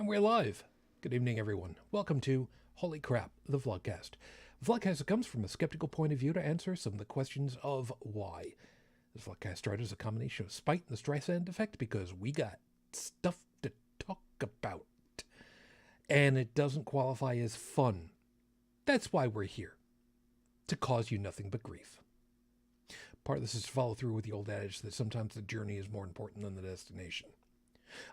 And we're live. Good evening, everyone. Welcome to Holy Crap, the Vlogcast. Vlogcast comes from a skeptical point of view to answer some of the questions of why. This Vlogcast started as a combination of spite and the Streisand effect because we got stuff to talk about. And it doesn't qualify as fun. That's why we're here. To cause you nothing but grief. Part of this is to follow through with the old adage that sometimes the journey is more important than the destination.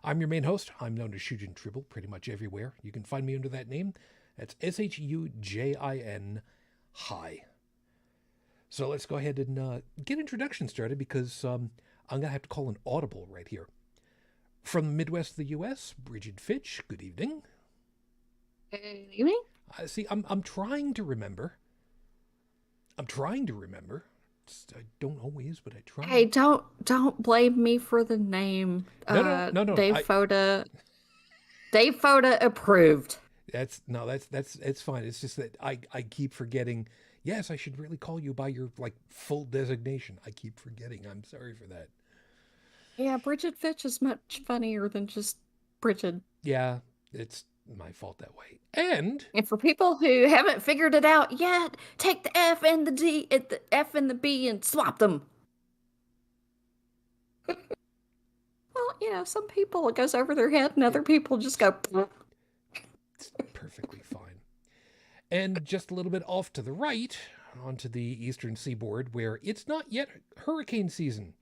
I'm your main host. I'm known as Shujin pretty much everywhere. You can find me under that name. That's Shujin. Hi. So let's go ahead and get introductions started because I'm going to have to call an audible right here. From the Midwest of the U.S., Brigid Fitch, good evening. Good evening. See, I'm trying to remember. I don't always, but I try. Hey, don't blame me for the name. No. Dave Foda approved. That's it's fine. It's just that I keep forgetting. Yes, I should really call you by your full designation. I keep forgetting. I'm sorry for that. Yeah, Brigid Fitch is much funnier than just Brigid. Yeah, it's my fault that way. And for people who haven't figured it out yet, take the F and the D, the F and the B, and swap them. Well, some people it goes over their head, and other people just go. It's perfectly fine. And just a little bit off to the right, onto the eastern seaboard, where it's not yet hurricane season.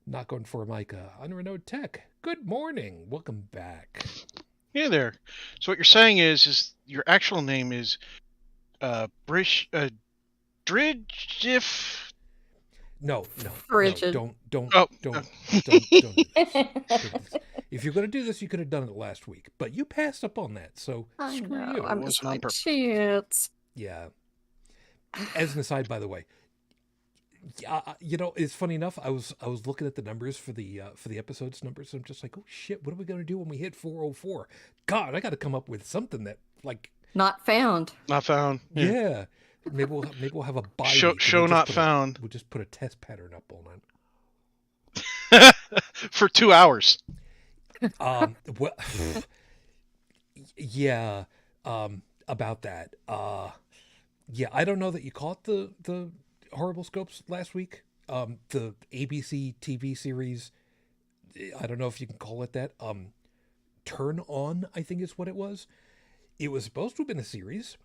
Knock on Formica, UnrenownedTech. Good morning. Welcome back. Hey there. So what you're saying is your actual name is Dridgif. No. Brigid. Don't. If you're going to do this, you could have done it last week, but you passed up on that. So screw you. I'm just my chance. Yeah. As an aside, by the way, it's funny enough. I was looking at the numbers for the episodes numbers. And I'm just like, oh shit, what are we going to do when we hit 404? God, I got to come up with something that not found. Yeah. Maybe we'll have a bye show not found. We'll just put a test pattern up on it for 2 hours. Well, yeah. About that. Yeah, I don't know that you caught the Horrible Scopes last week. The ABC TV series, I don't know if you can call it that. Turn On, I think is what it was. It was supposed to have been a series.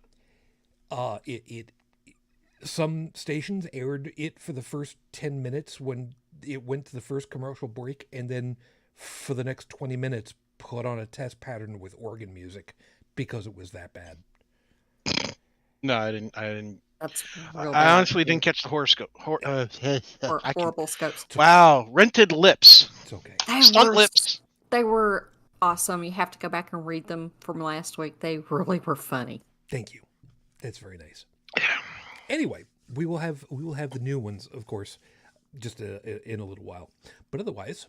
Some stations aired it for the first 10 minutes when it went to the first commercial break, and then for the next 20 minutes put on a test pattern with organ music because it was that bad. No, I didn't. That's I honestly didn't catch the horoscope. Horrible Scopes. Wow, rented lips. It's okay. Stunt lips. They were awesome. You have to go back and read them from last week. They really were funny. Thank you. That's very nice. Anyway, we will have the new ones, of course, just in a little while. But otherwise,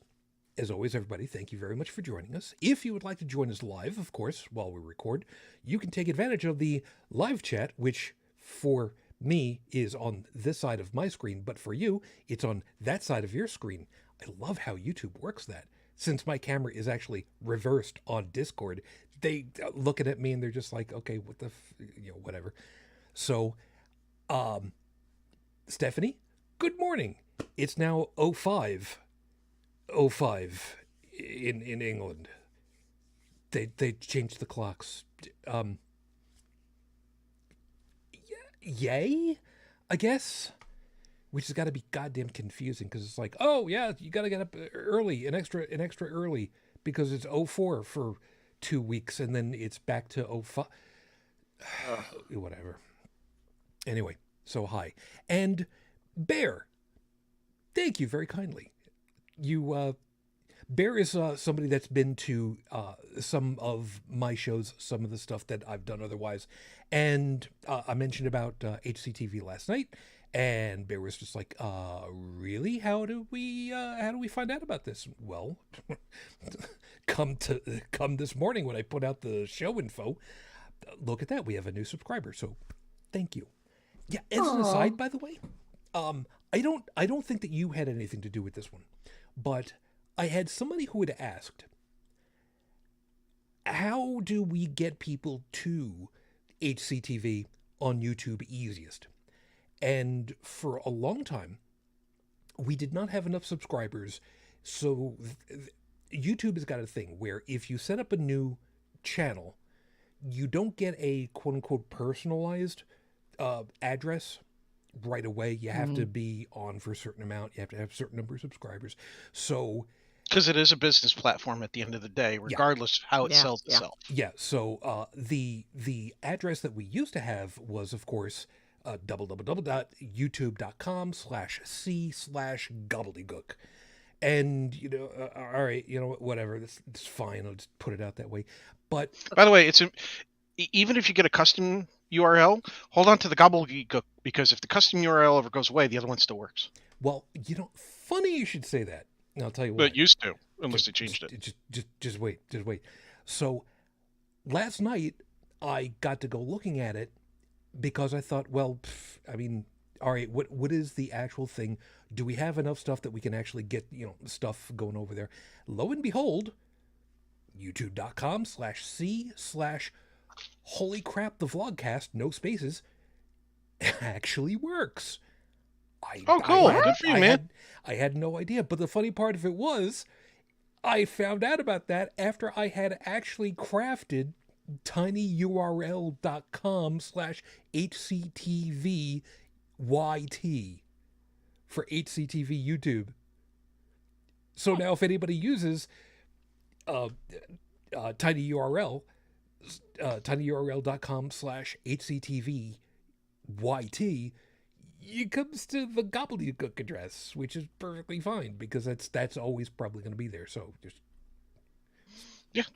as always, everybody, thank you very much for joining us. If you would like to join us live, of course, while we record, you can take advantage of the live chat, which for me is on this side of my screen, but for you, it's on that side of your screen. I love how YouTube works that. Since my camera is actually reversed on Discord, they looking at me and they're just like, okay, what the, whatever. So, Stephanie, good morning. It's now 05 in England. They changed the clocks. Yay, I guess. Which has got to be goddamn confusing because it's like, oh yeah, you got to get up early, an extra early because it's 04 for 2 weeks and then it's back to 05. Whatever. Anyway, so hi. And Bear, thank you very kindly. Bear is somebody that's been to some of my shows, some of the stuff that I've done otherwise. And I mentioned about HCTV last night, and Bear was just like, really? How do we find out about this? Well, come this morning when I put out the show info, look at that. We have a new subscriber. So thank you. Yeah, as an aside, by the way, I don't think that you had anything to do with this one, but I had somebody who had asked, how do we get people to HCTV on YouTube easiest? And for a long time, we did not have enough subscribers. So YouTube has got a thing where if you set up a new channel, you don't get a quote unquote personalized address right away. You have to be on for a certain amount. You have to have a certain number of subscribers. So Because it is a business platform at the end of the day, regardless of how it sells itself. Yeah. So the address that we used to have was, of course, www.youtube.com/c/gobbledygook. And, you know, all right, you know, whatever, it's fine. I'll just put it out that way. But by the way, even if you get a custom URL, hold on to the gobbledygook, because if the custom URL ever goes away, the other one still works. Well, you know, funny you should say that. And I'll tell you what. But it used to, unless they changed it. Just wait. So last night I got to go looking at it because I thought, well, I mean, all right, what is the actual thing? Do we have enough stuff that we can actually get, you know, stuff going over there? Lo and behold, youtube.com/c/holy crap the vlogcast, no spaces, actually works. Cool. Good for you, man. I had no idea. But the funny part of it was, I found out about that after I had actually crafted tinyurl.com/HCTVYT for HCTV YouTube. So now if anybody uses tinyurl.com/HCTVYT, it comes to the gobbledygook address, which is perfectly fine because that's always probably going to be there. So just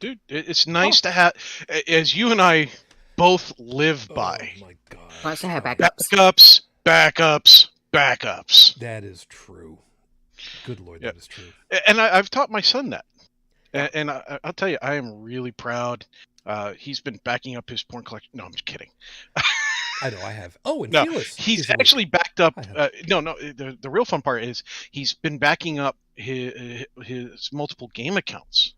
dude, it's nice to have, as you and I both live by. Oh my god! Nice to have backups. Backups. That is true. Good Lord, that is true. And I've taught my son that, and I'll tell you, I am really proud. He's been backing up his porn collection. No, I'm just kidding. I know I have. Oh, and no, Felix he's actually backed up. No. The real fun part is he's been backing up his multiple game accounts,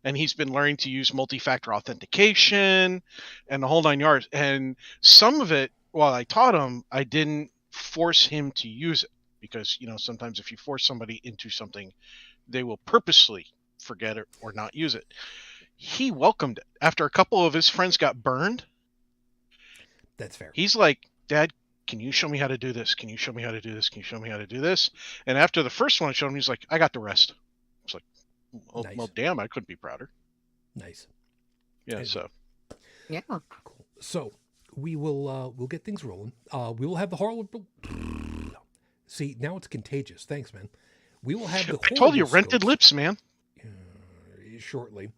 and he's been learning to use multi-factor authentication and the whole 9 yards. And some of it, while I taught him, I didn't force him to use it, because you know sometimes if you force somebody into something, they will purposely forget it or not use it. He welcomed it after a couple of his friends got burned. That's fair. He's like, Dad, can you show me how to do this? Can you show me how to do this? Can you show me how to do this? And after the first one I showed him, he's like, I got the rest. I was like, Nice. Well, damn, I couldn't be prouder. Nice. Yeah, so. Yeah. Cool. So we will we'll get things rolling. We will have the horrible. See, now it's contagious. Thanks, man. We will have the. I told you, rented scopes, lips, man. Shortly,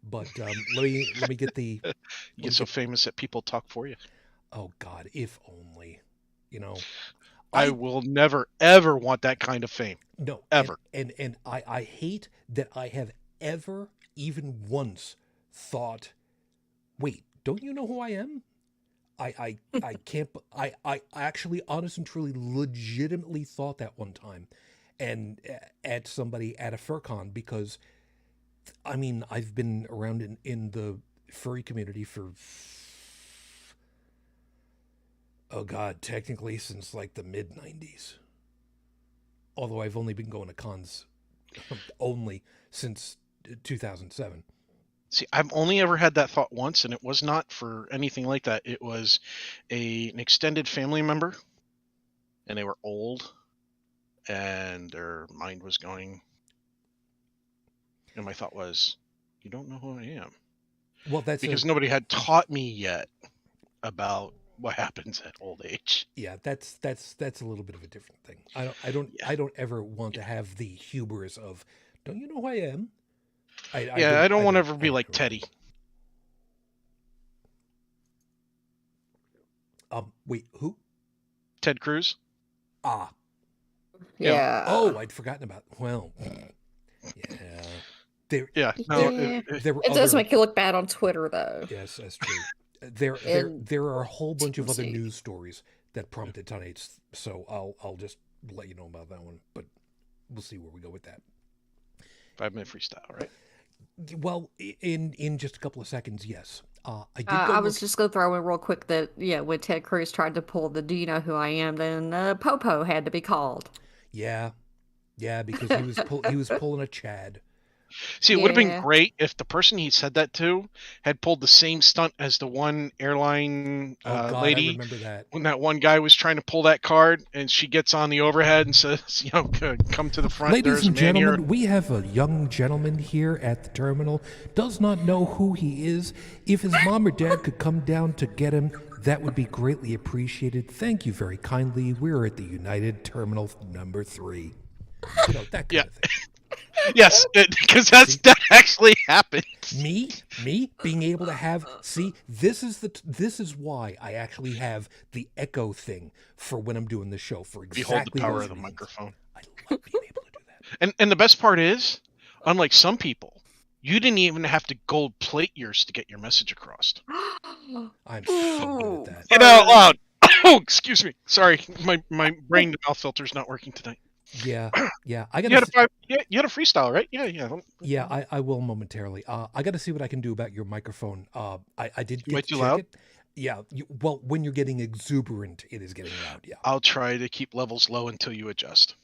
but let me get the. You get so famous that people talk for you. Oh God, if only, you know. I will never ever want that kind of fame. No, ever. And I hate that I have ever even once thought, wait, don't you know who I am? I can't. I actually, honest and truly, legitimately thought that one time, and at somebody at a FurCon, because, I mean, I've been around in the furry community for. Oh God, technically since like the mid-90s. Although I've only been going to cons only since 2007. See, I've only ever had that thought once, and it was not for anything like that. It was an extended family member, and they were old, and their mind was going. And my thought was, you don't know who I am. Well, that's because nobody had taught me yet about what happens at old age. Yeah, that's a little bit of a different thing. I don't ever want to have the hubris of, don't you know who I am? I don't want to ever be like Teddy. Wait, who? Ted Cruz. Ah. Yeah. Oh, I'd forgotten about. Well, yeah. It does make you look bad on Twitter, though. Yes, that's true. There are a whole bunch of other news stories that prompted tonnates, so I'll just let you know about that one. But we'll see where we go with that. 5-minute freestyle, right? Well, in just a couple of seconds, yes. I did go I was look. just going to throw in real quick that, yeah, when Ted Cruz tried to pull the "Do you know who I am?" then Popo had to be called. Yeah, yeah, because he was pulling a Chad. See, it would have been Yeah. great if the person he said that to had pulled the same stunt as the one airline Oh God, I lady remember that. when that one guy was trying to pull that card, and she gets on the overhead and says, come to the front. Ladies There's a and man here. gentlemen, we have a young gentleman here at the terminal. Does not know who he is. If his mom or dad could come down to get him, that would be greatly appreciated. Thank you very kindly. We're at the United Terminal number 3. That Yeah. kind of thing. Yes, because that actually happened. Me being able to have, this is why I actually have the echo thing for when I'm doing the show, for exactly Behold the power those of the reasons. microphone. I love being able to do that. And the best part is, unlike some people, you didn't even have to gold plate yours to get your message across. I'm so good at that. Get out loud. Oh, excuse me. Sorry, my brain to mouth filter's not working tonight. Yeah. I You gotta. had a freestyle, right? Yeah. Yeah, I will momentarily. I got to see what I can do about your microphone. I did get to too check loud? it. Yeah, well, when you're getting exuberant, it is getting loud. Yeah, I'll try to keep levels low until you adjust.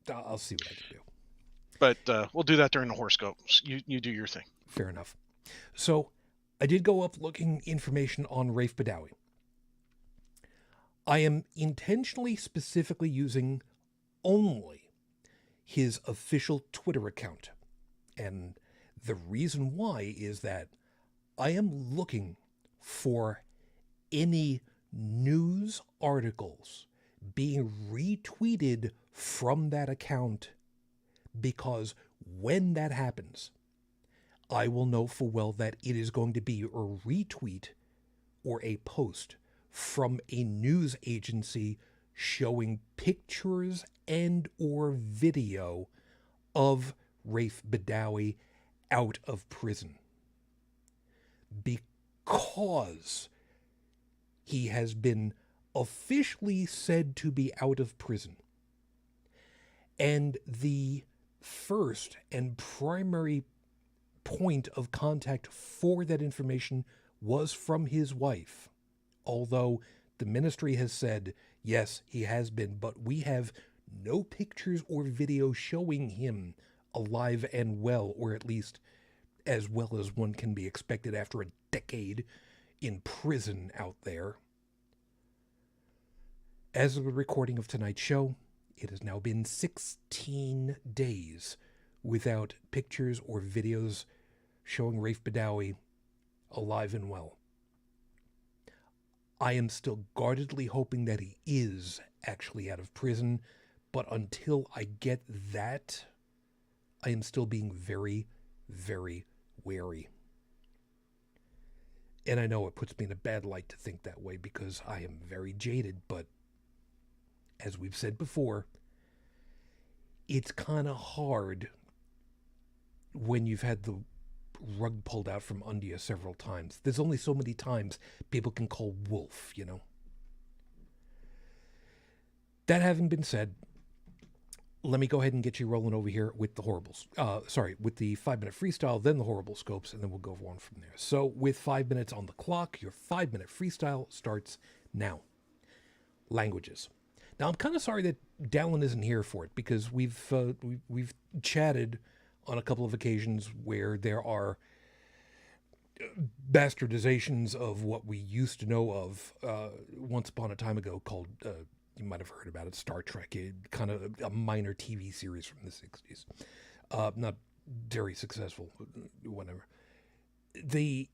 I'll see what I can do. But we'll do that during the horoscopes. You do your thing. Fair enough. So, I did go up looking information on Raif Badawi. I am intentionally specifically using only his official Twitter account. And the reason why is that I am looking for any news articles being retweeted from that account, because when that happens, I will know for well that it is going to be a retweet or a post from a news agency showing pictures and or video of Raif Badawi out of prison, because he has been officially said to be out of prison. And the first and primary point of contact for that information was from his wife. Although the ministry has said, yes, he has been, but we have no pictures or video showing him alive and well, or at least as well as one can be expected after a decade in prison out there. As of the recording of tonight's show, it has now been 16 days without pictures or videos showing Raif Badawi alive and well. I am still guardedly hoping that he is actually out of prison, but until I get that, I am still being very, very wary. And I know it puts me in a bad light to think that way because I am very jaded, but as we've said before, it's kind of hard when you've had the rug pulled out from under you several times. There's only so many times people can call wolf, That having been said, let me go ahead and get you rolling over here with the horribles. With the 5-minute freestyle, then the horrible scopes, and then we'll go on from there. So with 5 minutes on the clock, your 5-minute freestyle starts now. Languages. Now, I'm kind of sorry that Dalan isn't here for it, because we've chatted on a couple of occasions where there are bastardizations of what we used to know of once upon a time ago called, you might have heard about it, Star Trek, kind of a minor TV series from the 60s. Not very successful, whatever. There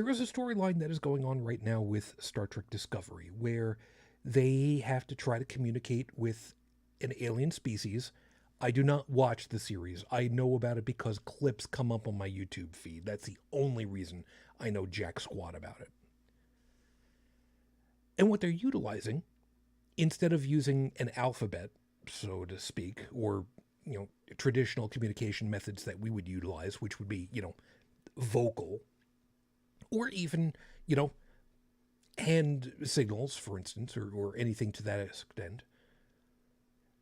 is a storyline that is going on right now with Star Trek Discovery where they have to try to communicate with an alien species. I do not watch the series. I know about it because clips come up on my YouTube feed. That's the only reason I know jack squat about it. And what they're utilizing, instead of using an alphabet, so to speak, or, traditional communication methods that we would utilize, which would be, vocal, or even, hand signals, for instance, or anything to that extent,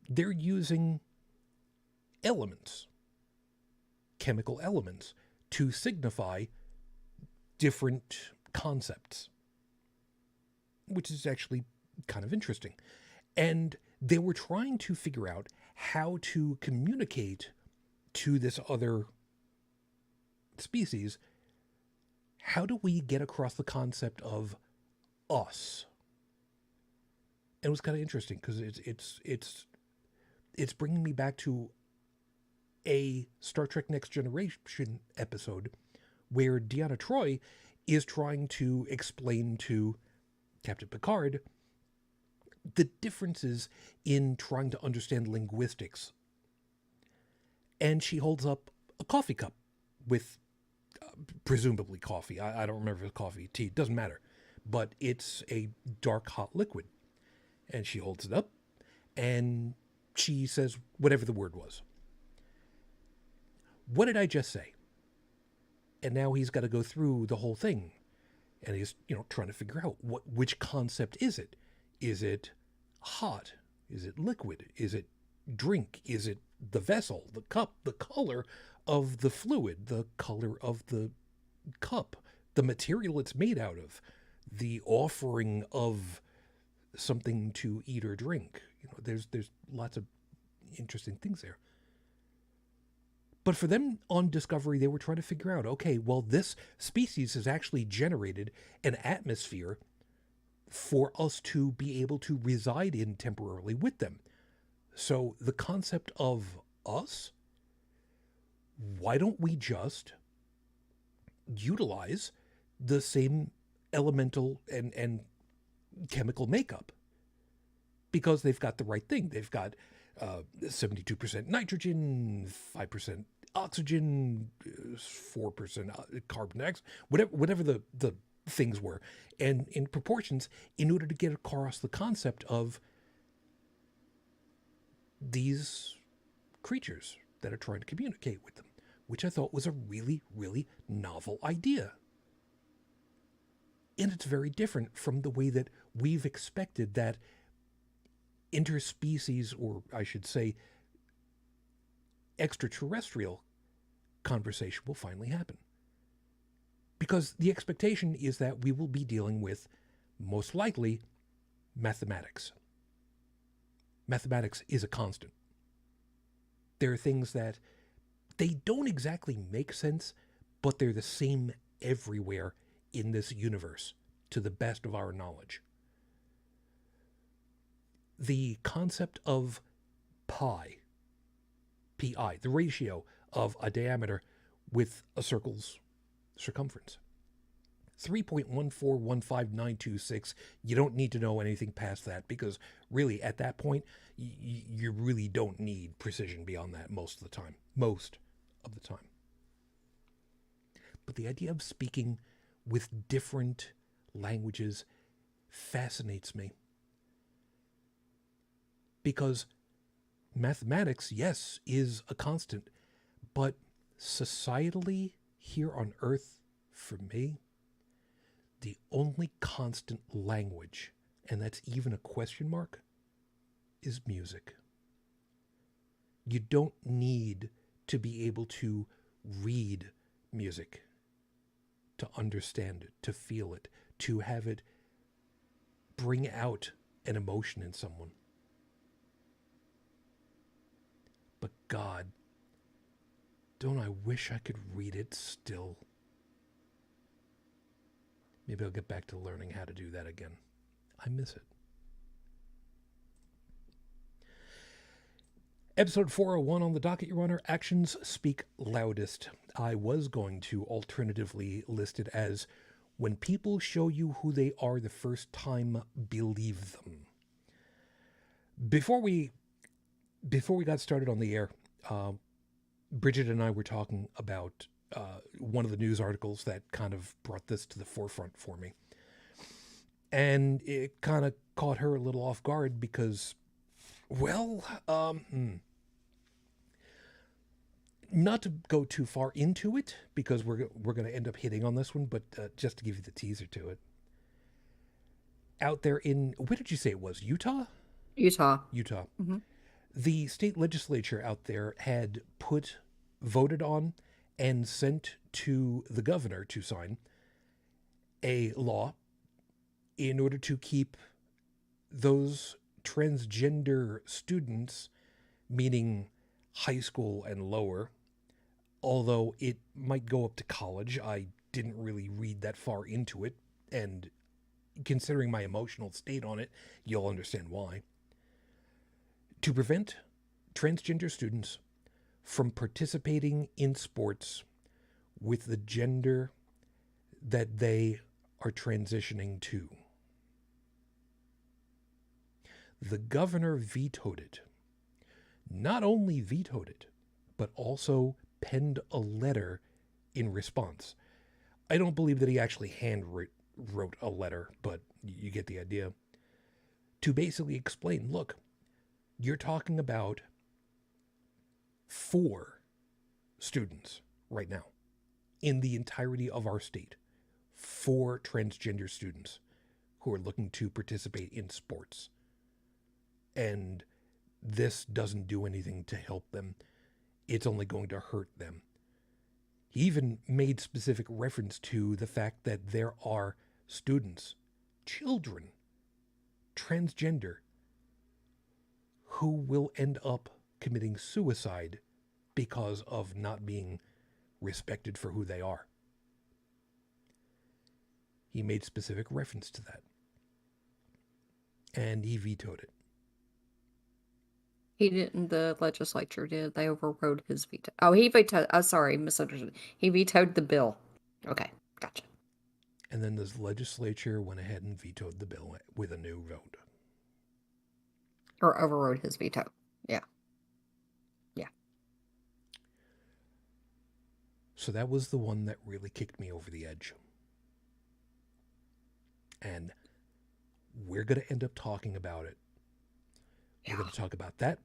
they're using elements chemical elements to signify different concepts, which is actually kind of interesting. And they were trying to figure out how to communicate to this other species. How do we get across the concept of us? And it was kind of interesting because it's bringing me back to a Star Trek Next Generation episode where Deanna Troi is trying to explain to Captain Picard the differences in trying to understand linguistics. And she holds up a coffee cup with presumably coffee. I don't remember if it's coffee, tea, it doesn't matter. But it's a dark, hot liquid. And she holds it up and she says whatever the word was. What did I just say? And now he's got to go through the whole thing. And he's, trying to figure out which concept is it? Is it hot? Is it liquid? Is it drink? Is it the vessel, the cup, the color of the fluid, the color of the cup, the material it's made out of, the offering of something to eat or drink? There's lots of interesting things there. But for them on Discovery, they were trying to figure out, okay, well, this species has actually generated an atmosphere for us to be able to reside in temporarily with them. So the concept of us, why don't we just utilize the same elemental and chemical makeup? Because they've got the right thing. They've got 72% nitrogen, 5% oxygen, 4% carbon dioxide, whatever the things were, and in proportions, in order to get across the concept of these creatures that are trying to communicate with them, which I thought was a really, really novel idea. And it's very different from the way that we've expected that interspecies, or I should say extraterrestrial conversation will finally happen. Because the expectation is that we will be dealing with, most likely, mathematics. Mathematics is a constant. There are things that they don't exactly make sense, but they're the same everywhere in this universe, to the best of our knowledge. The concept of pi, pi, the ratio of a diameter with a circle's circumference. 3.1415926. You don't need to know anything past that, because really at that point, you really don't need precision beyond that most of the time. Most of the time. But the idea of speaking with different languages fascinates me. Because mathematics, yes, is a constant, but societally here on Earth, for me, the only constant language, and that's even a question mark, is music. You don't need to be able to read music to understand it, to feel it, to have it bring out an emotion in someone. But God, don't I wish I could read it still? Maybe I'll get back to learning how to do that again. I miss it. Episode 401 on the docket, Your Honor. Actions speak loudest. I was going to alternatively list it as when people show you who they are the first time, believe them. Before we got started on the air, Brigid and I were talking about one of the news articles that kind of brought this to the forefront for me. And it kind of caught her a little off guard because, not to go too far into it, because we're going to end up hitting on this one, but just to give you the teaser to it. Out there in, where did you say it was? Utah. Mm-hmm. The state legislature out there had voted on and sent to the governor to sign a law in order to keep those transgender students, meaning high school and lower, although it might go up to college. I didn't really read that far into it, and considering my emotional state on it, you'll understand why. To prevent transgender students from participating in sports with the gender that they are transitioning to. The governor vetoed it. Not only vetoed it, but also penned a letter in response. I don't believe that he actually wrote a letter, but you get the idea. To basically explain, look, you're talking about 4 students right now in the entirety of our state. 4 transgender students who are looking to participate in sports. And this doesn't do anything to help them. It's only going to hurt them. He even made specific reference to the fact that there are students, children, transgender, who will end up committing suicide because of not being respected for who they are. He made specific reference to that. And he vetoed it. He didn't, the legislature did. They overrode his veto. Oh, he vetoed, sorry, misunderstood. He vetoed the bill. Okay, gotcha. And then the legislature went ahead and vetoed the bill with a new vote. Or overrode his veto. Yeah. Yeah. So that was the one that really kicked me over the edge. And we're going to end up talking about it. We're going to talk about that.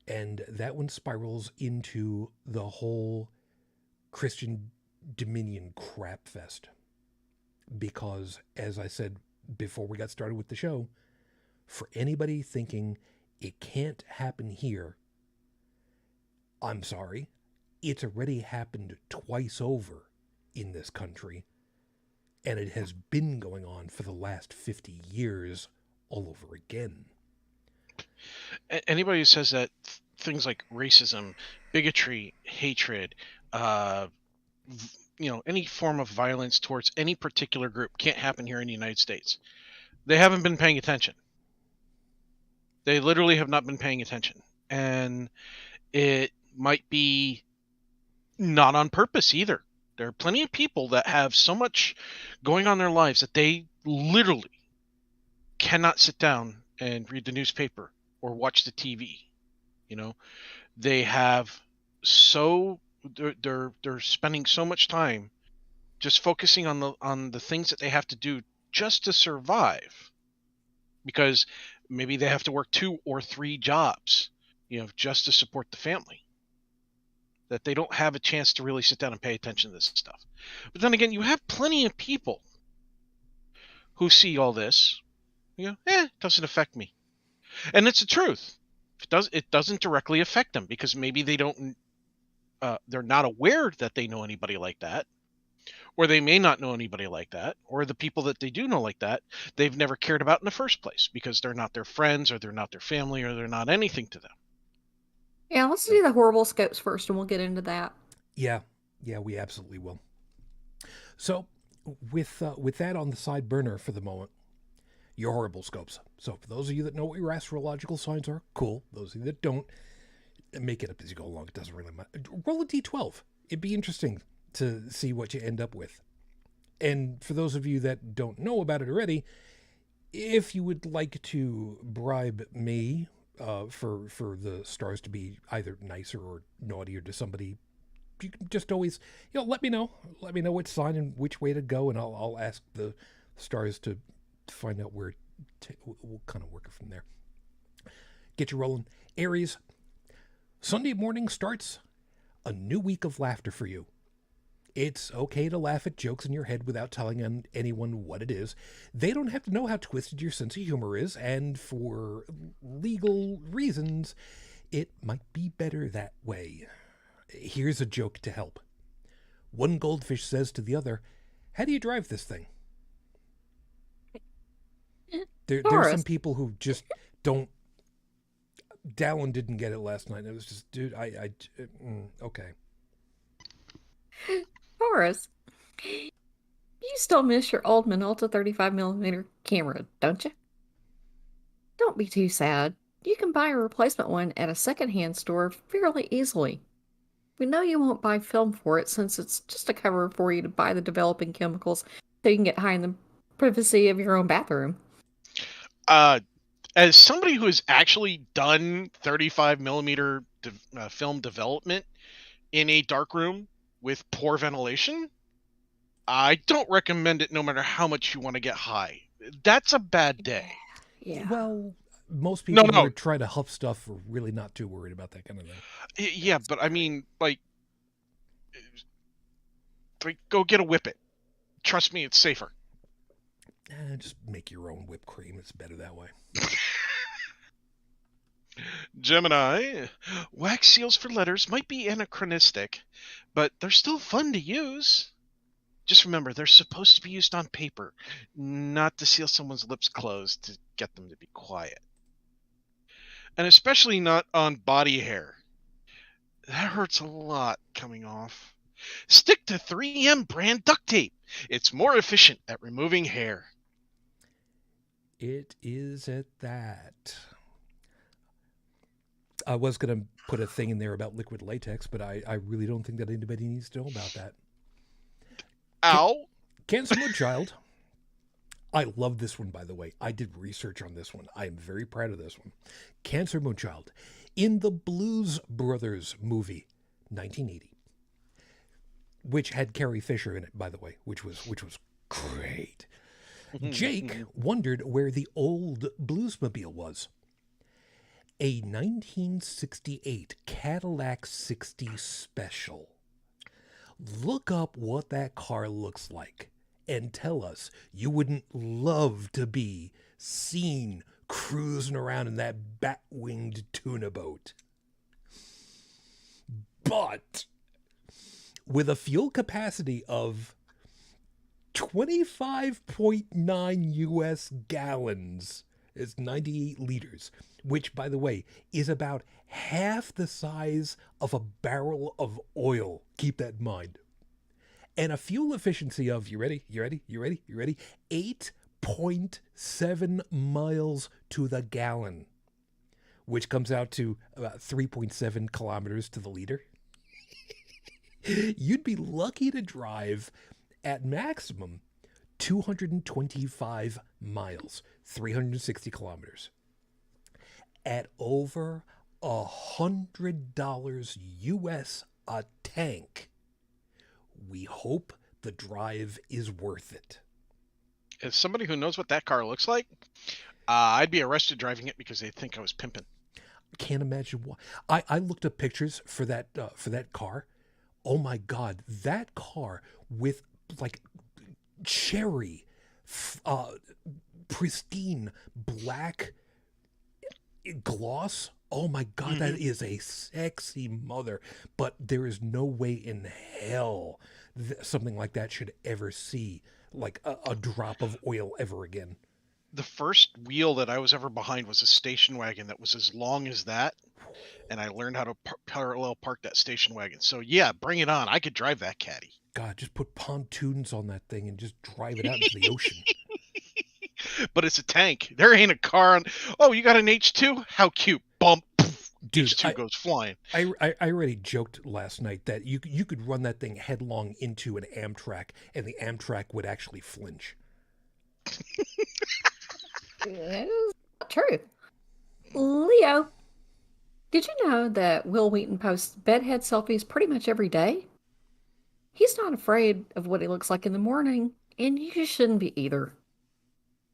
And that one spirals into the whole Christian Dominion crap fest. Because, as I said before we got started with the show, for anybody thinking it can't happen here, I'm sorry. It's already happened twice over in this country. And it has been going on for the last 50 years all over again. Anybody who says that things like racism, bigotry, hatred, any form of violence towards any particular group can't happen here in the United States, they haven't been paying attention. They literally have not been paying attention. And it might be not on purpose either. There are plenty of people that have so much going on in their lives that they literally cannot sit down and read the newspaper or watch the TV. They have they're spending so much time just focusing on the things that they have to do just to survive, because maybe they have to work 2 or 3 jobs, just to support the family, that they don't have a chance to really sit down and pay attention to this stuff. But then again, you have plenty of people who see all this, it doesn't affect me. And it's the truth. It doesn't directly affect them, because maybe they're not aware that they know anybody like that, or they may not know anybody like that, or the people that they do know like that, they've never cared about in the first place, because they're not their friends, or they're not their family, or they're not anything to them. Yeah, let's do the horrible scopes first, and we'll get into that. Yeah, we absolutely will. So, with that on the side burner for the moment, your horrible scopes. So, for those of you that know what your astrological signs are, cool. Those of you that don't, make it up as you go along. It doesn't really matter. Roll a d12. It'd be interesting to see what you end up with. And for those of you that don't know about it already, if you would like to bribe me for the stars to be either nicer or naughtier to somebody, you can just always, let me know. Let me know which sign and which way to go, and I'll ask the stars to find out where we'll kind of work it from there. Get you rolling. Aries, Sunday morning starts a new week of laughter for you. It's okay to laugh at jokes in your head without telling anyone what it is. They don't have to know how twisted your sense of humor is, and for legal reasons, it might be better that way. Here's a joke to help. One goldfish says to the other, "How do you drive this thing?" There are some people who just don't. Dalan didn't get it last night. It was just, dude, okay. Horace, you still miss your old Minolta 35mm camera, don't you? Don't be too sad. You can buy a replacement one at a secondhand store fairly easily. We know you won't buy film for it since it's just a cover for you to buy the developing chemicals so you can get high in the privacy of your own bathroom. As somebody who has actually done 35mm film development in a dark room with poor ventilation, I don't recommend it no matter how much you want to get high. That's a bad day. Yeah. Well, most people who are trying to huff stuff are really not too worried about that kind of thing. Yeah, but I mean, like go get a Whippet. Trust me, it's safer. Just make your own whipped cream. It's better that way. Gemini, wax seals for letters might be anachronistic, but they're still fun to use. Just remember, they're supposed to be used on paper, not to seal someone's lips closed to get them to be quiet. And especially not on body hair. That hurts a lot coming off. Stick to 3M brand duct tape. It's more efficient at removing hair. It is at that. I was going to put a thing in there about liquid latex, but I really don't think that anybody needs to know about that. Ow! Cancer Moon Child. I love this one, by the way. I did research on this one. I am very proud of this one. Cancer Moon Child. In the Blues Brothers movie, 1980, which had Carrie Fisher in it, by the way, which was great. Jake wondered where the old Bluesmobile was. A 1968 Cadillac 60 Special. Look up what that car looks like and tell us you wouldn't love to be seen cruising around in that bat-winged tuna boat. But with a fuel capacity of 25.9 US gallons, it's 98 liters, which, by the way, is about half the size of a barrel of oil. Keep that in mind. And a fuel efficiency of, you ready? 8.7 miles to the gallon, which comes out to about 3.7 kilometers to the liter. You'd be lucky to drive at maximum 225 miles, 360 kilometers. At over $100 US a tank, we hope the drive is worth it. As somebody who knows what that car looks like, I'd be arrested driving it because they'd think I was pimping. Can't imagine why. I looked up pictures for that car. Oh my God, that car with like cherry, pristine black gloss. Oh my God, that is a sexy mother. But there is no way in hell something like that should ever see like a drop of oil ever again. The first wheel that I was ever behind was a station wagon that was as long as that. And I learned how to parallel park that station wagon. So yeah, bring it on. I could drive that caddy. God, just put pontoons on that thing and just drive it out into the ocean. But it's a tank. There ain't a car on. Oh, you got an H2? How cute. Bump. Dude, H2 goes flying. I already joked last night that you could run that thing headlong into an Amtrak and the Amtrak would actually flinch. That is true. Leo, did you know that Will Wheaton posts bedhead selfies pretty much every day? He's not afraid of what he looks like in the morning, and you shouldn't be either.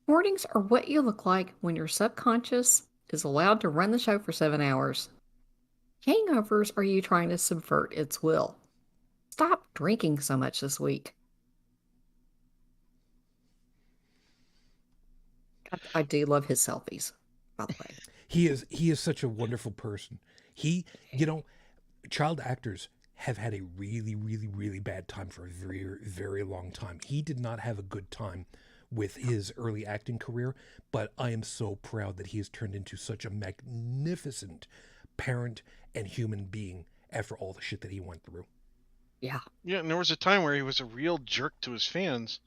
Mornings are what you look like when your subconscious is allowed to run the show for 7 hours. Hangovers are you trying to subvert its will. Stop drinking so much this week. I do love his selfies, by the way. He is such a wonderful person. Child actors have had a really, really, really bad time for a very, very long time. He did not have a good time with his early acting career, but I am so proud that he has turned into such a magnificent parent and human being after all the shit that he went through. Yeah. Yeah, and there was a time where he was a real jerk to his fans,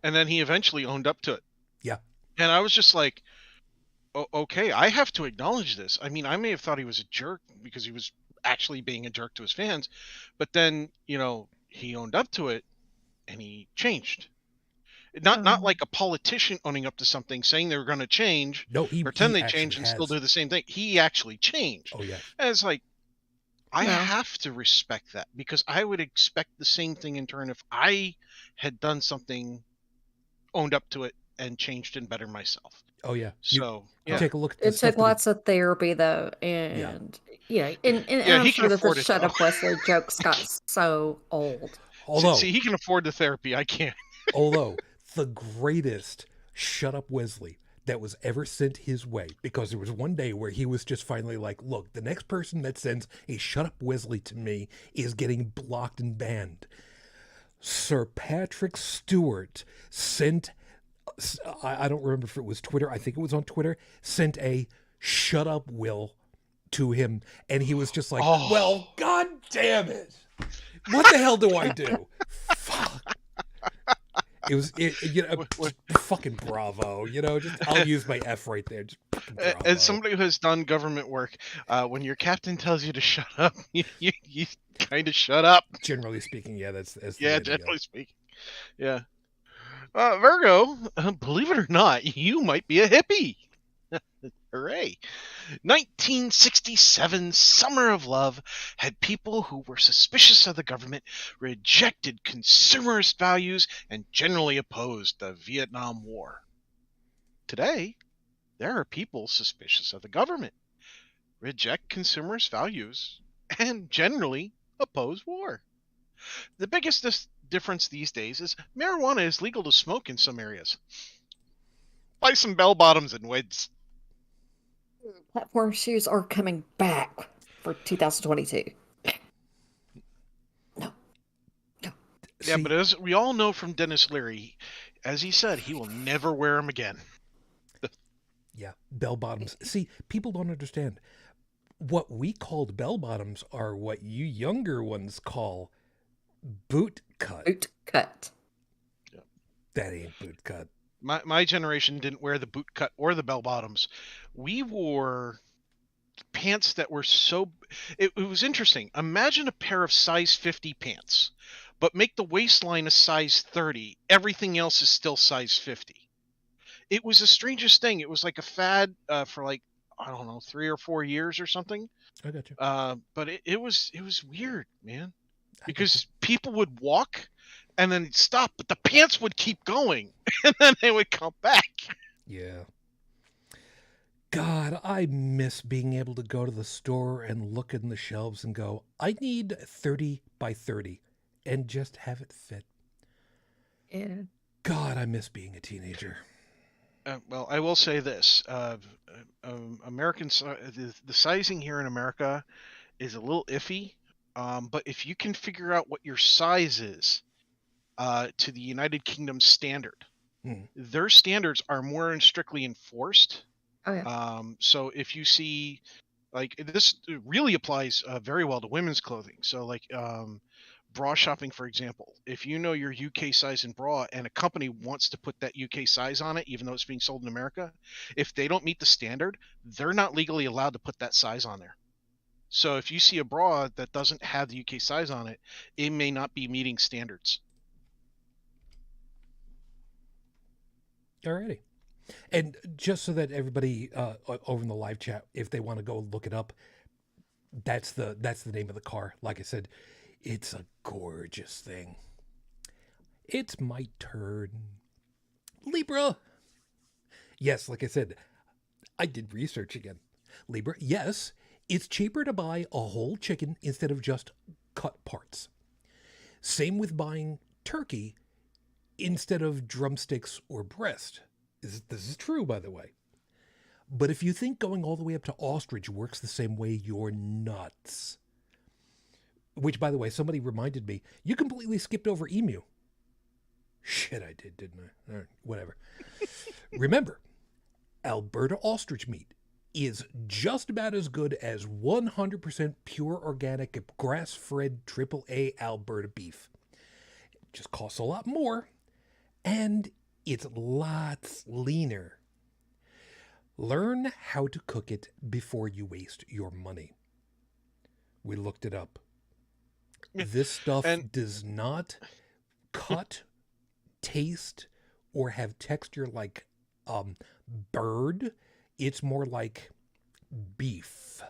and then he eventually owned up to it. Yeah. And I was just like, okay, I have to acknowledge this. I mean, I may have thought he was a jerk because he was actually being a jerk to his fans, but then, he owned up to it and he changed. Not like a politician owning up to something, saying they were going to change, No, he pretend they actually changed and still has. do the same thing. He actually changed. Oh, yeah. And it's like, I No. have to respect that, because I would expect the same thing in turn if I had done something, owned up to it, and changed and bettered myself. Oh, yeah. So, You take a look at the It stuff took that lots of therapy, though, and and Yeah, I'm he sure can that the afford it, "Shut though. Up, Wesley" jokes got so old. although, See, he can afford the therapy. I can't. although the greatest "Shut Up, Wesley" that was ever sent his way, because there was one day where he was just finally like, look, the next person that sends a "Shut Up, Wesley" to me is getting blocked and banned. Sir Patrick Stewart sent, I don't remember if it was Twitter, I think it was on Twitter, sent a "Shut Up, Will" to him, and he was just like, Oh. well, god damn it, what the hell do I do? Fuck. It was, fucking bravo, just, I'll use my F right there, just fucking bravo. As somebody who has done government work, when your captain tells you to shut up, you kind of shut up. Generally speaking, yeah, that's the way to go. Generally speaking. Yeah. Virgo, believe it or not, you might be a hippie. Hooray. 1967 Summer of Love had people who were suspicious of the government, rejected consumerist values, and generally opposed the Vietnam War. Today, there are people suspicious of the government, reject consumerist values, and generally oppose war. The biggest difference these days is marijuana is legal to smoke in some areas. Buy some bell-bottoms and wids. Platform shoes are coming back for 2022. No. Yeah, but as we all know from Dennis Leary, as he said, he will never wear them again. Yeah, bell bottoms. See, people don't understand. What we called bell bottoms are what you younger ones call boot cut. Boot cut. Yeah. That ain't boot cut. My generation didn't wear the boot cut or the bell bottoms. We wore pants that were so... It was interesting. Imagine a pair of size 50 pants, but make the waistline a size 30. Everything else is still size 50. It was the strangest thing. It was like a fad for like, I don't know, 3 or 4 years or something. I got you. But it was weird, man. Because people would walk and then stop, but the pants would keep going, and then they would come back. Yeah. God, I miss being able to go to the store and look in the shelves and go, I need 30 by 30, and just have it fit. Yeah. God, I miss being a teenager. Well, I will say this: the sizing here in America is a little iffy. But if you can figure out what your size is to the United Kingdom standard, their standards are more strictly enforced. Oh, yeah. So if you see, like, this really applies very well to women's clothing. So like bra shopping, for example, if you know your UK size in bra and a company wants to put that UK size on it, even though it's being sold in America, if they don't meet the standard, they're not legally allowed to put that size on there. So if you see a bra that doesn't have the UK size on it, it may not be meeting standards. Alrighty. And just so that everybody over in the live chat, if they want to go look it up, that's the name of the car. Like I said, it's a gorgeous thing. It's my turn. Libra. Yes, like I said, I did research again. Libra, yes, it's cheaper to buy a whole chicken instead of just cut parts. Same with buying turkey instead of drumsticks or breast. This is true, by the way. But if you think going all the way up to ostrich works the same way, you're nuts. Which, by the way, somebody reminded me, you completely skipped over emu. Shit, I did, didn't I? All right, whatever. Remember, Alberta ostrich meat is just about as good as 100% pure organic grass-fed AAA Alberta beef. It just costs a lot more, and it's lots leaner. Learn how to cook it before you waste your money. We looked it up. This stuff does not cut, taste, or have texture like bird. It's more like beef.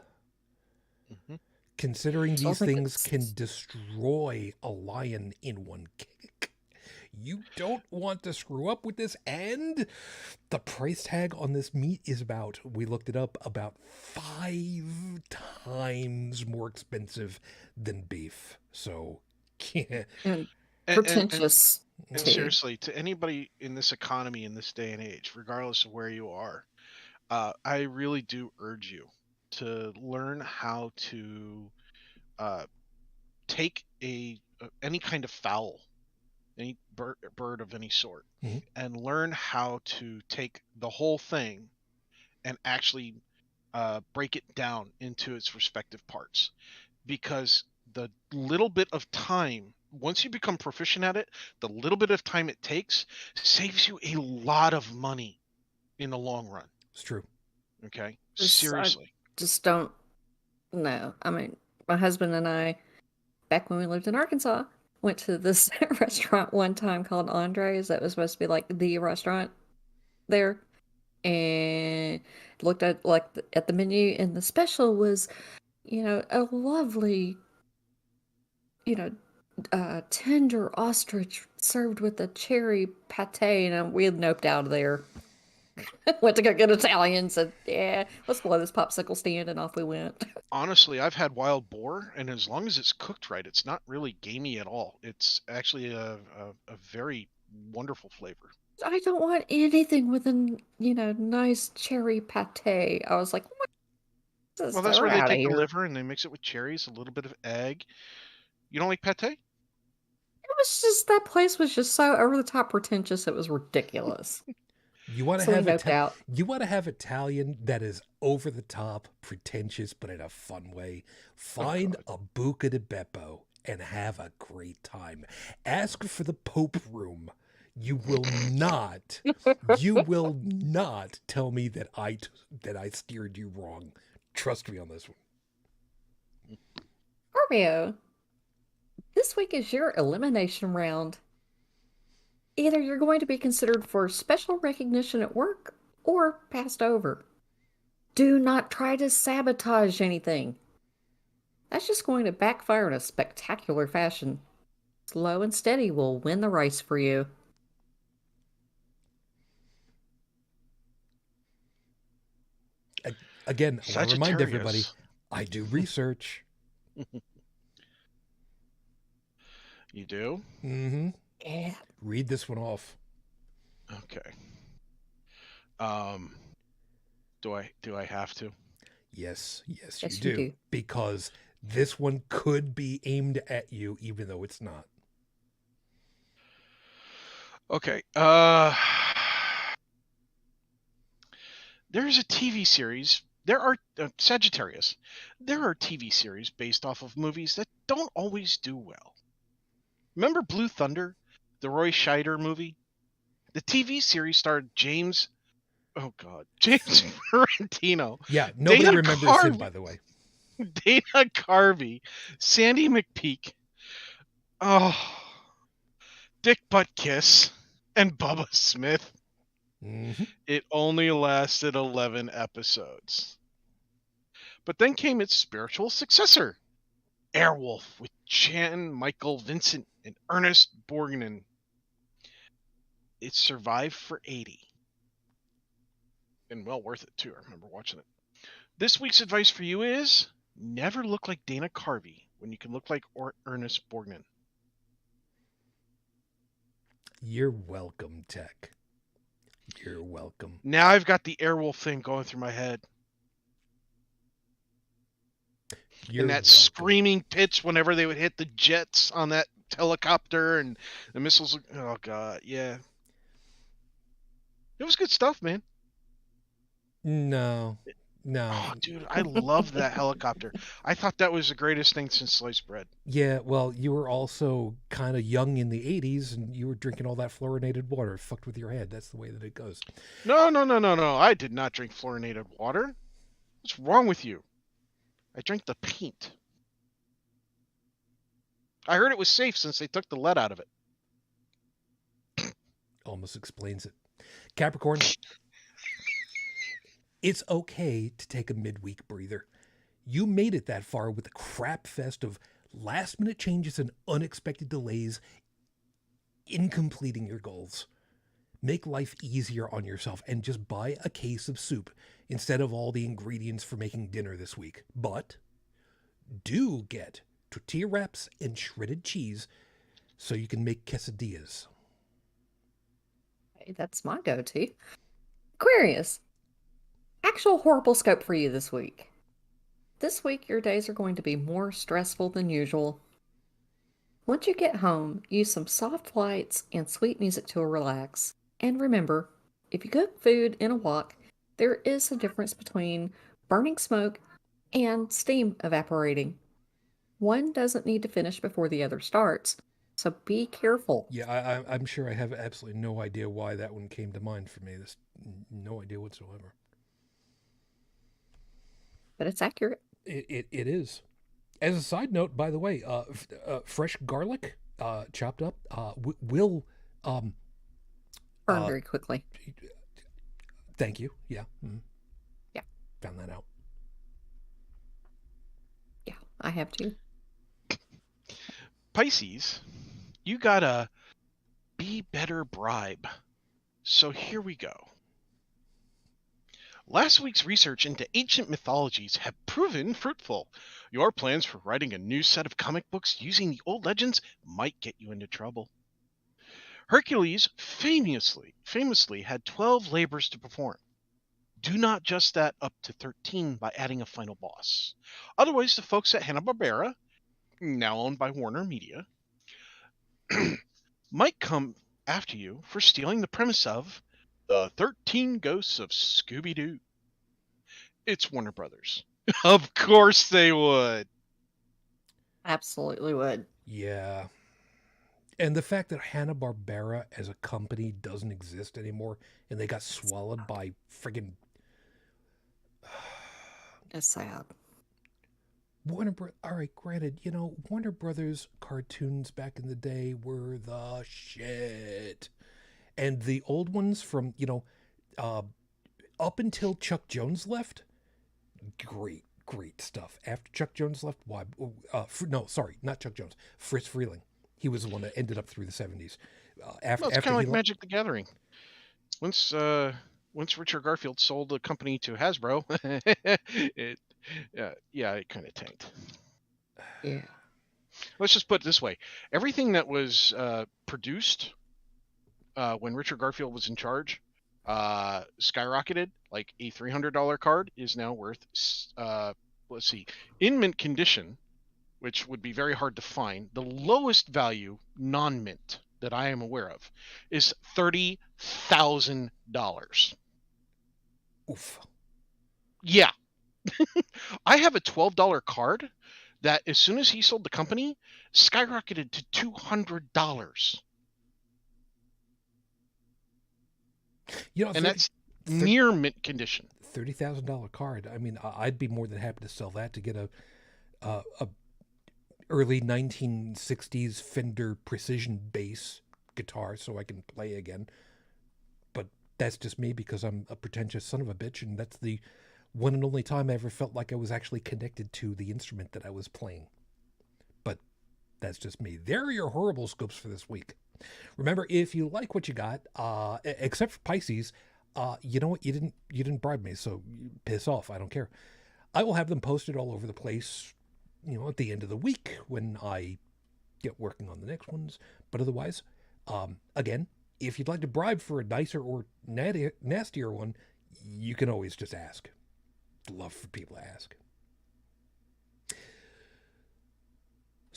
Mm-hmm. Considering these things can destroy a lion in one kick, you don't want to screw up with this. And the price tag on this meat is about, we looked it up, about 5 times more expensive than beef. So, yeah. And pretentious. And seriously, to anybody in this economy in this day and age, regardless of where you are, I really do urge you to learn how to take any kind of fowl, any bird of any sort, mm-hmm. and learn how to take the whole thing and actually break it down into its respective parts. Because the little bit of time, once you become proficient at it, the little bit of time it takes saves you a lot of money in the long run. It's true. Okay? Seriously. I just don't know. I mean, my husband and I, back when we lived in Arkansas, went to this restaurant one time called Andre's that was supposed to be like the restaurant there, and looked at at the menu, and the special was, a lovely, tender ostrich served with a cherry pate, and we had noped out of there. Went to go get Italian, said, yeah, let's blow this popsicle stand, and off we went. Honestly, I've had wild boar, and as long as it's cooked right, it's not really gamey at all. It's actually a very wonderful flavor. I don't want anything with a, nice cherry pate. I was like, what? Well, that's where they take the liver and they mix it with cherries, a little bit of egg. You don't like pate? It was just, that place was just so over the top pretentious, it was ridiculous. You want to have Italian that is over the top, pretentious, but in a fun way. Find a Buca di Beppo and have a great time. Ask for the Pope room. You will not tell me that I steered you wrong. Trust me on this one. Scorpio, this week is your elimination round. Either you're going to be considered for special recognition at work or passed over. Do not try to sabotage anything. That's just going to backfire in a spectacular fashion. Slow and steady will win the race for you. Again, I want to remind everybody, I do research. You do? Mm-hmm. Yeah. Read this one off. Okay. Do I have to? Yes, you do. Because this one could be aimed at you, even though it's not. Okay. There's a TV series. There are Sagittarius. There are TV series based off of movies that don't always do well. Remember Blue Thunder, the Roy Scheider movie? The TV series starred James Ferrantino. Yeah, nobody remembers him, by the way. Dana Carvey, Sandy McPeak, Dick Buttkiss, and Bubba Smith. Mm-hmm. It only lasted 11 episodes. But then came its spiritual successor, Airwolf, with Jan Michael Vincent and Ernest Borgnine. It survived for 80. And well worth it, too. I remember watching it. This week's advice for you is never look like Dana Carvey when you can look like Ernest Borgnine. You're welcome, Tech. You're welcome. Now I've got the Airwolf thing going through my head. and that screaming pitch whenever they would hit the jets on that helicopter and the missiles. Oh God, yeah. It was good stuff, man. No. Oh, dude, I loved that helicopter. I thought that was the greatest thing since sliced bread. Yeah, well, you were also kind of young in the 80s, and you were drinking all that fluorinated water. It fucked with your head. That's the way that it goes. No. I did not drink fluorinated water. What's wrong with you? I drank the paint. I heard it was safe since they took the lead out of it. Almost explains it. Capricorn, it's okay to take a midweek breather. You made it that far with a crap fest of last-minute changes and unexpected delays in completing your goals. Make life easier on yourself and just buy a case of soup instead of all the ingredients for making dinner this week. But do get tortilla wraps and shredded cheese so you can make quesadillas. Hey, that's my go-to. Aquarius, actual horrible scope for you this week. This week, your days are going to be more stressful than usual. Once you get home, use some soft lights and sweet music to relax. And remember, if you cook food in a wok, there is a difference between burning smoke and steam evaporating. One doesn't need to finish before the other starts, so be careful. Yeah, I'm sure I have absolutely no idea why that one came to mind for me. There's no idea whatsoever. But it's accurate. It is. As a side note, by the way, fresh garlic chopped up will Burn very quickly. Thank you. Yeah. Mm-hmm. Yeah. Found that out. Yeah, I have too. Pisces, you gotta be better bribe. So here we go. Last week's research into ancient mythologies have proven fruitful. Your plans for writing a new set of comic books using the old legends might get you into trouble. Hercules famously had 12 labors to perform. Do not just that up to 13 by adding a final boss. Otherwise, the folks at Hanna-Barbera, now owned by Warner Media, might come after you for stealing the premise of The 13 Ghosts of Scooby-Doo. It's Warner Brothers. Of course they would. Absolutely would. Yeah. And the fact that Hanna-Barbera as a company doesn't exist anymore and they got swallowed by friggin' It's sad. All right, granted, Warner Brothers cartoons back in the day were the shit. And the old ones from, up until Chuck Jones left, great stuff. After Chuck Jones left, not Chuck Jones, Fritz Freeling. He was the one that ended up through the 70s. It's kind of like Magic the Gathering. Once Richard Garfield sold the company to Hasbro, it kind of tanked. Yeah. Let's just put it this way. Everything that was produced when Richard Garfield was in charge skyrocketed. Like a $300 card is now worth, in mint condition, which would be very hard to find. The lowest value non-mint that I am aware of is $30,000. Oof. Yeah. I have a $12 card that as soon as he sold the company, skyrocketed to $200. And that's near mint condition. $30,000 card. I mean, I'd be more than happy to sell that to get a early 1960s Fender Precision bass guitar so I can play again. But that's just me because I'm a pretentious son of a bitch, and that's the one and only time I ever felt like I was actually connected to the instrument that I was playing. But that's just me. There are your horrible scopes for this week. Remember, if you like what you got, except for Pisces, you know what? You didn't bribe me, so piss off. I don't care. I will have them posted all over the place, at the end of the week when I get working on the next ones. But otherwise, again, if you'd like to bribe for a nicer or nastier one, you can always just ask. Love for people to ask.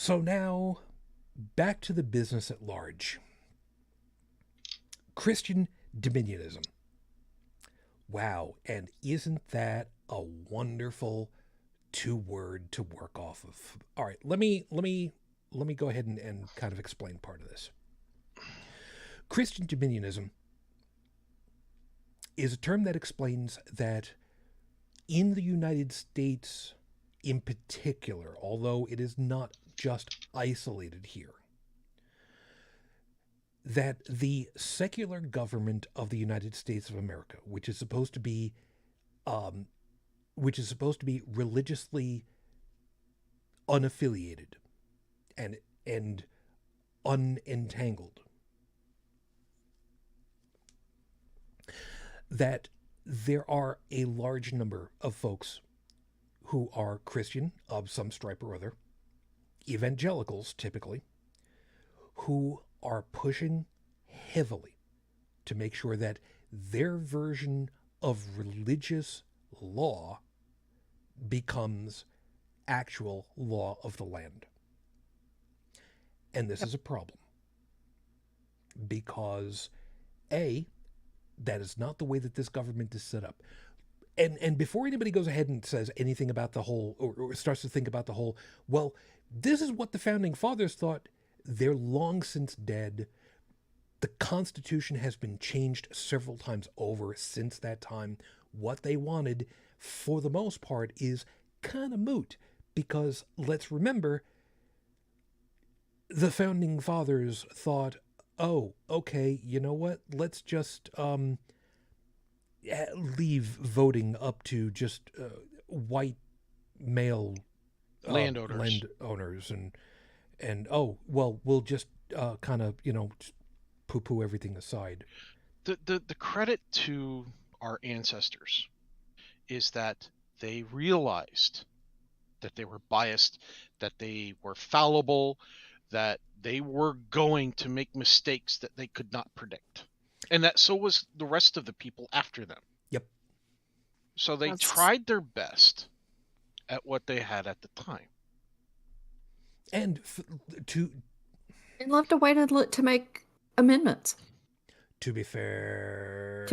So now, back to the business at large. Christian Dominionism. Wow, and isn't that a wonderful 2-word to work off of? All right, let me go ahead and kind of explain part of this. Christian Dominionism is a term that explains that in the United States in particular, although it is not just isolated here, that the secular government of the United States of America, which is supposed to be religiously unaffiliated and unentangled, that there are a large number of folks who are Christian of some stripe or other, evangelicals typically, who are pushing heavily to make sure that their version of religious law becomes actual law of the land. And this is a problem because, A, that is not the way that this government is set up. And before anybody goes ahead and says anything about the whole, or starts to think about the whole, well, this is what the founding fathers thought, they're long since dead. The Constitution has been changed several times over since that time. What they wanted, for the most part, is kind of moot. Because let's remember, the founding fathers thought, oh, okay, you know what? Let's just leave voting up to just white male landowners and oh, well, we'll just kind of, poo-poo everything aside. The credit to our ancestors is that they realized that they were biased, that they were fallible, that they were going to make mistakes that they could not predict. And that so was the rest of the people after them. Yep. So they tried their best at what they had at the time. And left a way to make amendments. To be fair,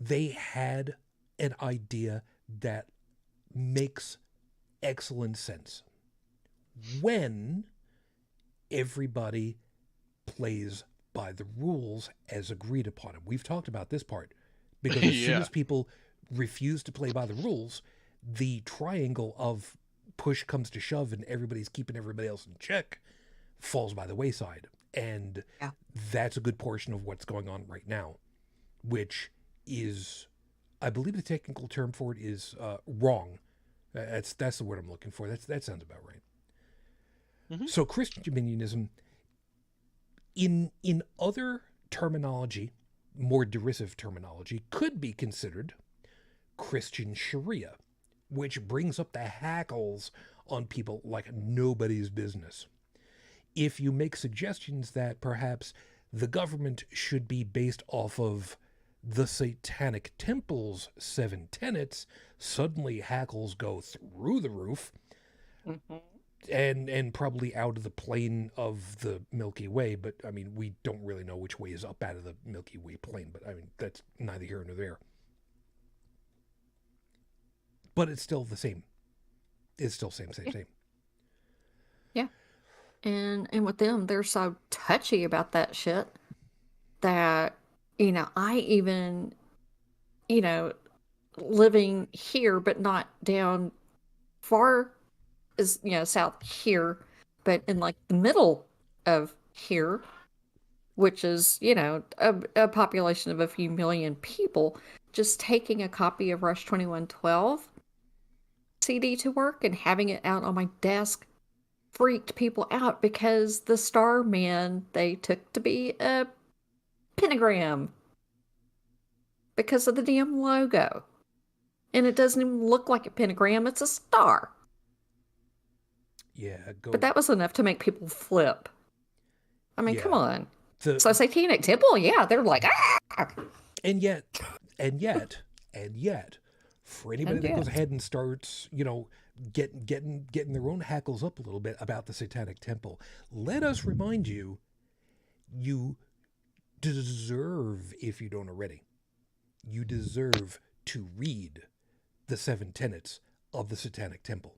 they had an idea that makes excellent sense when everybody plays by the rules as agreed upon. And we've talked about this part because as soon as people refuse to play by the rules, the triangle of push comes to shove and everybody's keeping everybody else in check falls by the wayside. And that's a good portion of what's going on right now, which is, I believe the technical term for it is wrong. That's the word I'm looking for. That sounds about right. Mm-hmm. So Christian Dominionism, in other terminology, more derisive terminology, could be considered Christian Sharia, which brings up the hackles on people like nobody's business. If you make suggestions that perhaps the government should be based off of the Satanic Temple's 7 tenets, suddenly hackles go through the roof. Mm-hmm. And probably out of the plane of the Milky Way, but I mean, we don't really know which way is up out of the Milky Way plane, but I mean, that's neither here nor there. But it's still the same. It's still same. Yeah. And with them, they're so touchy about that shit that, I even, living here, but not down far is, south here, but in like the middle of here, which is, a population of a few million people, just taking a copy of Rush 2112 CD to work and having it out on my desk freaked people out because the star man they took to be a pentagram because of the damn logo. And it doesn't even look like a pentagram, it's a star. Yeah, but that was enough to make people flip. I mean, come on. So Satanic Temple, they're like, ah! And yet, For anybody that goes ahead and starts, getting their own hackles up a little bit about the Satanic Temple, let us remind you, you deserve, if you don't already, you deserve to read the 7 tenets of the Satanic Temple.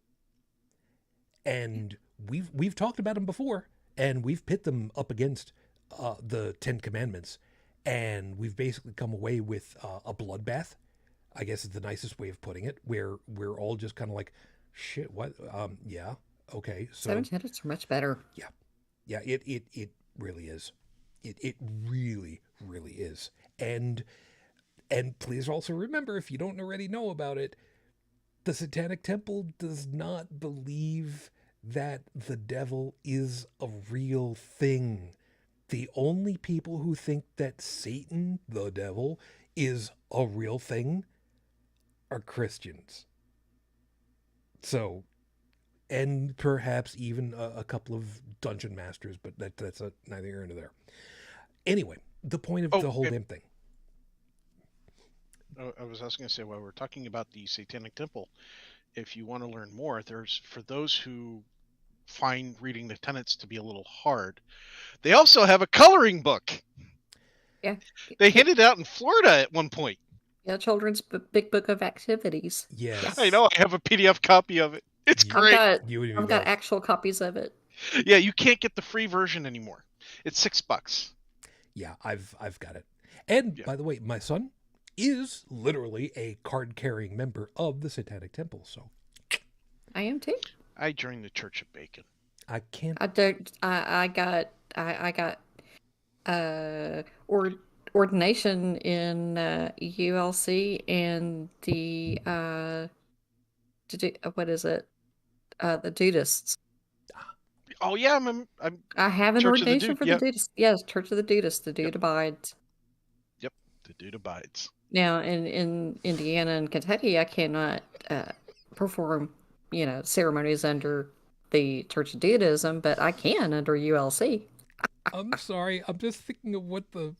And we've talked about them before, and we've pit them up against the 10 Commandments, and we've basically come away with a bloodbath, I guess is the nicest way of putting it, where we're all just kind of like, shit, what? Yeah, okay. So 7 tenets are much better. Yeah, it really is. It really, really is. And please also remember, if you don't already know about it, the Satanic Temple does not believe that the devil is a real thing. The only people who think that Satan, the devil, is a real thing are Christians. So, and perhaps even a couple of dungeon masters, but that's neither here nor there. Anyway, the point of the whole damn thing. I was going to say, while we're talking about the Satanic Temple, if you want to learn more, there's, for those who find reading the tenets to be a little hard, they also have a coloring book. Yeah. They handed out in Florida at one point. Yeah, children's big book of activities. Yes. I know. I have a PDF copy of it. It's great. I've got actual copies of it. Yeah, you can't get the free version anymore. It's $6. Yeah, I've got it. And by the way, my son is literally a card-carrying member of the Satanic Temple. So I am too. I joined the Church of Bacon. I can't. I got ordination in ULC and the what is it? The Dudists. Oh yeah, I have an Church ordination for the Dudists. Yes, Church of the Dudists. The Dude abides. Yep, the Dude abides. Now in Indiana and Kentucky, I cannot perform ceremonies under the Church of Dudism, but I can under ULC. I'm sorry. I'm just thinking of what the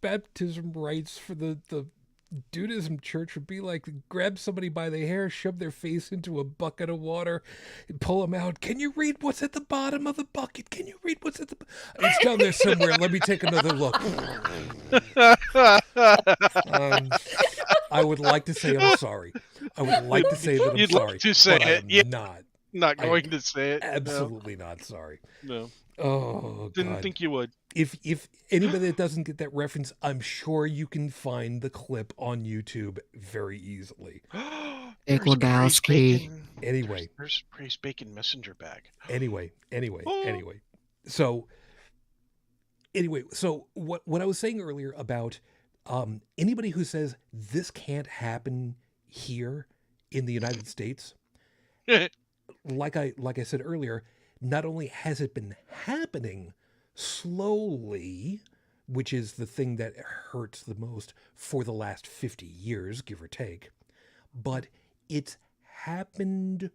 baptism rites for the Dudism church would be like. Grab somebody by the hair, shove their face into a bucket of water, and pull them out. Can you read what's at the bottom of the bucket? Can you read what's at the... It's down there somewhere. Let me take another look. I would like to say I'm sorry. I would like to say that I'm You'd sorry. Like to say but it. I'm Yeah. Not going to say it. Absolutely not sorry. No. Oh, Didn't God. think you would. If anybody that doesn't get that reference, I'm sure you can find the clip on YouTube very easily. Eklogowski. Anyway. There's Praise Bacon messenger bag. Anyway. So what I was saying earlier about anybody who says this can't happen here in the United States, like I said earlier, not only has it been happening slowly, which is the thing that hurts the most for the last 50 years, give or take, but it's happened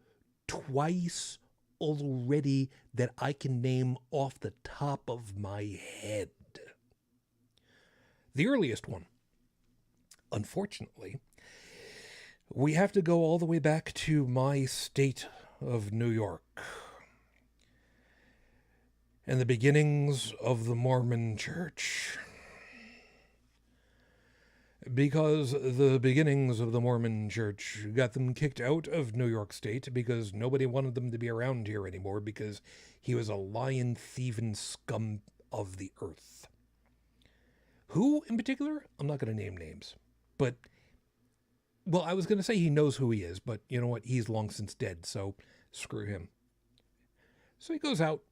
twice already that I can name off the top of my head. The earliest one, unfortunately, we have to go all the way back to my state of New York and the beginnings of the Mormon Church. Because the beginnings of the Mormon Church got them kicked out of New York State because nobody wanted them to be around here anymore because he was a lying, thieving scum of the earth. Who in particular? I'm not going to name names. But, well, I was going to say he knows who he is, but you know what? He's long since dead, so screw him. So he goes out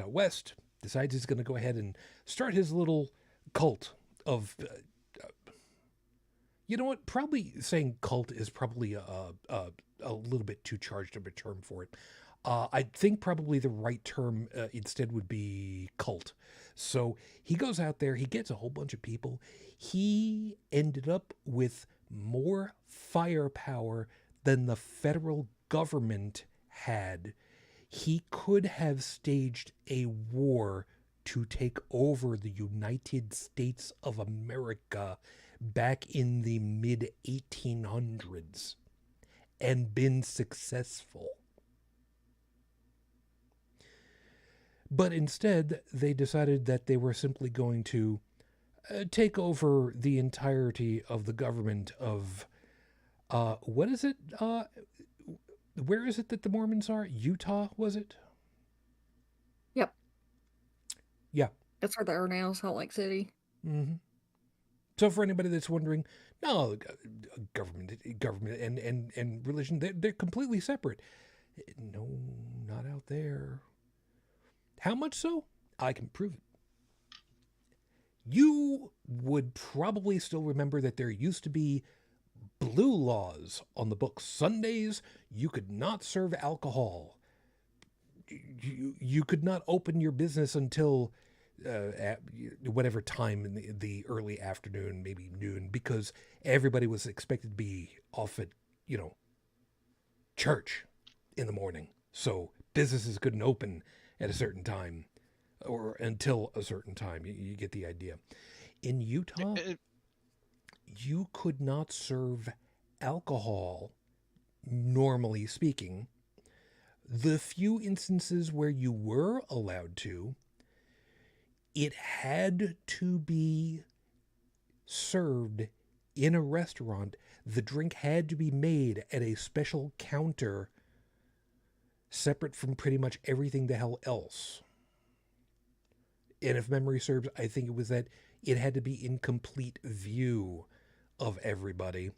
west, decides he's going to go ahead and start his little cult of... you know what? Probably saying cult is probably a little bit too charged of a term for it. I think probably the right term instead would be cult. So he goes out there, he gets a whole bunch of people. He ended up with more firepower than the federal government had. He could have staged a war to take over the United States of America back in the mid-1800s. and been successful. But instead, they decided that they were simply going to take over the entirety of the government of, what is it? Where is it that the Mormons are? Utah, was it? Yep. Yeah. That's where they are now, Salt Lake City. Mm-hmm. So for anybody that's wondering, no, government and religion, they're completely separate. No, not out there. How much so? I can prove it. You would probably still remember that there used to be blue laws on the books. Sundays, you could not serve alcohol. You could not open your business until at whatever time in the early afternoon, maybe noon, because everybody was expected to be off at, church in the morning. So businesses couldn't open at a certain time or until a certain time. You get the idea. In Utah, you could not serve alcohol, normally speaking. The few instances where you were allowed to, it had to be served in a restaurant. The drink had to be made at a special counter, separate from pretty much everything the hell else. And if memory serves, I think it was that it had to be in complete view of everybody.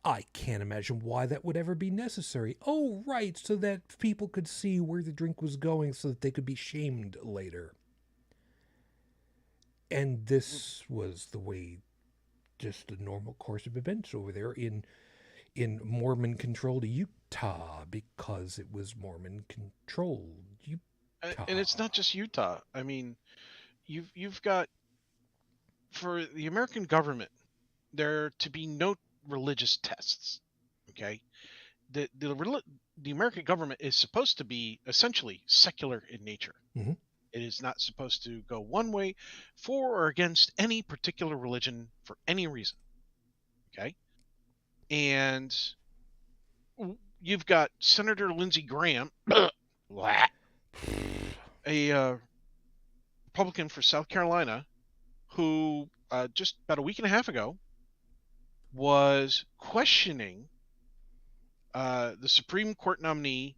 I can't imagine why that would ever be necessary. Oh, right, so that people could see where the drink was going so that they could be shamed later. And this was the way, just the normal course of events over there in Mormon-controlled Utah, because it was Mormon-controlled Utah. And it's not just Utah. I mean, you've got, for the American government, there to be no religious tests. Okay, the American government is supposed to be essentially secular in nature. Mm-hmm. It is not supposed to go one way for or against any particular religion for any reason. Okay, and you've got Senator Lindsey Graham, a Republican for South Carolina, who just about a week and a half ago was questioning the Supreme Court nominee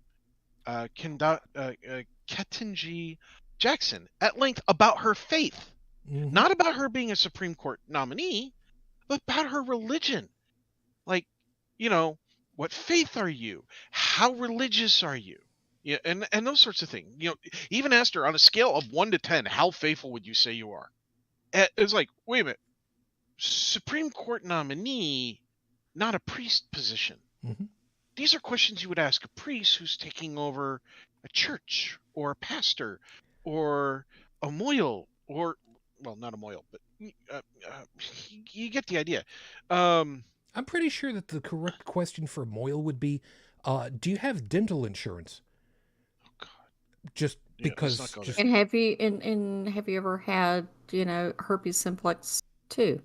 Ketanji Jackson at length about her faith. Mm-hmm. Not about her being a Supreme Court nominee, but about her religion. Like, what faith are you? How religious are you? Yeah, and those sorts of things. Even asked her on a scale of 1 to 10, how faithful would you say you are? It's like, wait a minute. Supreme Court nominee, not a priest position. Mm-hmm. These are questions you would ask a priest who's taking over a church or a pastor or a moil, or, well, not a moil, but you get the idea. I'm pretty sure that the correct question for moil would be, do you have dental insurance? Oh, God. Just because. And have you ever had, herpes simplex too?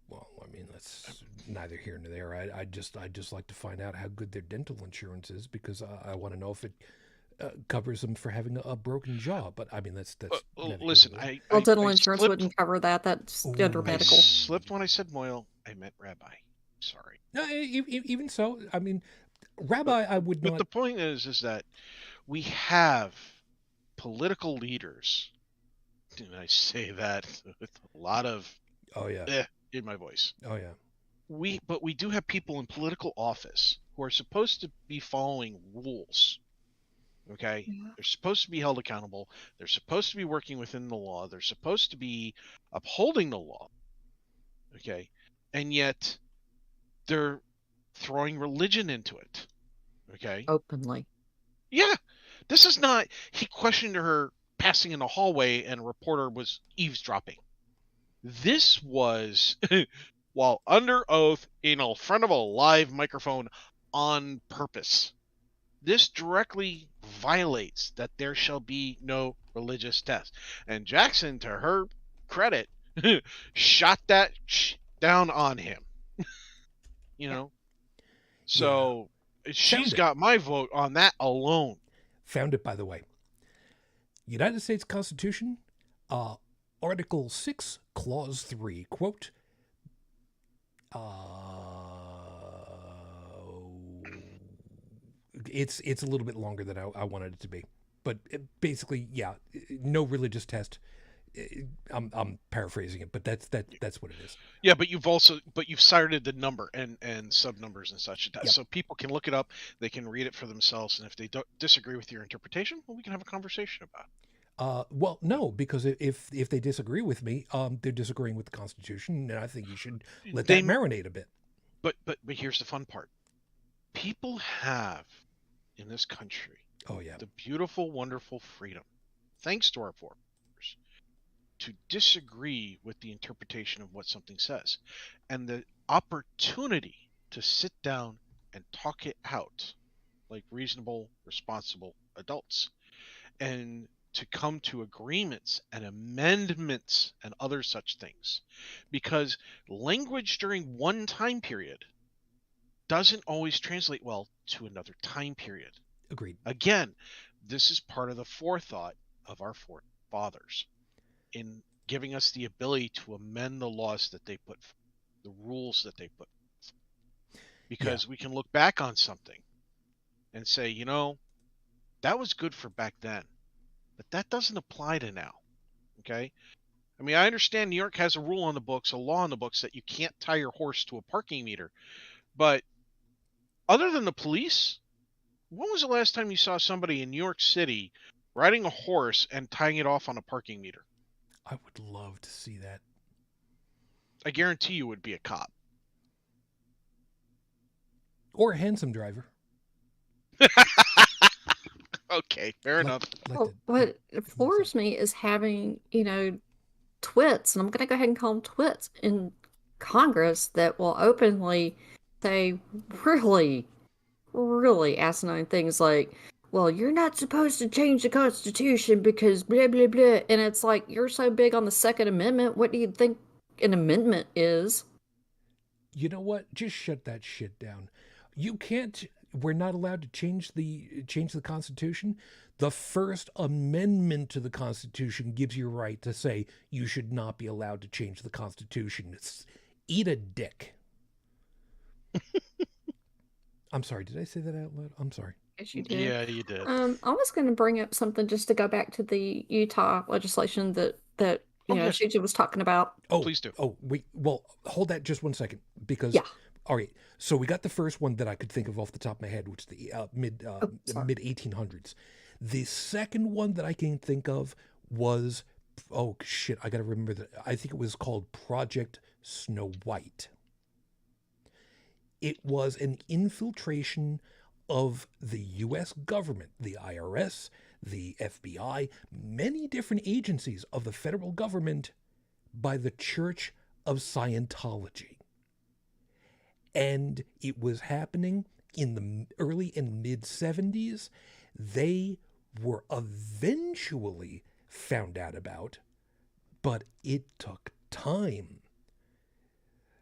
Well, I mean, that's neither here nor there. I just like to find out how good their dental insurance is, because I want to know if it covers them for having a broken jaw. But I mean, that's listen. Dental insurance wouldn't cover that. That's gender medical. I slipped when I said moil. I meant rabbi. Sorry. No, even so, I mean, rabbi, I would not. But the point is that we have political leaders, and I say that with a lot of in my voice. Oh yeah. But we do have people in political office who are supposed to be following rules. Okay? Yeah. They're supposed to be held accountable. They're supposed to be working within the law. They're supposed to be upholding the law. Okay? And yet they're throwing religion into it. Okay? Openly. Yeah. This is not, he questioned her passing in the hallway and a reporter was eavesdropping. This was while under oath in front of a live microphone on purpose. This directly violates that there shall be no religious test. And Jackson, to her credit, shot that down on him. So she's got my vote on that alone. Found it, by the way. United States Constitution, Article 6, Clause 3, quote, it's a little bit longer than I wanted it to be. But basically, yeah, no religious test. I'm paraphrasing it, but that's what it is. Yeah, but you've cited the number and sub numbers and such, so people can look it up. They can read it for themselves, and if they don't disagree with your interpretation, well, we can have a conversation about it. Well, no, because if they disagree with me, they're disagreeing with the Constitution, and I think you should let that marinate a bit. But here's the fun part: people have in this country, the beautiful, wonderful freedom, thanks to our forefathers, to disagree with the interpretation of what something says, and the opportunity to sit down and talk it out like reasonable, responsible adults, and to come to agreements and amendments and other such things. Because language during one time period doesn't always translate well to another time period. Agreed. Again, this is part of the forethought of our forefathers in giving us the ability to amend the laws that they put, the rules that they put. Because we can look back on something and say, you know, that was good for back then, but that doesn't apply to now. Okay? I mean, I understand New York has a rule on the books, a law on the books, that you can't tie your horse to a parking meter. But other than the police, when was the last time you saw somebody in New York City riding a horse and tying it off on a parking meter? I would love to see that. I guarantee you would be a cop. Or a handsome driver. Okay, fair enough. What floors me is having, twits, and I'm going to go ahead and call them twits, in Congress that will openly say really, really asinine things like, well, you're not supposed to change the Constitution because blah, blah, blah. And it's like, you're so big on the Second Amendment. What do you think an amendment is? You know what? Just shut that shit down. You can't. We're not allowed to change the Constitution. The First Amendment to the Constitution gives you a right to say you should not be allowed to change the Constitution. Eat a dick. I'm sorry. Did I say that out loud? I'm sorry. Yes, you did. Yeah, you did. I was going to bring up something just to go back to the Utah legislation that Shujin was talking about. Oh, please do. Oh, well, hold that just 1 second, because all right. So we got the first one that I could think of off the top of my head, which is the mid 1800s. The second one that I can think of was, oh shit, I got to remember that. I think it was called Project Snow White. It was an infiltration of the U.S. government, the IRS, the FBI, many different agencies of the federal government by the Church of Scientology. And it was happening in the early and mid 70s. They were eventually found out about, but it took time.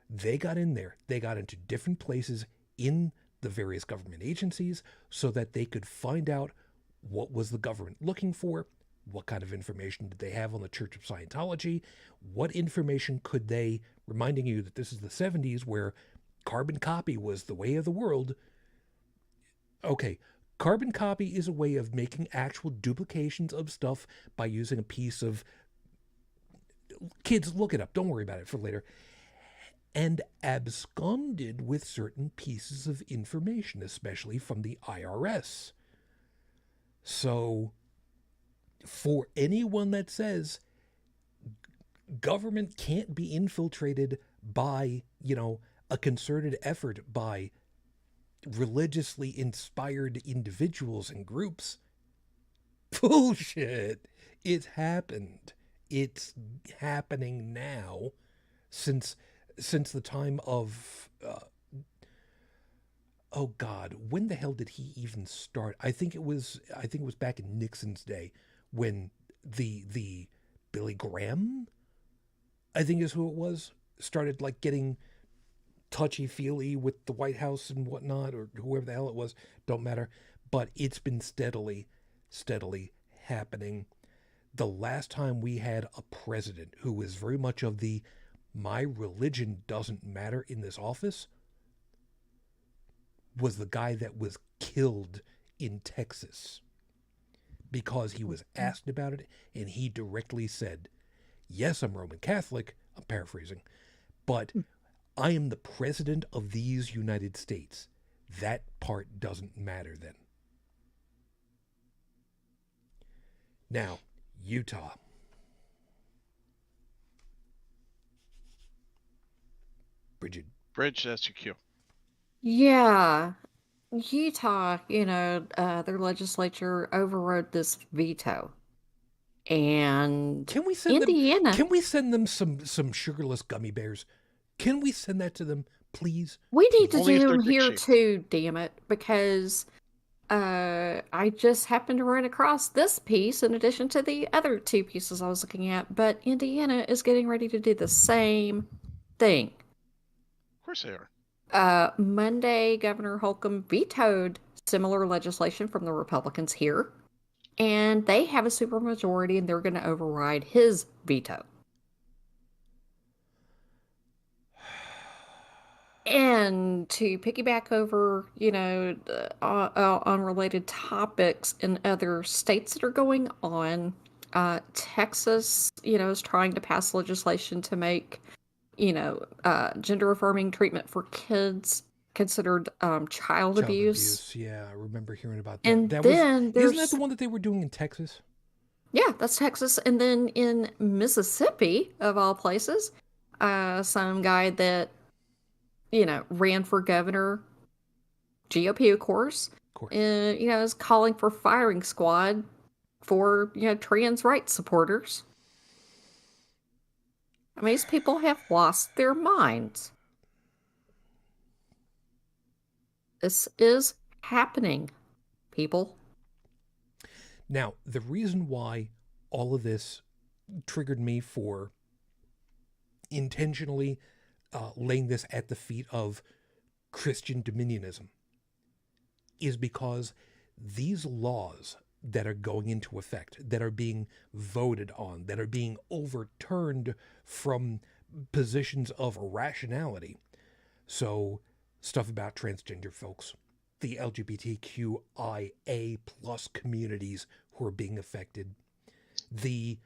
They got in there. They got into different places in the various government agencies so that they could find out what was the government looking for, what kind of information did they have on the Church of Scientology, what information could they, reminding you that this is the 70s where carbon copy was the way of the world. Okay, carbon copy is a way of making actual duplications of stuff by using a piece of... Kids, look it up. Don't worry about it for later. And absconded with certain pieces of information, especially from the IRS. So, for anyone that says government can't be infiltrated by, a concerted effort by religiously inspired individuals and groups, bullshit. It's happened. It's happening now since the time of oh God, when the hell did he even start? I think it was back in Nixon's day when the Billy Graham, I think is who it was, started like getting touchy-feely with the White House and whatnot, or whoever the hell it was, don't matter. But it's been steadily happening. The last time we had a president who was very much of the my religion doesn't matter in this office was the guy that was killed in Texas because he was asked about it, and he directly said, yes, I'm Roman Catholic, I'm paraphrasing, but I am the president of these United States. That part doesn't matter then. Now, Utah. Brigid. Bridge, that's your cue. Yeah. Utah, their legislature overrode this veto. And Can we send Indiana. Can we send them some sugarless gummy bears? Can we send that to them, please? We need to Only if do they're them here dick-shaped. too, damn it, because I just happened to run across this piece in addition to the other two pieces I was looking at, but Indiana is getting ready to do the same thing. Of course they are. Monday, Governor Holcomb vetoed similar legislation from the Republicans here, and they have a supermajority, and they're going to override his veto. And to piggyback over, on related topics in other states that are going on, Texas, is trying to pass legislation to make, gender-affirming treatment for kids considered child abuse. Yeah, I remember hearing about that. And That then isn't that the one that they were doing in Texas? Yeah, that's Texas. And then in Mississippi, of all places, some guy that ran for governor, GOP, of course, is calling for firing squad for, trans rights supporters. I mean, these people have lost their minds. This is happening, people. Now, the reason why all of this triggered me for intentionally laying this at the feet of Christian Dominionism is because these laws that are going into effect, that are being voted on, that are being overturned from positions of rationality. So stuff about transgender folks, the LGBTQIA plus communities who are being affected, the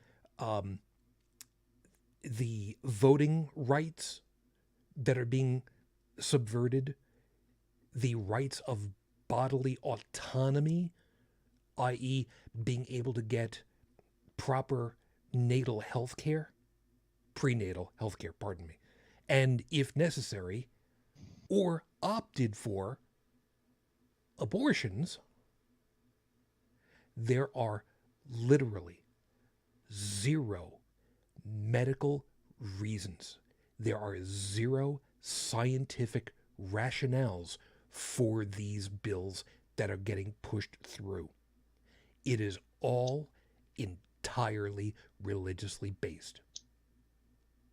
voting rights that are being subverted, the rights of bodily autonomy, i.e. being able to get proper natal health care, prenatal health care, pardon me, and if necessary, or opted for abortions. There are literally zero medical reasons. There are zero scientific rationales for these bills that are getting pushed through. It is all entirely religiously based.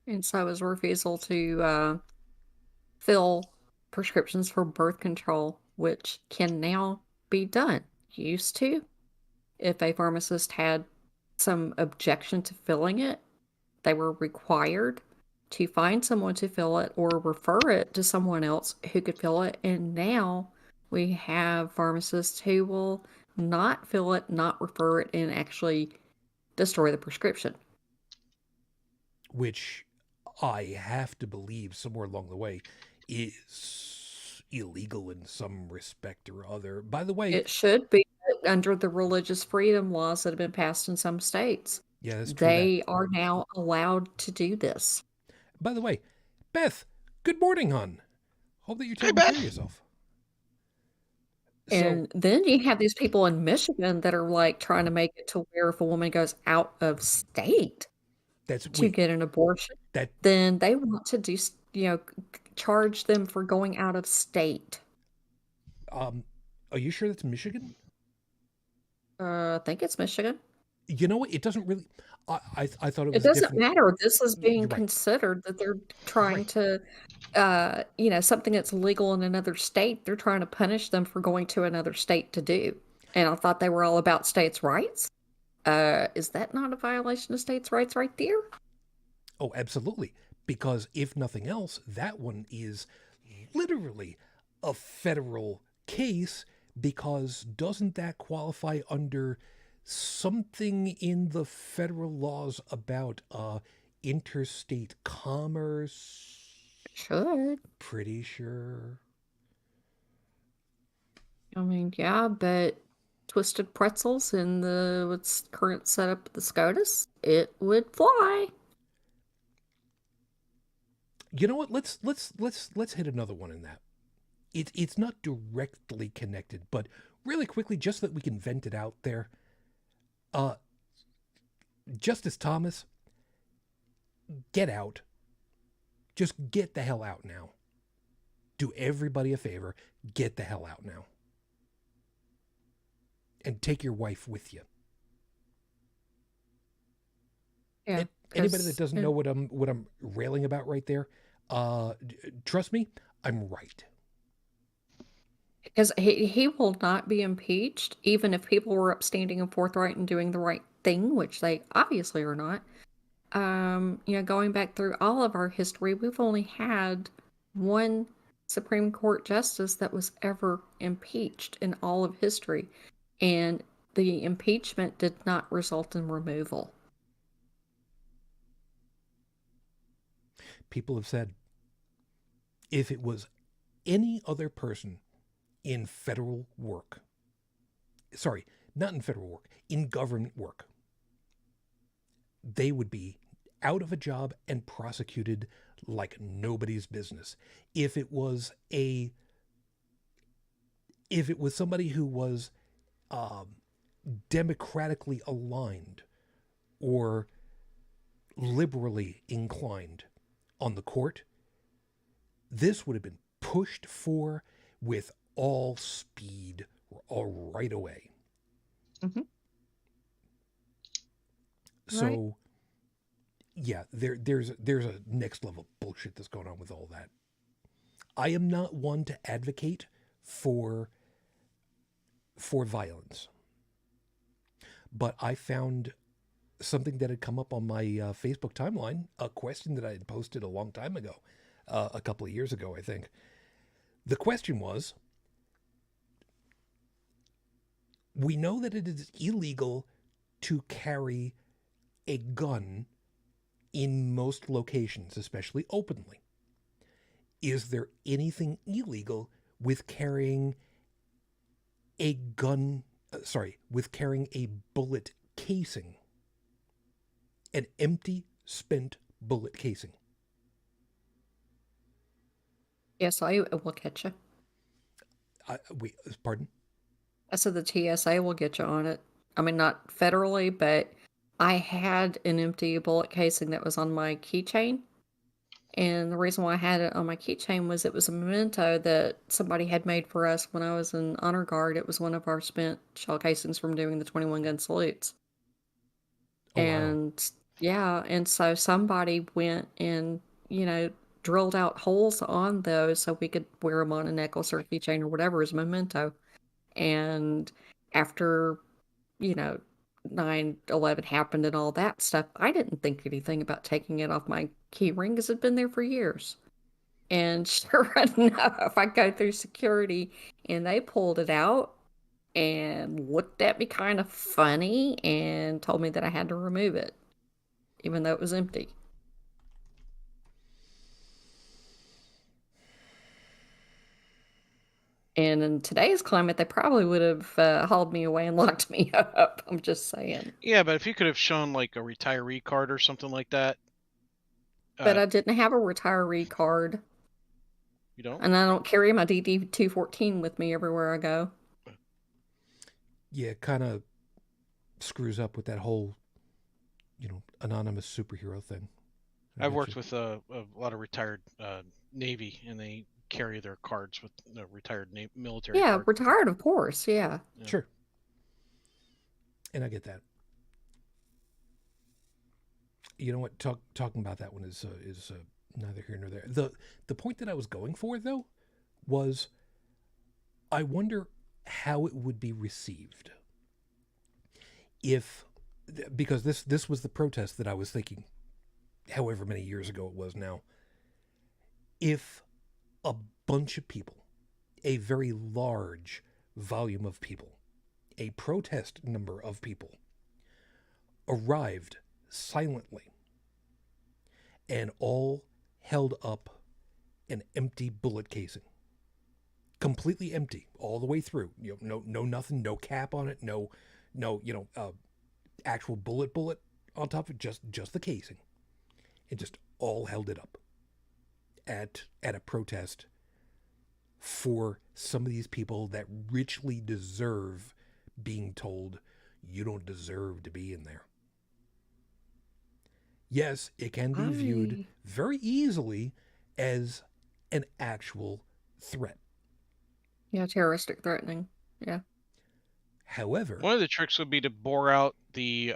And so his refusal to fill prescriptions for birth control, which can now be done. Used to, if a pharmacist had some objection to filling it, they were required to find someone to fill it or refer it to someone else who could fill it. And now we have pharmacists who will not fill it, not refer it, and actually destroy the prescription. Which I have to believe somewhere along the way is illegal in some respect or other. By the way, it should be under the religious freedom laws that have been passed in some states. Yeah, that's true. They are now allowed to do this. By the way, Beth, good morning, hon. Hope that you're taking care of yourself. And then you have these people in Michigan that are like trying to make it to where if a woman goes out of state to get an abortion, then they want to do, charge them for going out of state. Are you sure that's Michigan? I think it's Michigan. You know what? It doesn't really. I thought it was. It doesn't matter. This is being considered that they're trying to something that's legal in another state, they're trying to punish them for going to another state to do. And I thought they were all about states' rights. Is that not a violation of states' rights right there? Oh, absolutely. Because if nothing else, that one is literally a federal case, because doesn't that qualify under something in the federal laws about interstate commerce? Should. Pretty sure. I mean, yeah, but twisted pretzels in the what's current setup of the SCOTUS, it would fly. You know what? Let's hit another one in that. It's not directly connected, but really quickly, just so that we can vent it out there. Justice Thomas, get out. Just get the hell out now. Do everybody a favor. Get the hell out now. And take your wife with you. Yeah. Anybody that doesn't know what I'm railing about right there, trust me, I'm right. Because he will not be impeached, even if people were upstanding and forthright and doing the right thing, which they obviously are not. Going back through all of our history, we've only had one Supreme Court justice that was ever impeached in all of history. And the impeachment did not result in removal. People have said, if it was any other person in federal work, sorry, not in federal work, in government work, they would be out of a job and prosecuted like nobody's business. If it was somebody who was democratically aligned or liberally inclined on the court, this would have been pushed for with all speed right away. Mm-hmm. So, right. Yeah, there's a next level bullshit that's going on with all that. I am not one to advocate for violence, but I found something that had come up on my Facebook timeline, a question that I had posted a long time ago, a couple of years ago, I think. The question was, we know that it is illegal to carry a gun in most locations, especially openly. Is there anything illegal with carrying a gun, with carrying a bullet casing? An empty, spent bullet casing. Yes, I will get you. Wait, pardon? I said the TSA will get you on it. I mean, not federally, but I had an empty bullet casing that was on my keychain. And the reason why I had it on my keychain was it was a memento that somebody had made for us when I was in honor guard. It was one of our spent shell casings from doing the 21 gun salutes. Oh, and wow. Yeah, and so somebody went and, drilled out holes on those so we could wear them on a necklace or a keychain or whatever as a memento. And after, 9/11 happened and all that stuff, I didn't think anything about taking it off my key ring because it'd been there for years. And sure enough, I go through security and they pulled it out and looked at me kind of funny and told me that I had to remove it, even though it was empty. And in today's climate, they probably would have hauled me away and locked me up. I'm just saying. Yeah, but if you could have shown like a retiree card or something like that. But I didn't have a retiree card. You don't? And I don't carry my DD-214 with me everywhere I go. Yeah, it kind of screws up with that whole, anonymous superhero thing. I've worked with a lot of retired Navy, and they carry their cards with retired military. Yeah, card. retired, of course. Yeah. Sure. And I get that. You know what? Talking about that one is neither here nor there. The point that I was going for, though, was I wonder how it would be received if, because this was the protest that I was thinking, however many years ago it was now, if a bunch of people, a very large volume of people, a protest number of people, arrived silently and all held up an empty bullet casing, completely empty all the way through. No nothing, no cap on it, no, actual bullet on top of it, just the casing, and just all held it up at a protest for some of these people that richly deserve being told you don't deserve to be in there. Yes, it can be viewed very easily as an actual threat. Yeah, terroristic threatening. Yeah. However, one of the tricks would be to bore out the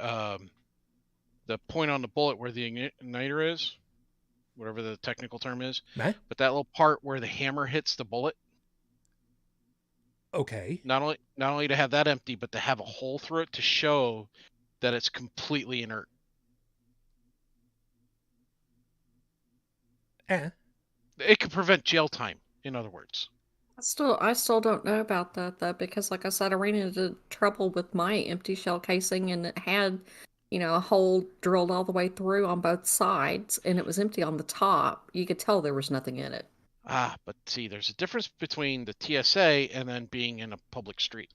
point on the bullet where the igniter is, whatever the technical term is. But that little part where the hammer hits the bullet. Okay. Not only to have that empty, but to have a hole through it to show that it's completely inert. It could prevent jail time, in other words. I still don't know about that, though, because like I said, I ran into trouble with my empty shell casing, and it had, a hole drilled all the way through on both sides, and it was empty on the top. You could tell there was nothing in it. But see, there's a difference between the TSA and then being in a public street.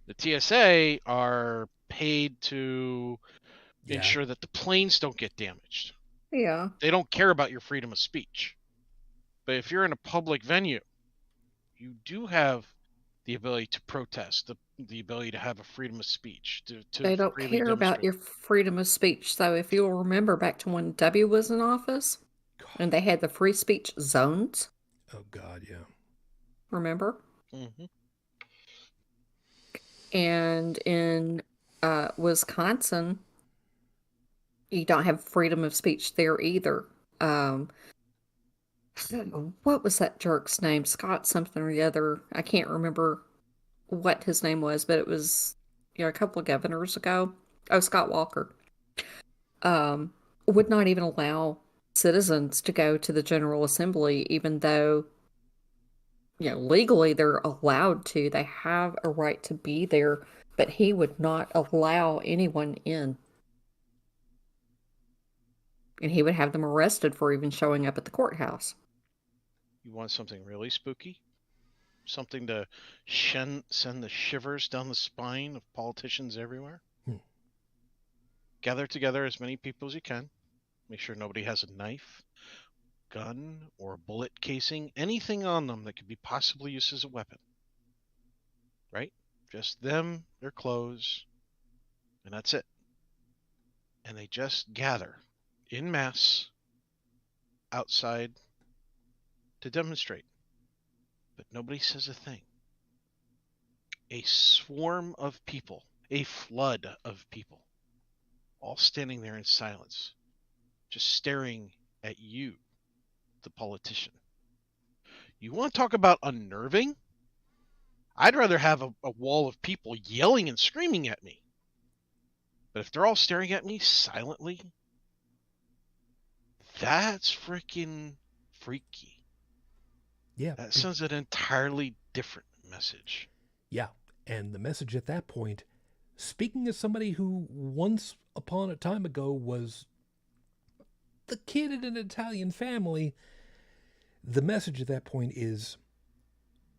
The TSA are paid to ensure that the planes don't get damaged. Yeah. They don't care about your freedom of speech. But if you're in a public venue, you do have the ability to protest, the ability to have a freedom of speech. They don't care about your freedom of speech. So if you'll remember back to when W was in office, and they had the free speech zones. Oh, God, yeah. Remember? Mm-hmm. And in Wisconsin, you don't have freedom of speech there either. What was that jerk's name? Scott something or the other. I can't remember what his name was, but it was a couple of governors ago. Oh, Scott Walker. Would not even allow citizens to go to the General Assembly, even though legally they're allowed to. They have a right to be there, but he would not allow anyone in. And he would have them arrested for even showing up at the courthouse. You want something really spooky? Something to send the shivers down the spine of politicians everywhere? Gather together as many people as you can. Make sure nobody has a knife, gun, or a bullet casing, anything on them that could be possibly used as a weapon. Right? Just them, their clothes, and that's it. And they just gather en masse outside to demonstrate. But nobody says a thing. A swarm of people, a flood of people, all standing there in silence, just staring at you, the politician. You want to talk about unnerving? I'd rather have a wall of people yelling and screaming at me. But if they're all staring at me silently, that's freaking freaky. Yeah. That sends an entirely different message. Yeah. And the message at that point, speaking as somebody who once upon a time ago was the kid in an Italian family, the message at that point is,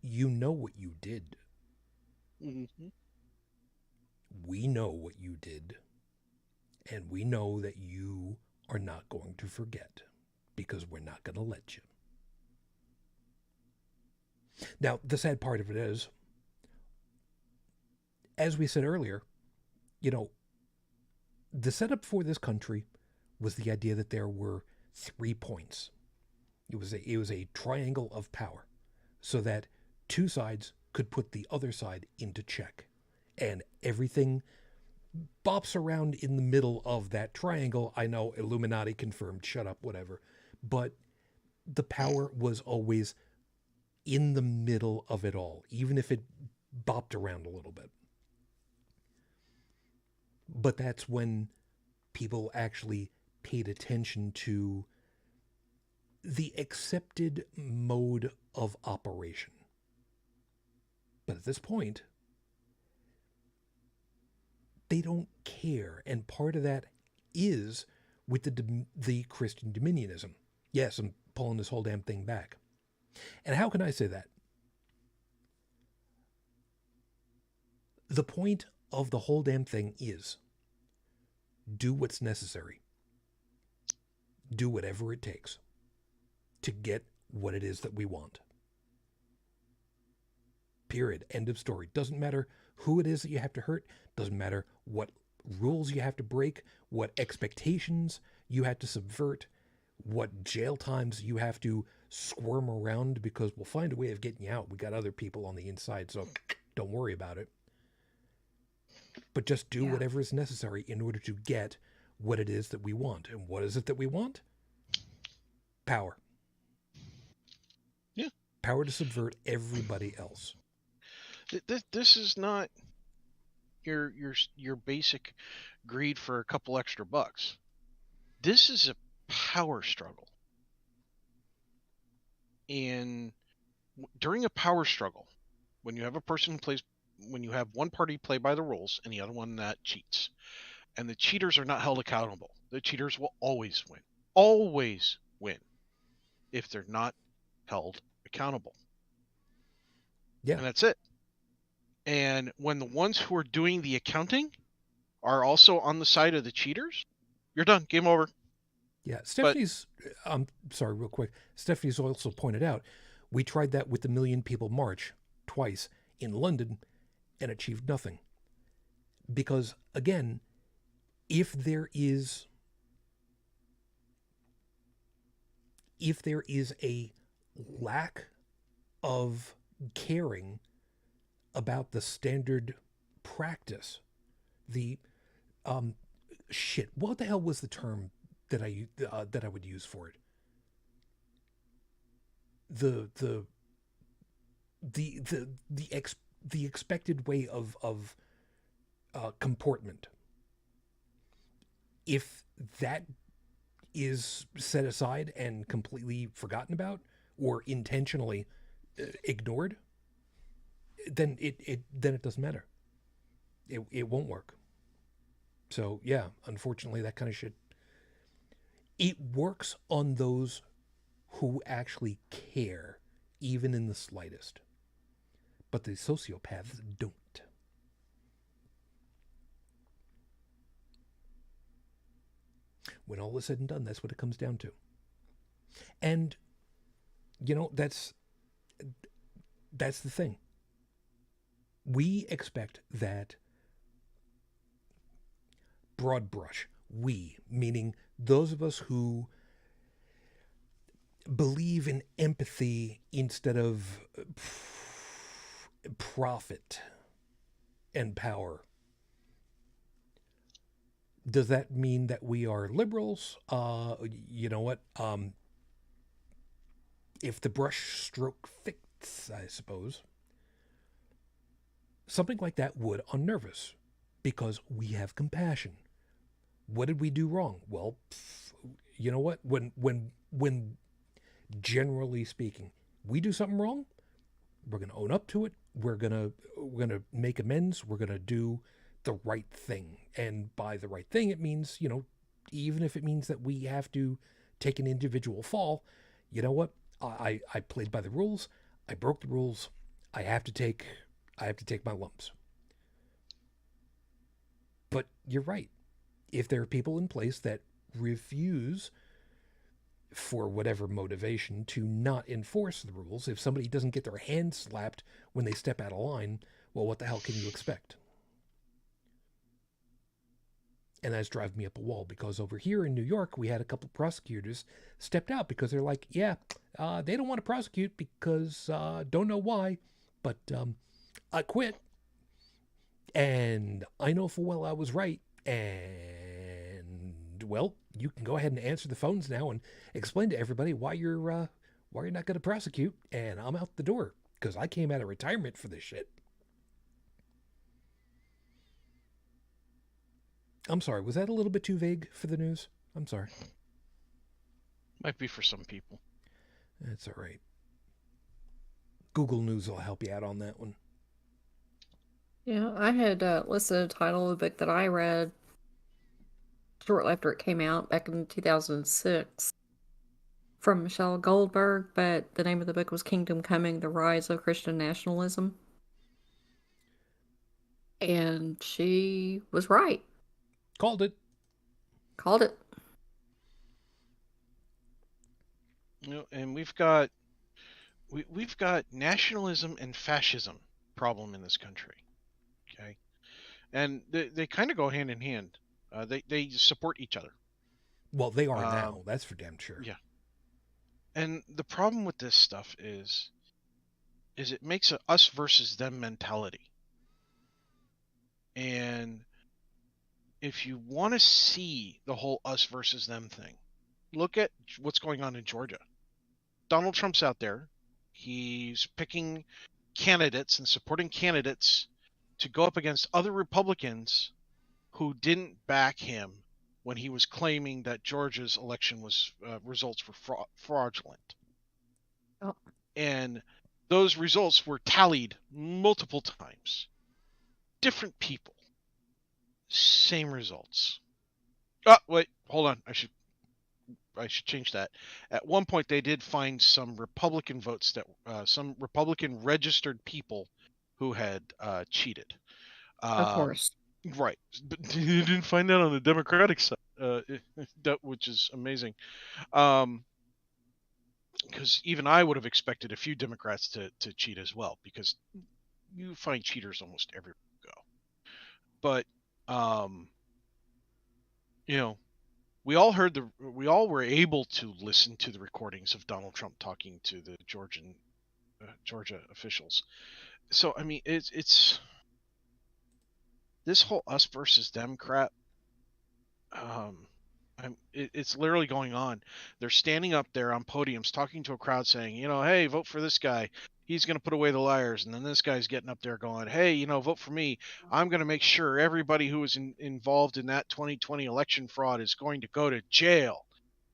you know what you did. Mm-hmm. We know what you did. And we know that you are not going to forget, because we're not going to let you. Now, the sad part of it is, as we said earlier, the setup for this country was the idea that there were 3 points. It was a triangle of power, so that two sides could put the other side into check, and everything bops around in the middle of that triangle. I know, Illuminati confirmed, shut up, whatever. but the power was always in the middle of it all, even if it bopped around a little bit. But that's when people actually paid attention to the accepted mode of operation. But at this point, they don't care. And part of that is with the Christian Dominionism. Yes, I'm pulling this whole damn thing back. And how can I say that? The point of the whole damn thing is do what's necessary. Do whatever it takes to get what it is that we want. Period. End of story. Doesn't matter who it is that you have to hurt. Doesn't matter what rules you have to break, what expectations you have to subvert, what jail times you have to squirm around, because we'll find a way of getting you out. We got other people on the inside, so don't worry about it. But just do whatever is necessary in order to get what it is that we want. And what is it that we want? Power. Yeah. Power to subvert everybody else. This is not your basic greed for a couple extra bucks. This is a power struggle. And during a power struggle, when you have a person who plays, when you have one party play by the rules and the other one that cheats, and the cheaters are not held accountable, the cheaters will always win. Always win if they're not held accountable. Yeah. And that's it. And when the ones who are doing the accounting are also on the side of the cheaters, you're done. Game over. Yeah. Stephanie's, sorry, real quick. Stephanie's also pointed out, we tried that with the Million People March twice in London and achieved nothing. Because, again, if there is a lack of caring about the standard practice, the what the hell was the term that I would use for it? The expected way of comportment. If that is set aside and completely forgotten about or intentionally ignored, then it doesn't matter. It won't work. So yeah, unfortunately, that kind of shit. It works on those who actually care, even in the slightest. But the sociopaths don't. When all is said and done, that's what it comes down to. And, that's the thing. We expect that broad brush, we, meaning those of us who believe in empathy instead of profit and power. Does that mean that we are liberals? You know what? If the brush stroke fits, I suppose. Something like that would unnerve us because we have compassion. What did we do wrong? Well, you know what? When generally speaking, we do something wrong, we're going to own up to it. We're going to make amends. We're going to do the right thing. And by the right thing, it means, even if it means that we have to take an individual fall, you know what? I played by the rules. I broke the rules. I have to take my lumps. But you're right. If there are people in place that refuse, for whatever motivation, to not enforce the rules, if somebody doesn't get their hand slapped when they step out of line, well, what the hell can you expect? And that's driving me up a wall, because over here in New York, we had a couple prosecutors stepped out because they're like, they don't want to prosecute because don't know why, but I quit. And I know full well I was right. And And, well, you can go ahead and answer the phones now and explain to everybody why you're not going to prosecute, and I'm out the door, because I came out of retirement for this shit. I'm sorry, was that a little bit too vague for the news? I'm sorry. Might be for some people. That's all right. Google News will help you out on that one. Yeah, I had listed a title of the book that I read shortly after it came out back in 2006 from Michelle Goldberg, but the name of the book was Kingdom Coming: The Rise of Christian Nationalism. And she was right. Called it. Called it. And we've got nationalism and fascism problem in this country. Okay, and they kind of go hand in hand. They support each other. Well, they are now. That's for damn sure. Yeah. And the problem with this stuff is it makes a us versus them mentality. And if you want to see the whole us versus them thing, look at what's going on in Georgia. Donald Trump's out there. He's picking candidates and supporting candidates to go up against other Republicans who didn't back him when he was claiming that Georgia's election was results were fraudulent. Oh. And those results were tallied multiple times. Different people, same results. Oh, wait, hold on. I should change that. At one point, they did find some Republican votes that some Republican registered people who had cheated. Of course. Right, but you didn't find that on the Democratic side, which is amazing. Because even I would have expected a few Democrats to cheat as well, because you find cheaters almost everywhere you go. But we all were able to listen to the recordings of Donald Trump talking to the Georgia officials. So I mean, it's this whole us versus them crap. It's literally going on. They're standing up there on podiums talking to a crowd saying, hey, vote for this guy. He's going to put away the liars. And then this guy's getting up there going, hey, vote for me. I'm going to make sure everybody who was involved in that 2020 election fraud is going to go to jail.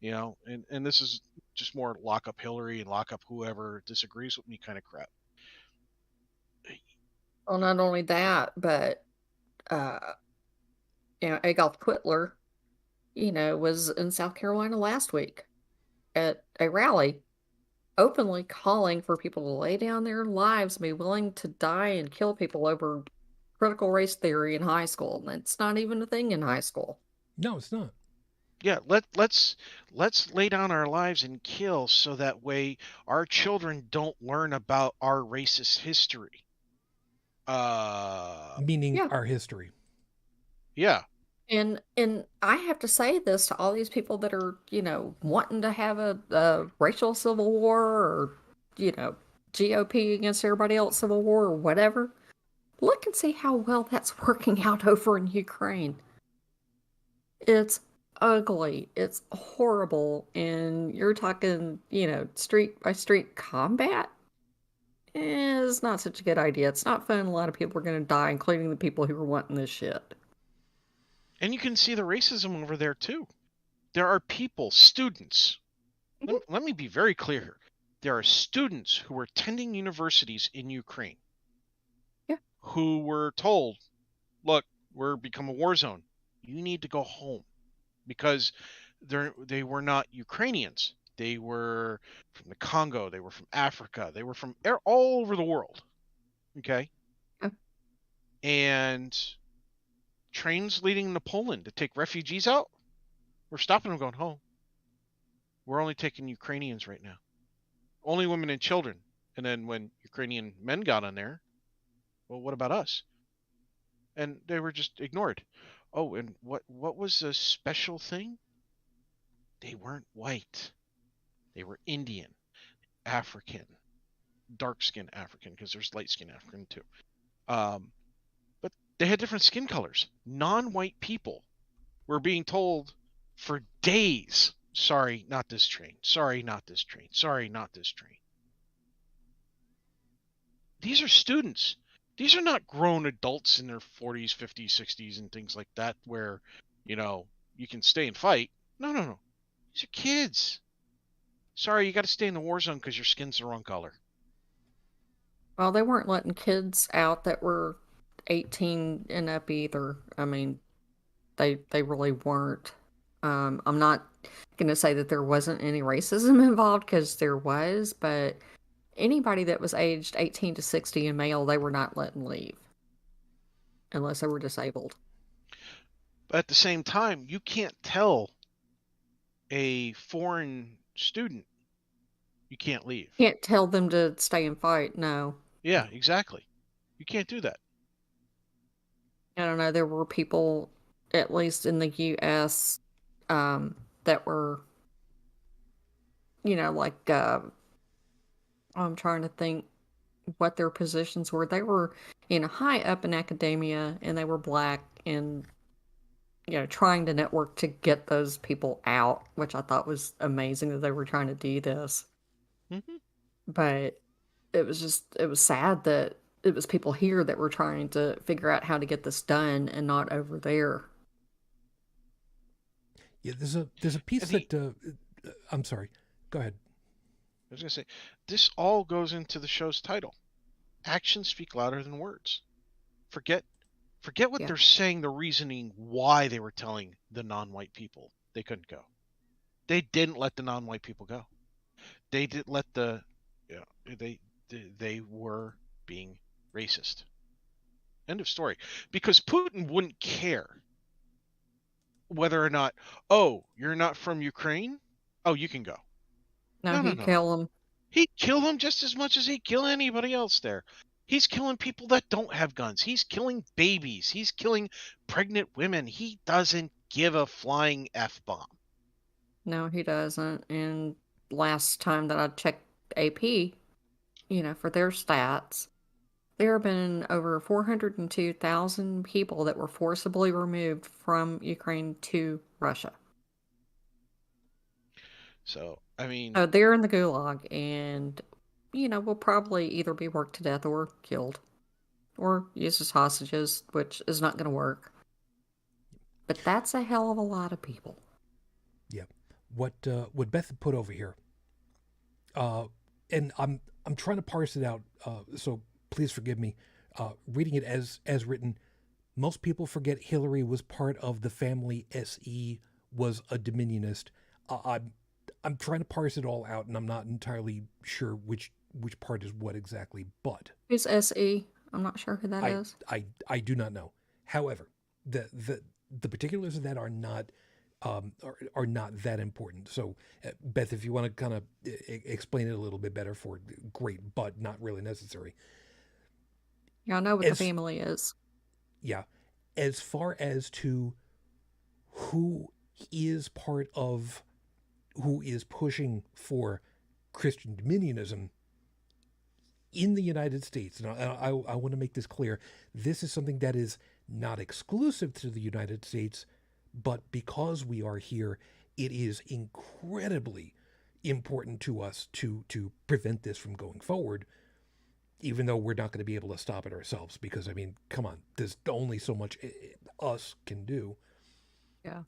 And this is just more lock up Hillary and lock up whoever disagrees with me kind of crap. Well, not only that, but Adolf Hitler, was in South Carolina last week at a rally, openly calling for people to lay down their lives and be willing to die and kill people over critical race theory in high school. And it's not even a thing in high school. No, it's not. Yeah, let's lay down our lives and kill so that way our children don't learn about our racist history. Meaning our history. Yeah. And I have to say this to all these people that are, wanting to have a racial civil war or, GOP against everybody else civil war or whatever. Look and see how well that's working out over in Ukraine. It's ugly. It's horrible. And you're talking, street by street combat. It's not such a good idea. It's not fun. A lot of people are going to die, including the people who are wanting this shit. And you can see the racism over there, too. There are people, students. Let me be very clear here. There are students who are attending universities in Ukraine who were told, look, we're become a war zone. You need to go home. Because they were not Ukrainians. They were from the Congo. They were from Africa. They were from all over the world. Okay? And trains leading to Poland to take refugees out, we're stopping them going home. We're only taking Ukrainians right now. Only women and children. And then when Ukrainian men got on there, well, what about us? And they were just ignored. Oh, and what was the special thing? They weren't white. They were Indian, African, dark-skinned African, because there's light-skinned African too. But they had different skin colors. Non-white people were being told for days. Sorry, not this train. Sorry, not this train. Sorry, not this train. These are students. These are not grown adults in their 40s, 50s, 60s, and things like that where, you can stay and fight. No. These are kids. Sorry, you got to stay in the war zone because your skin's the wrong color. Well, they weren't letting kids out that were 18 and up either. I mean, they really weren't. I'm not going to say that there wasn't any racism involved, because there was, but anybody that was aged 18 to 60 and male, they were not letting leave unless they were disabled. But at the same time, you can't tell a foreign student you can't leave. Can't tell them to stay and fight, no. Yeah, exactly. You can't do that. I don't know, there were people, at least in the U.S., that were, like, I'm trying to think what their positions were. They were high up in academia, and they were black, and trying to network to get those people out, which I thought was amazing that they were trying to do this. Mm-hmm. But it was sad that it was people here that were trying to figure out how to get this done and not over there. Yeah, there's a piece that I'm sorry. Go ahead. I was going to say, this all goes into the show's title. Actions speak louder than words. Forget what they're saying, the reasoning why they were telling the non-white people they couldn't go. They didn't let the non-white people go. They didn't let they were being racist. End of story. Because Putin wouldn't care whether or not, oh, you're not from Ukraine? Oh, you can go. No, he'd kill them. He'd kill them just as much as he'd kill anybody else there. He's killing people that don't have guns. He's killing babies. He's killing pregnant women. He doesn't give a flying F-bomb. No, he doesn't. And last time that I checked AP, for their stats, there have been over 402,000 people that were forcibly removed from Ukraine to Russia. So, I mean... they're in the gulag, and, will probably either be worked to death or killed. Or used as hostages, which is not going to work. But that's a hell of a lot of people. Yeah. What Beth put over here, and I'm trying to parse it out, so please forgive me. Reading it as written, most people forget Hillary was part of the family SE, was a Dominionist. I'm trying to parse it all out, and I'm not entirely sure which part is what exactly. But who's SE? I'm not sure who that is. I do not know. However, the particulars of that are not that important. So, Beth, if you want to kind of explain it a little bit better, great, but not really necessary. Yeah, I know what the family is. Yeah, as far as to who is pushing for Christian Dominionism in the United States, and I want to make this clear, this is something that is not exclusive to the United States, but because we are here, it is incredibly important to us to prevent this from going forward, even though we're not going to be able to stop it ourselves, because, I mean, come on, there's only so much us can do. Yeah.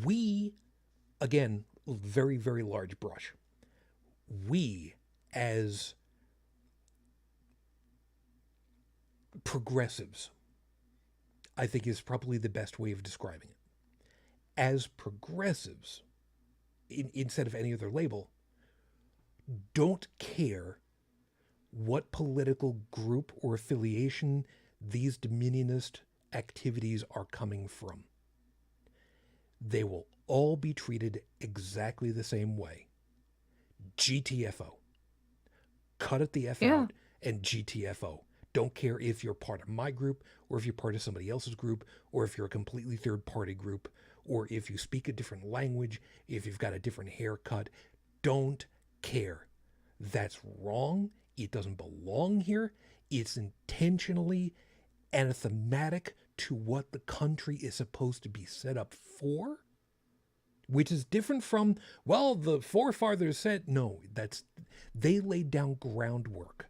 We, again, very, very large brush. We, as progressives, I think is probably the best way of describing it. As progressives, instead of any other label, don't care what political group or affiliation these Dominionist activities are coming from. They will all be treated exactly the same way. GTFO. Cut it the F out and GTFO. Don't care if you're part of my group, or if you're part of somebody else's group, or if you're a completely third-party group, or if you speak a different language, if you've got a different haircut. Don't care. That's wrong. It doesn't belong here. It's intentionally anathematic to what the country is supposed to be set up for. which is different from, well, the forefathers said. No, they laid down groundwork.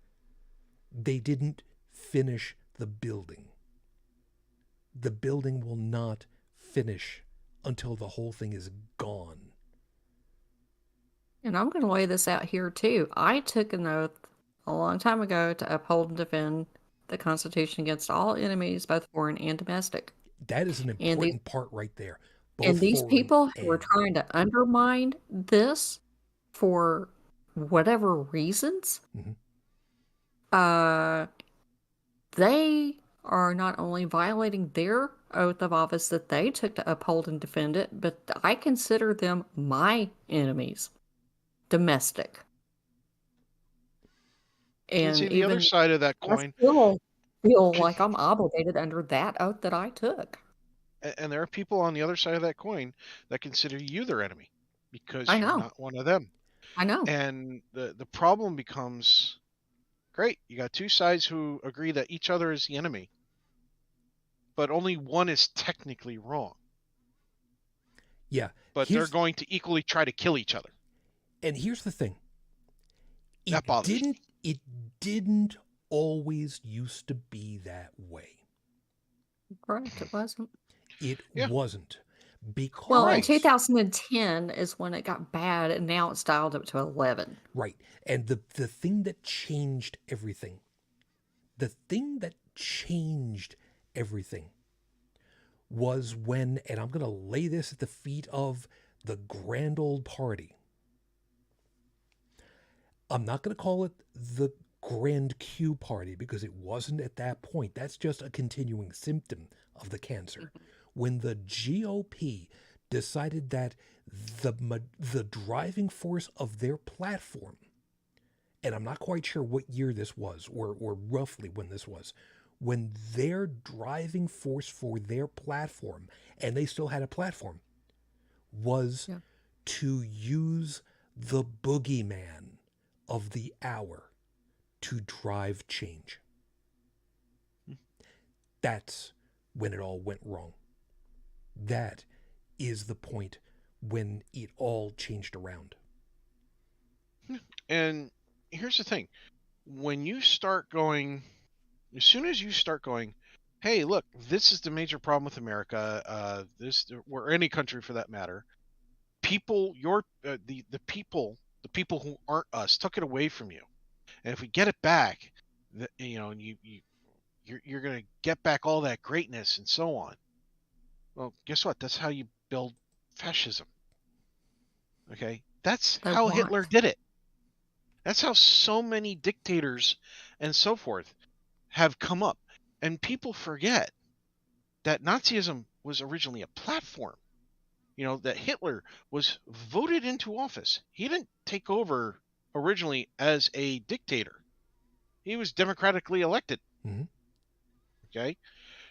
They didn't finish the building. The building will not finish until the whole thing is gone. And I'm going to lay this out here too. I took an oath a long time ago to uphold and defend the Constitution against all enemies, both foreign and domestic. That is an important part right there. And these people who are trying to undermine this for whatever reasons, they are not only violating their oath of office that they took to uphold and defend it, but I consider them my enemies, domestic. And see, the other side of that coin, I still feel like I'm obligated under that oath that I took. And there are people on the other side of that coin that consider you their enemy because I you're know. not one of them. I know. And the problem becomes, great, you got two sides who agree that each other is the enemy, but only one is technically wrong. Yeah. But they're going to equally try to kill each other. And here's the thing. That bothers me. It didn't always used to be that way. Correct, it wasn't. It wasn't. Because well, in 2010 is when it got bad, and now it's dialed up to 11. Right. And the thing that changed everything, was when, and I'm going to lay this at the feet of the grand old party. I'm not going to call it the Grand Q party because it wasn't at that point. That's just a continuing symptom of the cancer. When the GOP decided that the driving force of their platform, and I'm not quite sure what year this was or roughly when this was, when their driving force for their platform, and they still had a platform, was to use the boogeyman of the hour to drive change. That's when it all went wrong. That is the point when it all changed around. And here's the thing. When you start going, as soon as you start going, hey, look, this is the major problem with America, or any country for that matter, people, the people who aren't us took it away from you. And if we get it back, you're going to get back all that greatness and so on. Well, guess what? That's how you build fascism. Okay? That's how Hitler did it. That's how so many dictators and so forth have come up. And people forget that Nazism was originally a platform. You know, that Hitler was voted into office. He didn't take over originally as a dictator. He was democratically elected. Mm-hmm. Okay?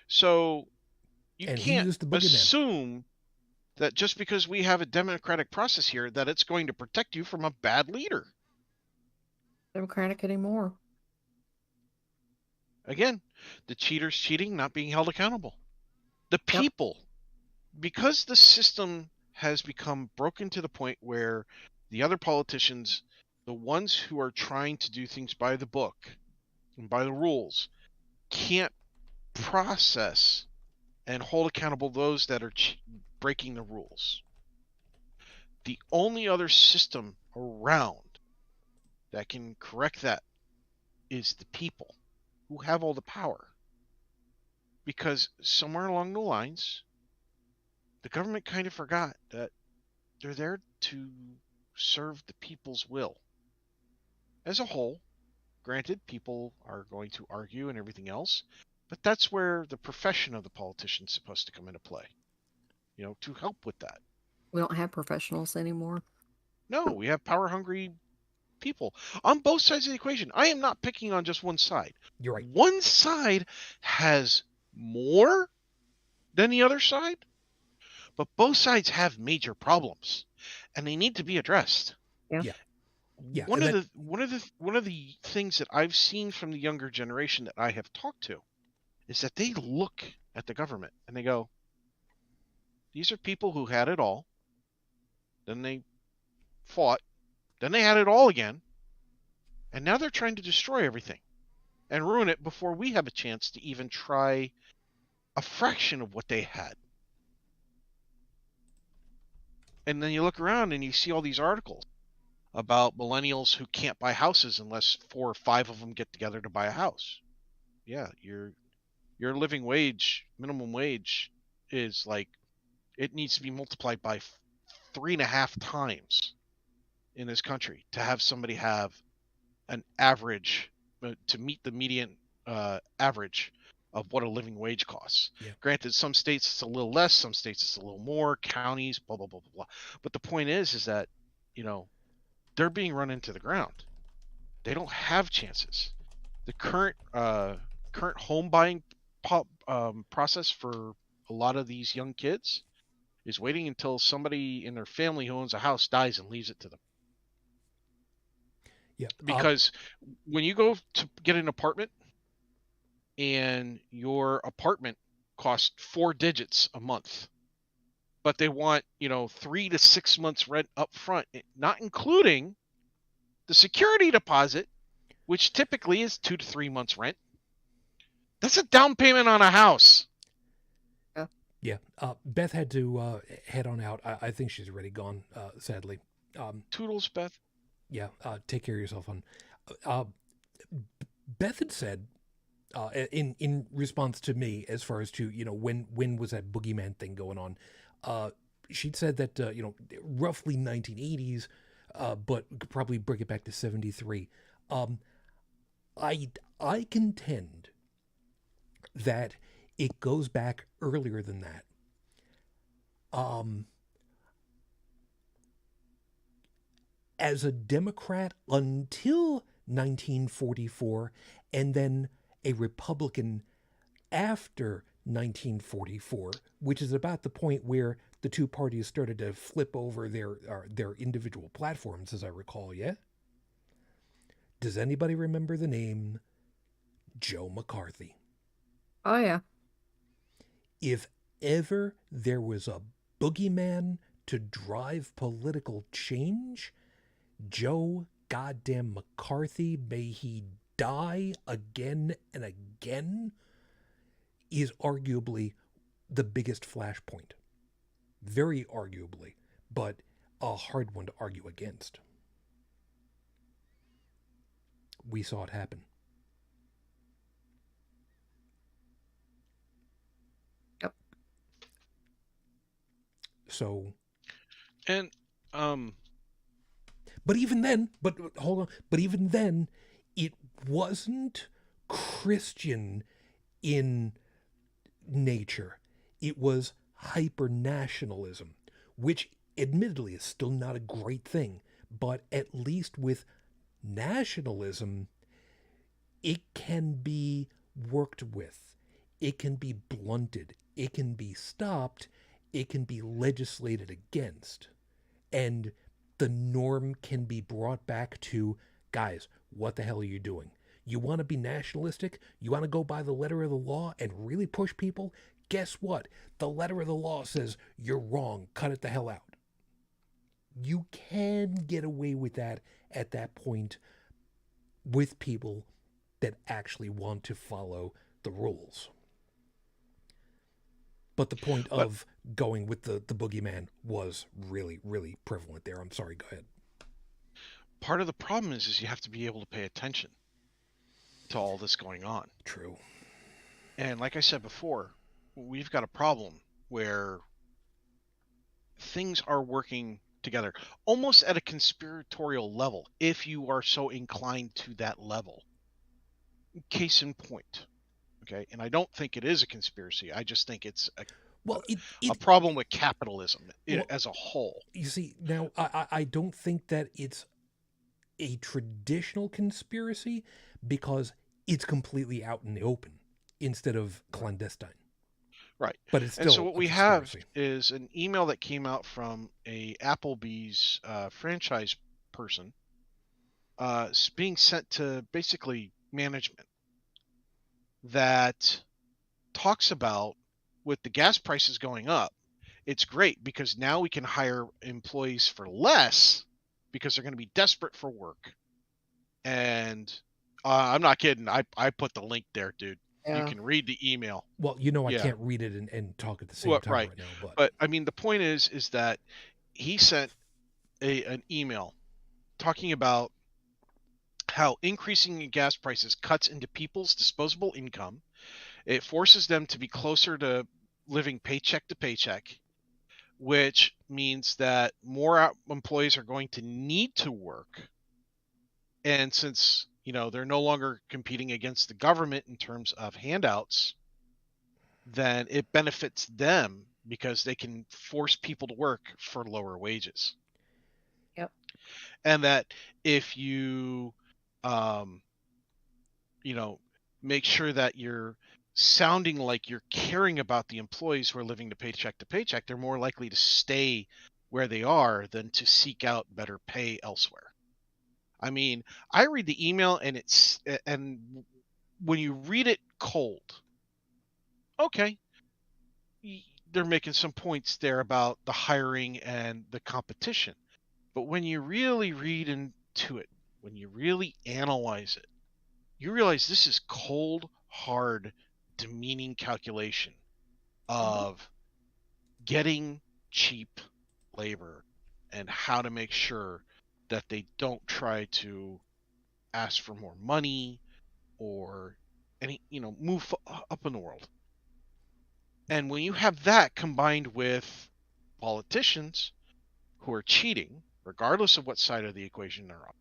So you can't assume that just because we have a democratic process here that it's going to protect you from a bad leader. Democratic anymore. Again, the cheaters cheating, not being held accountable. The people, because the system has become broken to the point where the other politicians, the ones who are trying to do things by the book and by the rules, can't process and hold accountable those that are breaking the rules. The only other system around that can correct that is the people who have all the power. Because somewhere along the lines, the government kind of forgot that they're there to serve the people's will. As a whole, granted, people are going to argue and everything else, but that's where the profession of the politician is supposed to come into play, you know, to help with that. We don't have professionals anymore. No, we have power-hungry people on both sides of the equation. I am not picking on just one side. You're right. One side has more than the other side, but both sides have major problems, and they need to be addressed. Yeah. One of the things that I've seen from the younger generation that I have talked to is that they look at the government and they go, these are people who had it all. then they fought, then they had it all again, and now they're trying to destroy everything and ruin it before we have a chance to even try a fraction of what they had. And then you look around and you see all these articles about millennials who can't buy houses unless 4 or 5 of them get together to buy a house. Yeah, your living wage, minimum wage, is like, it needs to be multiplied by 3.5 times in this country to have somebody have an average, to meet the median average of what a living wage costs. Yeah. Granted, some states it's a little less, some states it's a little more, counties, blah, blah, blah, blah, blah. But the point is that, they're being run into the ground. They don't have chances. The current home buying process for a lot of these young kids is waiting until somebody in their family who owns a house dies and leaves it to them. Yeah. Because when you go to get an apartment and your apartment costs 4 digits a month, but they want, 3 to 6 months rent up front, not including the security deposit, which typically is 2 to 3 months rent. That's a down payment on a house. Yeah. Beth had to head on out. I think she's already gone, sadly. Toodles, Beth. Yeah. Take care of yourself, hon. Beth had said, in response to me, as far as to, when was that boogeyman thing going on? She'd said that, roughly 1980s, but could probably bring it back to 73. I contend that it goes back earlier than that. As a Democrat until 1944, and then a Republican after 1944, which is about the point where the two parties started to flip over their individual platforms, as I recall, yeah? Does anybody remember the name Joe McCarthy? Oh, yeah. If ever there was a boogeyman to drive political change, Joe goddamn McCarthy, may he die again and again, is arguably the biggest flashpoint. Very arguably, but a hard one to argue against. We saw it happen. Yep. So, and but even then, hold on, but even then, it wasn't Christian in nature. It was hyper-nationalism, which admittedly is still not a great thing, but at least with nationalism, it can be worked with, it can be blunted, it can be stopped, it can be legislated against, and the norm can be brought back to, guys, what the hell are you doing? You want to be nationalistic? You want to go by the letter of the law and really push people? Guess what? The letter of the law says you're wrong. Cut it the hell out. You can get away with that at that point with people that actually want to follow the rules. But the point of going with the boogeyman was really, really prevalent there. I'm sorry, go ahead. Part of the problem is you have to be able to pay attention to all this going on. True. And like I said before, we've got a problem where things are working together almost at a conspiratorial level, if you are so inclined to that level. Case in point. Okay, and I don't think it is a conspiracy. I just think it's a problem with capitalism as a whole. You see, now I don't think that it's a traditional conspiracy because it's completely out in the open instead of clandestine. Right. But it's still. And so what we have is an email that came out from a Applebee's franchise person being sent to basically management that talks about, with the gas prices going up, it's great because now we can hire employees for less because they're going to be desperate for work. And I'm not kidding. I put the link there, dude. Yeah. You can read the email. Well, I can't read it and talk at the same time right now. But I mean, the point is that he sent an email talking about how increasing gas prices cuts into people's disposable income. It forces them to be closer to living paycheck to paycheck, which means that more employees are going to need to work. And since, they're no longer competing against the government in terms of handouts, then it benefits them because they can force people to work for lower wages. Yep. And that if you, make sure that you're sounding like you're caring about the employees who are living to paycheck, they're more likely to stay where they are than to seek out better pay elsewhere. I mean, I read the email and when you read it cold, okay, they're making some points there about the hiring and the competition. But when you really read into it, when you really analyze it, you realize this is cold, hard, demeaning calculation of getting cheap labor and how to make sure that they don't try to ask for more money or move up in the world. And when you have that combined with politicians who are cheating, regardless of what side of the equation they're on,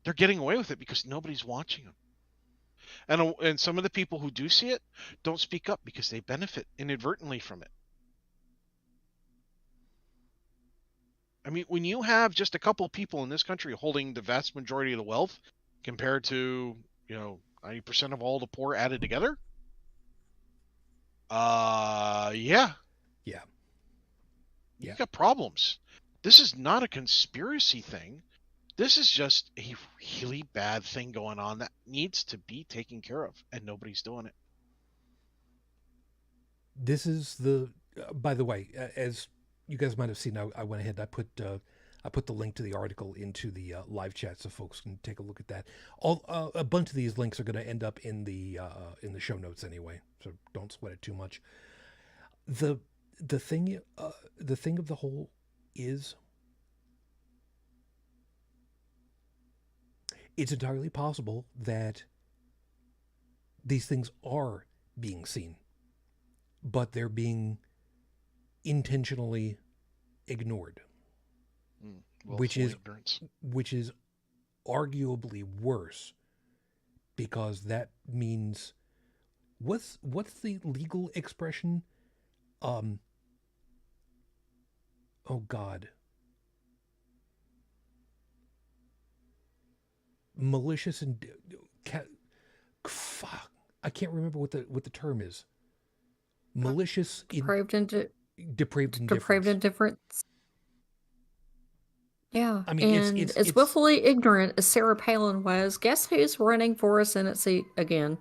they're getting away with it because nobody's watching them. And some of the people who do see it don't speak up because they benefit inadvertently from it. I mean, when you have just a couple of people in this country holding the vast majority of the wealth compared to, 90% of all the poor added together, yeah. You got problems. This is not a conspiracy thing. This is just a really bad thing going on that needs to be taken care of, and nobody's doing it. This is by the way, as you guys might have seen, I went ahead and I put the link to the article into the live chat so folks can take a look at that. A bunch of these links are going to end up in the show notes anyway, so don't sweat it too much. The thing of the whole is, it's entirely possible that these things are being seen, but they're being intentionally ignored, which is arguably worse, because that means what's the legal expression? Oh God. Malicious and fuck. I can't remember what the term is. Malicious, Depraved indifference. Yeah, I mean, and it's as willfully ignorant as Sarah Palin was, guess who's running for a Senate seat again?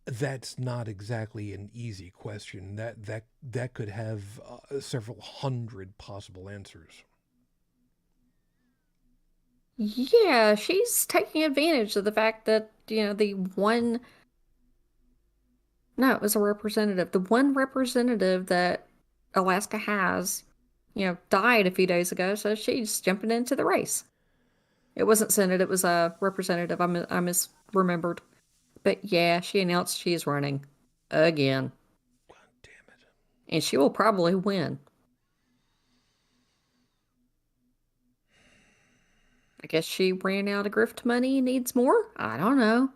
That's not exactly an easy question. That could have several hundred possible answers. Yeah, she's taking advantage of the fact that, it was a representative. The one representative that Alaska has, died a few days ago, so she's jumping into the race. It wasn't Senate, it was a representative. I misremembered. But yeah, she announced she is running again. God damn it. And she will probably win. I guess she ran out of grift money and needs more? I don't know.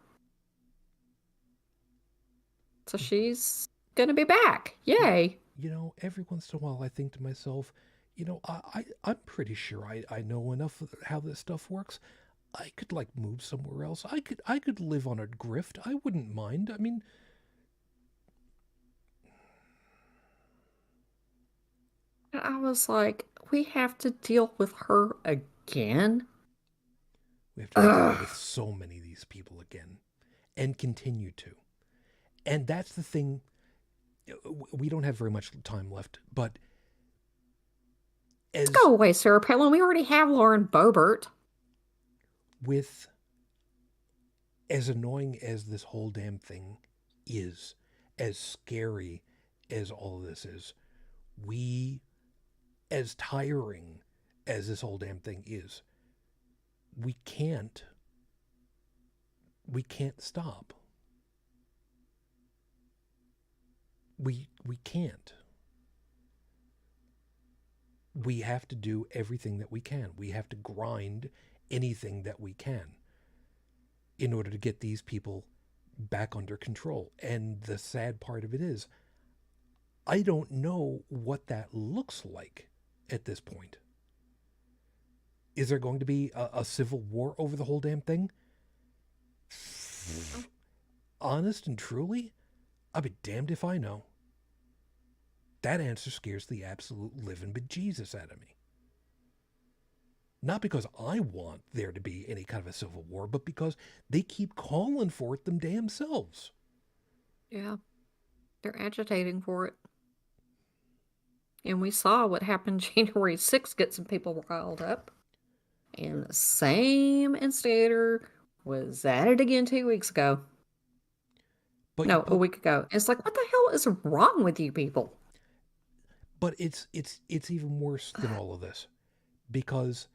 So she's going to be back. Yay. Every once in a while I think to myself, I'm pretty sure I know enough of how this stuff works. I could move somewhere else. I could live on a grift. I wouldn't mind. I mean, I was like, we have to deal with her again. We have to deal with so many of these people again, and continue to. And that's the thing. we don't have very much time left, but Let's go away, Sarah Palin. We already have Lauren Boebert. With as annoying as this whole damn thing is, as scary as all of this is, as tiring as this whole damn thing is, we can't stop. We can't. We have to do everything that we can. We have to grind anything that we can in order to get these people back under control. And the sad part of it is, I don't know what that looks like at this point. Is there going to be a civil war over the whole damn thing? Honest and truly, I'll be damned if I know. That answer scares the absolute living bejesus out of me. Not because I want there to be any kind of a civil war, but because they keep calling for it them damn selves. Yeah, they're agitating for it. And we saw what happened January 6th get some people riled up. And the same instigator was at it again 2 weeks ago. A week ago. It's like, what the hell is wrong with you people? But it's even worse than all of this. Because,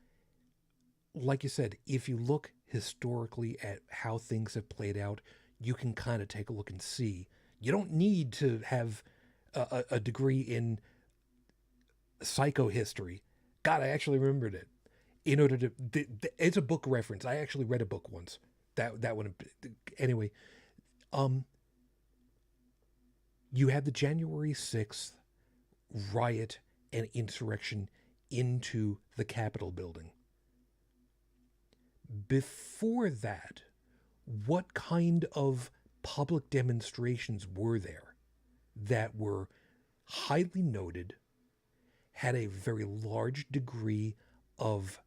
like you said, if you look historically at how things have played out, you can kind of take a look and see. You don't need to have a degree in psychohistory. God, I actually remembered it. In order to, it's a book reference. I actually read a book once. That one. Anyway, you had the January 6th riot and insurrection into the Capitol building. Before that, what kind of public demonstrations were there that were highly noted, had a very large degree of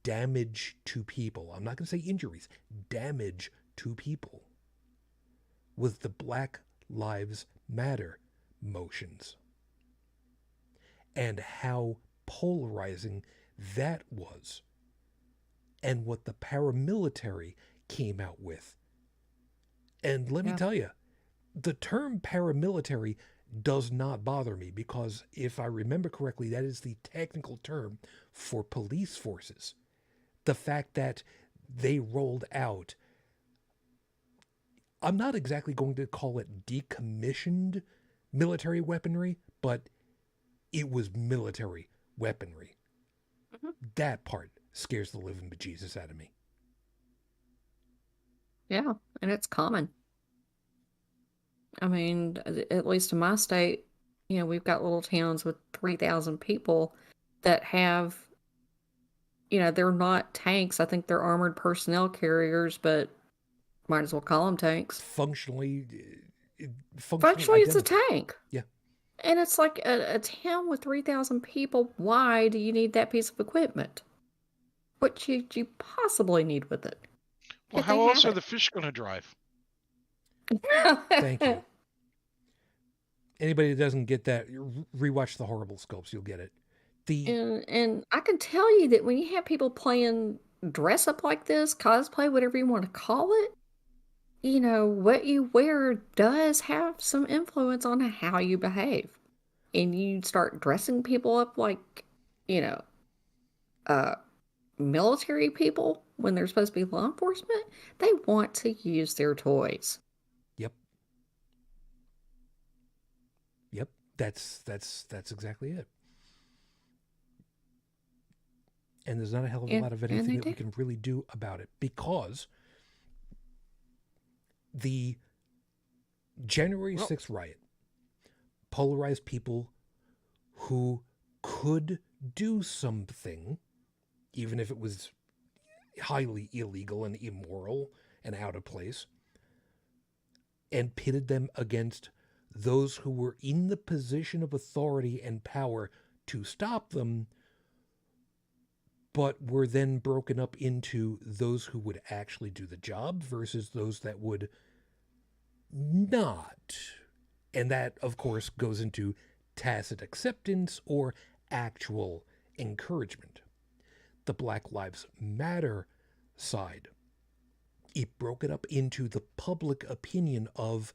damage to people? I'm not going to say injuries, damage to people. With the Black Lives Matter motions. And how polarizing that was. And what the paramilitary came out with. And let me tell you, the term paramilitary does not bother me, because if I remember correctly, that is the technical term for police forces. The fact that they rolled out, I'm not exactly going to call it decommissioned military weaponry, but it was military weaponry. Mm-hmm. That part scares the living bejesus out of me. Yeah, and it's common. I mean, at least in my state, we've got little towns with 3,000 people that have, they're not tanks. I think they're armored personnel carriers, but might as well call them tanks. Functionally it's a tank. Yeah. And it's like a town with 3,000 people. Why do you need that piece of equipment? What should you possibly need with it? Well, how else are the fish going to drive? Thank you. Anybody that doesn't get that, rewatch the Horrible Scopes. You'll get it. And I can tell you that when you have people playing dress up like this, cosplay, whatever you want to call it, what you wear does have some influence on how you behave. And you start dressing people up like, military people when they're supposed to be law enforcement, they want to use their toys. Yep. That's exactly it. And there's not a hell of a lot of anything that we can really do about it, because the January 6th riot polarized people who could do something, even if it was highly illegal and immoral and out of place, and pitted them against those who were in the position of authority and power to stop them, but were then broken up into those who would actually do the job versus those that would not And that, of course, goes into tacit acceptance or actual encouragement. The Black Lives Matter side, it broke it up into the public opinion of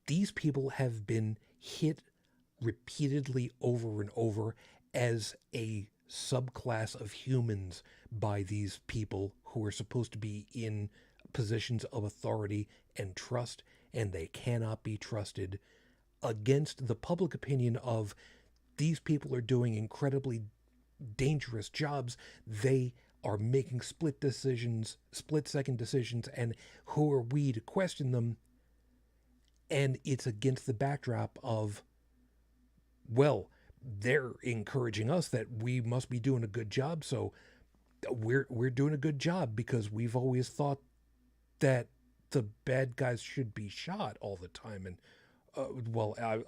these people have been hit repeatedly over and over as a subclass of humans by these people who are supposed to be in positions of authority and trust, and they cannot be trusted, against the public opinion of these people are doing incredibly dangerous jobs. They are making split second decisions, and who are we to question them? And it's against the backdrop of, well, they're encouraging us that we must be doing a good job, so we're doing a good job because we've always thought that the bad guys should be shot all the time. And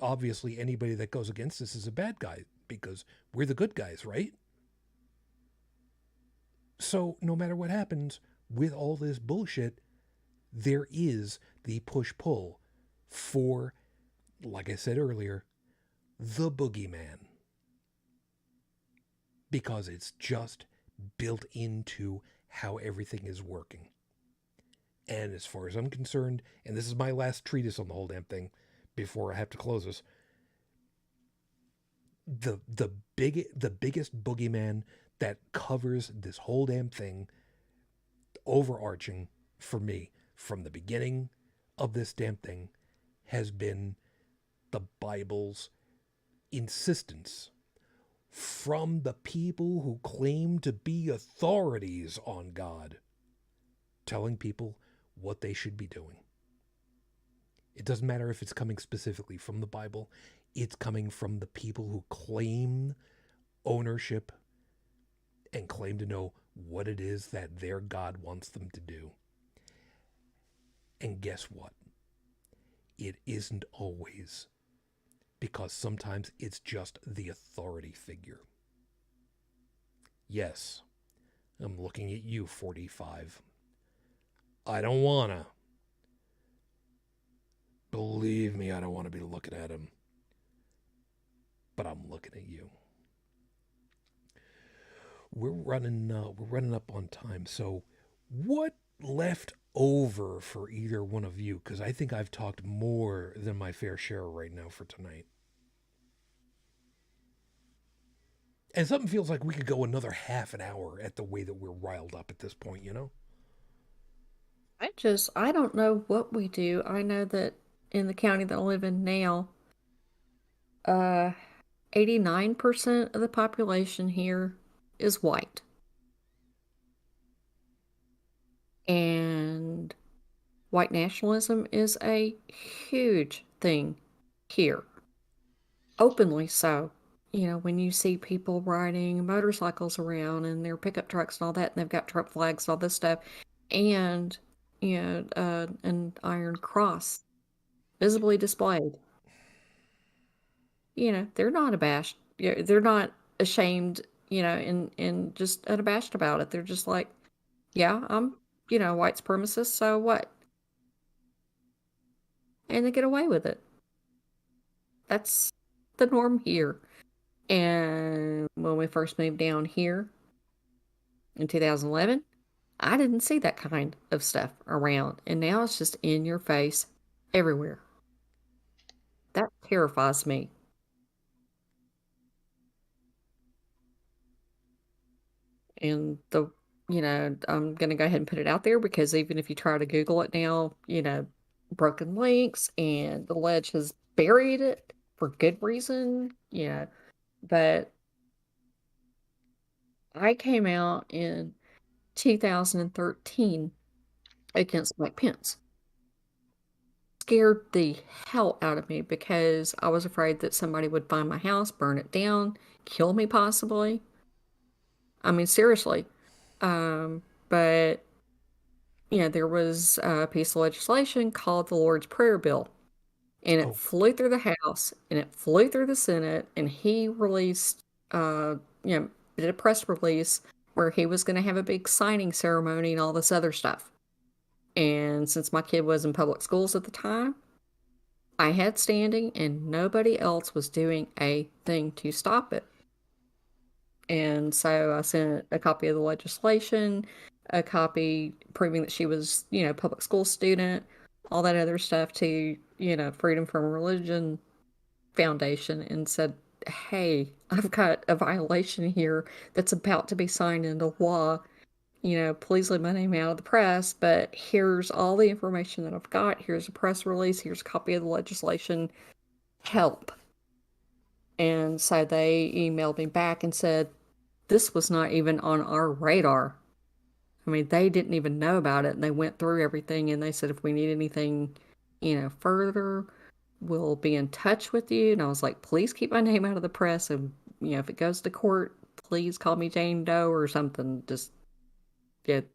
obviously anybody that goes against us is a bad guy because we're the good guys, right? So no matter what happens with all this bullshit, there is the push-pull for, like I said earlier, the boogeyman. Because it's just built into how everything is working. And as far as I'm concerned, and this is my last treatise on the whole damn thing before I have to close this, the biggest boogeyman that covers this whole damn thing, overarching for me from the beginning of this damn thing, has been the Bible's insistence from the people who claim to be authorities on God, telling people what they should be doing. It doesn't matter if it's coming specifically from the Bible, it's coming from the people who claim ownership and claim to know what it is that their God wants them to do. And guess what? It isn't always, because sometimes it's just the authority figure. Yes, I'm looking at you, 45. I don't wanna. Believe me, I don't want to be looking at him. But I'm looking at you. We're running up on time. So what left over for either one of you? Because I think I've talked more than my fair share right now for tonight. And something feels like we could go another half an hour at the way that we're riled up at this point, you know? I don't know what we do. I know that in the county that I live in now, 89% of the population here is white. And white nationalism is a huge thing here. Openly so. You know, when you see people riding motorcycles around and their pickup trucks and all that, and they've got Trump flags, all this stuff, and, you know, an iron cross visibly displayed. You know, they're not abashed. They're not ashamed, you know, and just unabashed about it. They're just like, yeah, I'm, you know, white supremacist, so what? And they get away with it. That's the norm here. And when we first moved down here in 2011, I didn't see that kind of stuff around. And now it's just in your face everywhere. That terrifies me. And you know, I'm going to go ahead and put it out there because even if you try to Google it now, you know, broken links and the ledge has buried it for good reason, you know. But I came out in 2013 against Mike Pence. Scared the hell out of me because I was afraid that somebody would find my house, burn it down, kill me possibly. I mean, seriously. But, you know, there was a piece of legislation called the Lord's Prayer Bill. And it flew through the House and it flew through the Senate. And he released, you know, did a press release where he was going to have a big signing ceremony and all this other stuff. And since my kid was in public schools at the time, I had standing, and nobody else was doing a thing to stop it. And so I sent a copy of the legislation, a copy proving that she was, public school student, all that other stuff to, Freedom from Religion Foundation, and said, hey, I've got a violation here that's about to be signed into law. Please leave my name out of the press, but here's all the information that I've got. Here's a press release. Here's a copy of the legislation. Help. And so they emailed me back and said, this was not even on our radar. I mean, they didn't even know about it. And they went through everything and they said, if we need anything, further, we'll be in touch with you. And I was like, please keep my name out of the press. And, if it goes to court, please call me Jane Doe or something. Just,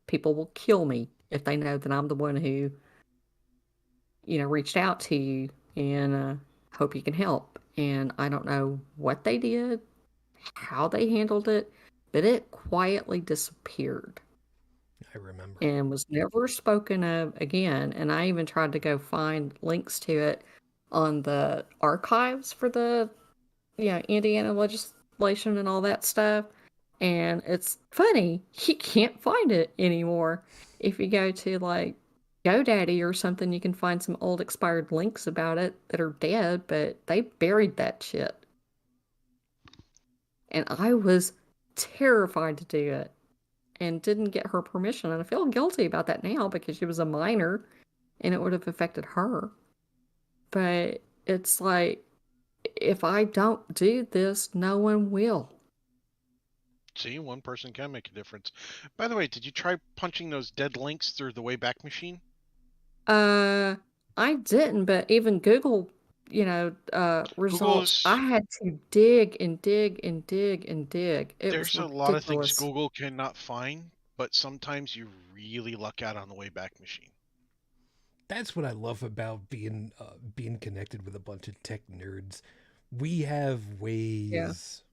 people will kill me if they know that I'm the one who, reached out to you, and hope you can help. And I don't know what they did, how they handled it, but it quietly disappeared. I remember. And was never spoken of again. And I even tried to go find links to it on the archives for the, Indiana legislation and all that stuff. And it's funny, you can't find it anymore. If you go to like GoDaddy or something, you can find some old expired links about it that are dead, but they buried that shit. And I was terrified to do it and didn't get her permission. And I feel guilty about that now because she was a minor and it would have affected her. But it's like, if I don't do this, no one will. See, one person can make a difference. By the way, did you try punching those dead links through the Wayback Machine? I didn't, but even Google, results, I had to dig and dig and dig and dig. There's a lot of things Google cannot find, but sometimes you really luck out on the Wayback Machine. That's what I love about being connected with a bunch of tech nerds. We have ways.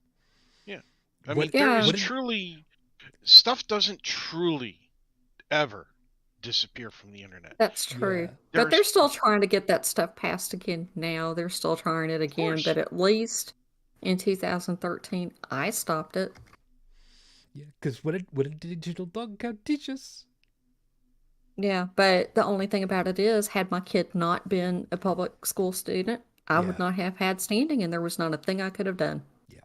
Yeah. I mean, there is truly... Stuff doesn't truly ever disappear from the internet. That's true. Yeah. But they're still trying to get that stuff passed again now. They're still trying it again. But at least in 2013, I stopped it. Yeah, because what did Digital Dog Cow teach us? Yeah, but the only thing about it is, had my kid not been a public school student, I would not have had standing, and there was not a thing I could have done. Yeah.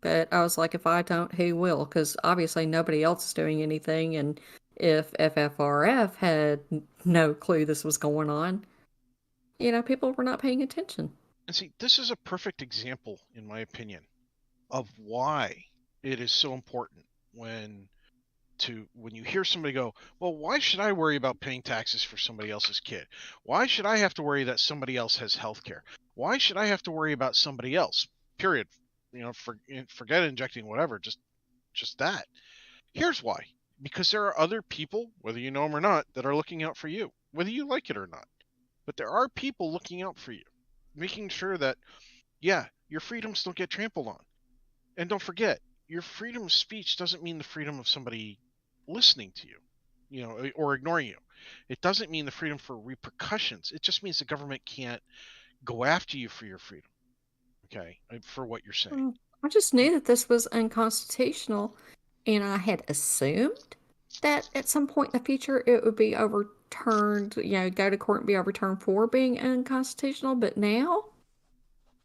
But I was like, if I don't, who will? Because obviously nobody else is doing anything, and if FFRF had no clue this was going on, people were not paying attention. And see, this is a perfect example, in my opinion, of why it is so important when you hear somebody go, well, why should I worry about paying taxes for somebody else's kid? Why should I have to worry that somebody else has health care? Why should I have to worry about somebody else? Period. Forget injecting whatever, just that. Here's why. Because there are other people, whether you know them or not, that are looking out for you, whether you like it or not. But there are people looking out for you, making sure that, your freedoms don't get trampled on. And don't forget, your freedom of speech doesn't mean the freedom of somebody listening to you, or ignoring you. It doesn't mean the freedom for repercussions. It just means the government can't go after you for your freedom, for what you're saying. I just knew that this was unconstitutional, and I had assumed that at some point in the future it would be overturned, go to court and be overturned for being unconstitutional. But now,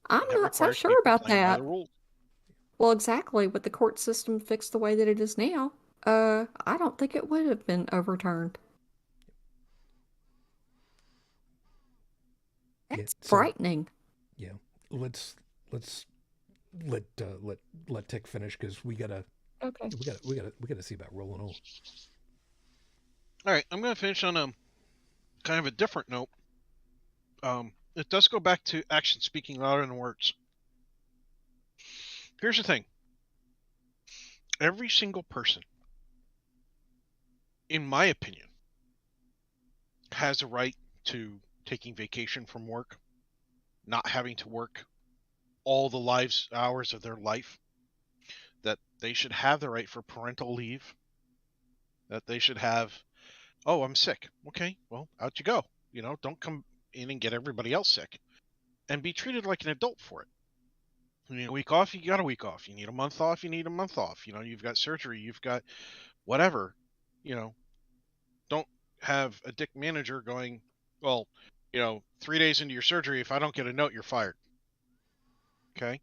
I'm not so sure about that. Well, exactly. With the court system fixed the way that it is now, I don't think it would have been overturned. That's frightening. Yeah, let's let Tech finish, because we gotta see about rolling on. All right, I'm gonna finish on kind of a different note. It does go back to action speaking louder than words. Here's the thing. Every single person, in my opinion, has a right to taking vacation from work, not having to work all the hours of their life, that they should have the right for parental leave, that they should have, oh, I'm sick. Okay, well, out you go. Don't come in and get everybody else sick, and be treated like an adult for it. You need a week off, you got a week off. You need a month off, you need a month off. You've got surgery, you've got whatever. Don't have a dick manager going, well, 3 days into your surgery, if I don't get a note, you're fired. Okay.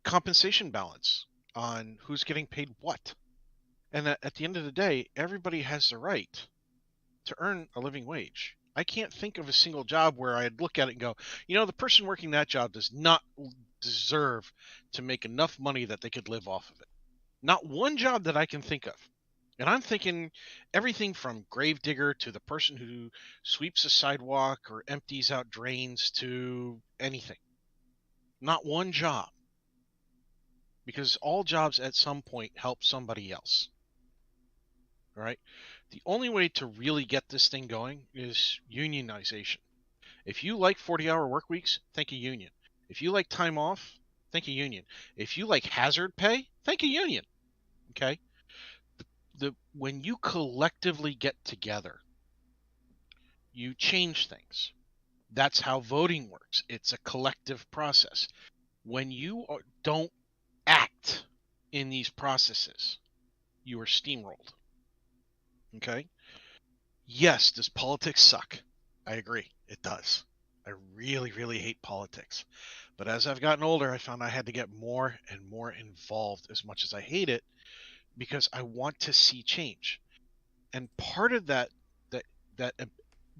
Compensation balance on who's getting paid what. And at the end of the day, everybody has the right to earn a living wage. I can't think of a single job where I'd look at it and go, the person working that job does not deserve to make enough money that they could live off of it. Not one job that I can think of. And I'm thinking everything from gravedigger to the person who sweeps a sidewalk or empties out drains to anything. Not one job. Because all jobs at some point help somebody else. All right? The only way to really get this thing going is unionization. If you like 40-hour work weeks, thank a union. If you like time off, thank a union. If you like hazard pay, thank a union. Okay? When you collectively get together, you change things. That's how voting works. It's a collective process. When you don't act in these processes, you are steamrolled. Okay? Yes, does politics suck? I agree. It does. I really, really hate politics. But as I've gotten older, I found I had to get more and more involved as much as I hate it, because I want to see change. And part of the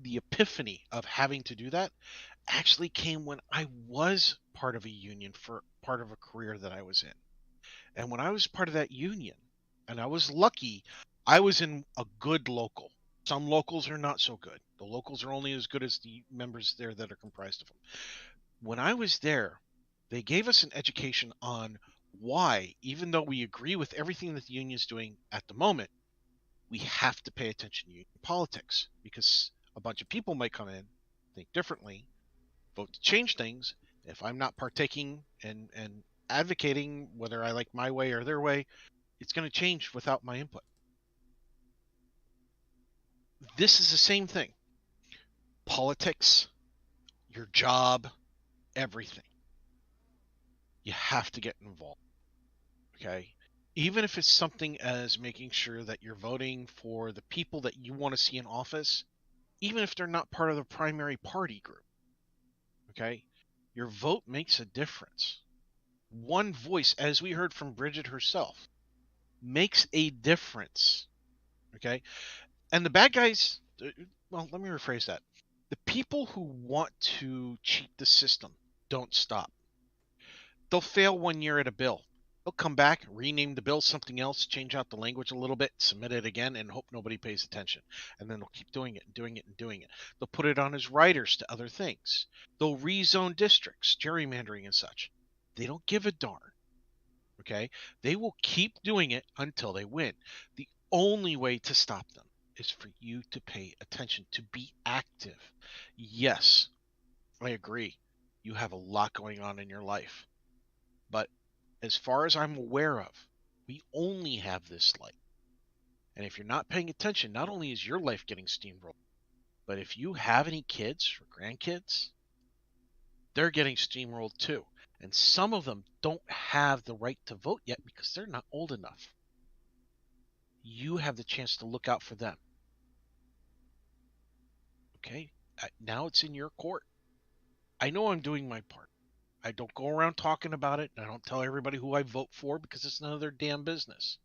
epiphany of having to do that actually came when I was part of a union for part of a career that I was in. And when I was part of that union, and I was lucky, I was in a good local. Some locals are not so good. The locals are only as good as the members there that are comprised of them. When I was there, they gave us an education on why, even though we agree with everything that the union is doing at the moment, we have to pay attention to union politics, because a bunch of people might come in, think differently, vote to change things. If I'm not partaking and advocating, whether I like my way or their way, it's going to change without my input. This is the same thing. Politics, your job, everything. You have to get involved. Okay? Even if it's something as making sure that you're voting for the people that you want to see in office, even if they're not part of the primary party group. Okay? Your vote makes a difference. One voice, as we heard from Brigid herself, makes a difference. Okay? And the bad guys, well, let me rephrase that. The people who want to cheat the system don't stop. They'll fail 1 year at a bill. They'll come back, rename the bill something else, change out the language a little bit, submit it again, and hope nobody pays attention. And then they'll keep doing it and doing it and doing it. They'll put it on as riders to other things. They'll rezone districts, gerrymandering and such. They don't give a darn. Okay? They will keep doing it until they win. The only way to stop them is for you to pay attention, to be active. Yes, I agree. You have a lot going on in your life. But as far as I'm aware of, we only have this life. And if you're not paying attention, not only is your life getting steamrolled, but if you have any kids or grandkids, they're getting steamrolled too. And some of them don't have the right to vote yet because they're not old enough. You have the chance to look out for them. Okay? Now it's in your court. I know I'm doing my part. I don't go around talking about it. I don't tell everybody who I vote for because it's none of their damn business.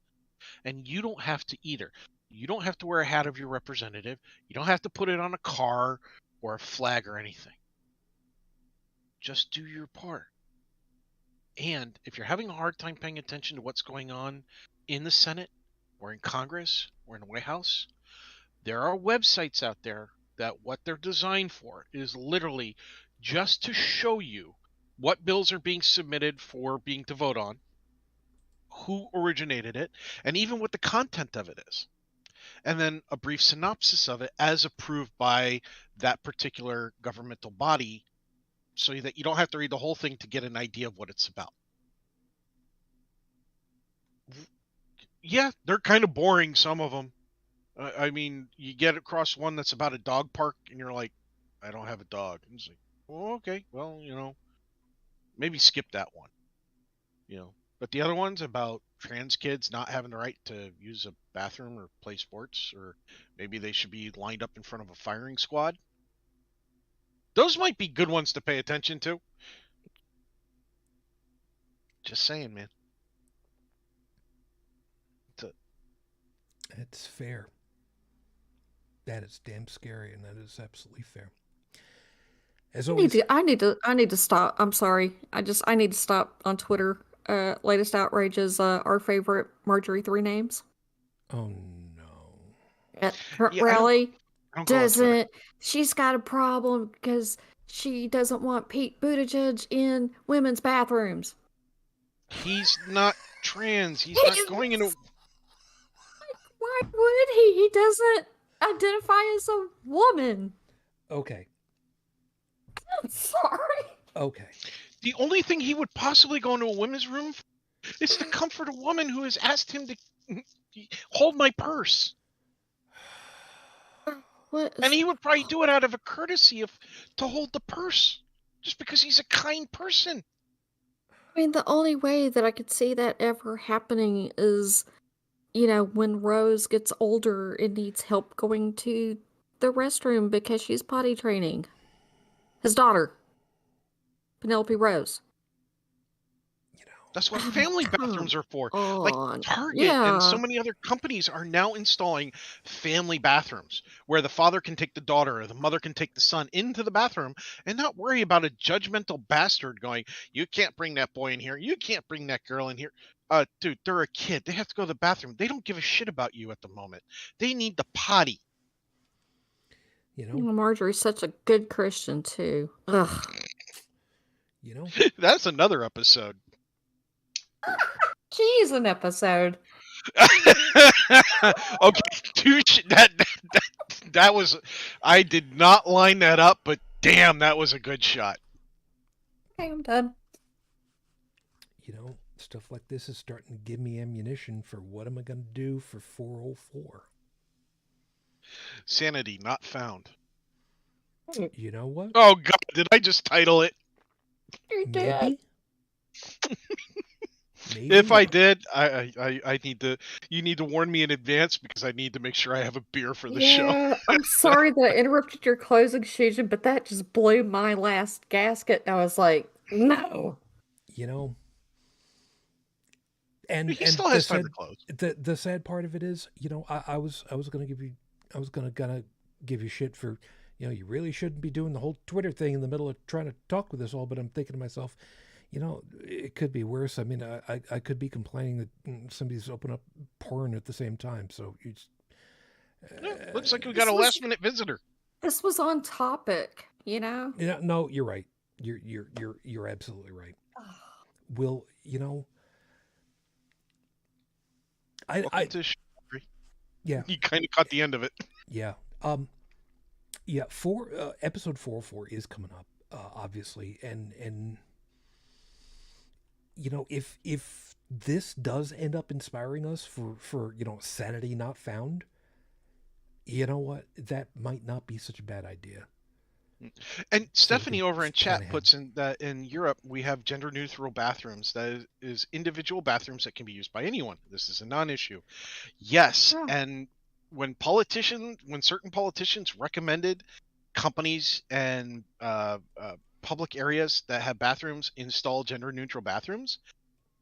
And you don't have to either. You don't have to wear a hat of your representative. You don't have to put it on a car or a flag or anything. Just do your part. And if you're having a hard time paying attention to what's going on in the Senate or in Congress or in the White House, there are websites out there that what they're designed for is literally just to show you what bills are being submitted for being to vote on, who originated it, and even what the content of it is. And then a brief synopsis of it as approved by that particular governmental body, so that you don't have to read the whole thing to get an idea of what it's about. Yeah, they're kind of boring, some of them. I mean, you get across one that's about a dog park, and you're like, I don't have a dog. And it's like, well, okay, well, maybe skip that one. But the other ones about trans kids not having the right to use a bathroom or play sports, or maybe they should be lined up in front of a firing squad. Those might be good ones to pay attention to. Just saying, man. It's fair. That is damn scary, and that is absolutely fair. As always, I need to stop. I'm sorry. I need to stop on Twitter. Latest outrage is our favorite Marjorie Three Names oh no. at her Yeah, rally. I don't go on Twitter. She's got a problem because she doesn't want Pete Buttigieg in women's bathrooms. He's not trans. He's not going into. Why would he? He doesn't identify as a woman. Okay. I'm sorry. Okay. The only thing he would possibly go into a women's room for is to comfort a woman who has asked him to hold my purse. And he would probably do it out of a courtesy to hold the purse, just because he's a kind person. I mean, the only way that I could see that ever happening is, when Rose gets older and needs help going to the restroom because she's potty training. His daughter, Penelope Rose. That's what family bathrooms are for. Like Target and so many other companies are now installing family bathrooms where the father can take the daughter or the mother can take the son into the bathroom and not worry about a judgmental bastard going, you can't bring that boy in here. You can't bring that girl in here. Dude, they're a kid. They have to go to the bathroom. They don't give a shit about you at the moment. They need the potty. Marjorie's such a good Christian too. Ugh. That's another episode. She's an episode. Okay, that was. I did not line that up, but damn, that was a good shot. Okay, I'm done. Stuff like this is starting to give me ammunition for what am I going to do for 404. Sanity not found. You know what? Oh God, did I just title it? You did. Maybe. If I did, I need to. You need to warn me in advance because I need to make sure I have a beer for the show. I'm sorry that I interrupted your closing, Shujin, but that just blew my last gasket. I was like, no. And he still has time to close. The sad part of it is, I was gonna give you shit for, you really shouldn't be doing the whole Twitter thing in the middle of trying to talk with us all. But I'm thinking to myself, it could be worse. I mean, I could be complaining that somebody's open up porn at the same time. So you just, looks like we got a last-minute visitor. This was on topic, Yeah, no, you're right. You're absolutely right. Will, yeah, you kind of caught the end of it. Yeah. Episode 404 is coming up, obviously, and if this does end up inspiring us for sanity not found, you know what, that might not be such a bad idea. And Stephanie over in chat puts in that in Europe we have gender neutral bathrooms. That is individual bathrooms that can be used by anyone. This is a non-issue. Yes, and when certain politicians recommended companies and public areas that have bathrooms install gender neutral bathrooms,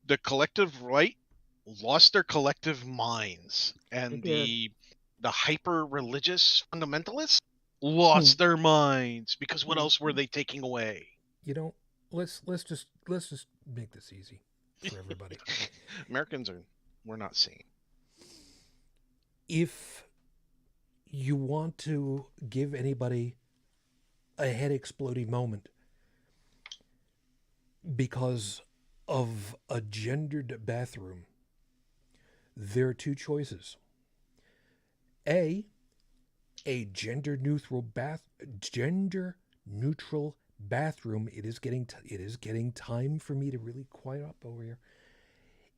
the collective right lost their collective minds, and the hyper religious fundamentalists lost their minds because what else were they taking away? Let's just make this easy for everybody. We're not seeing. If you want to give anybody a head exploding moment because of a gendered bathroom, there are two choices. A gender neutral bathroom, it is getting time for me to really quiet up over here,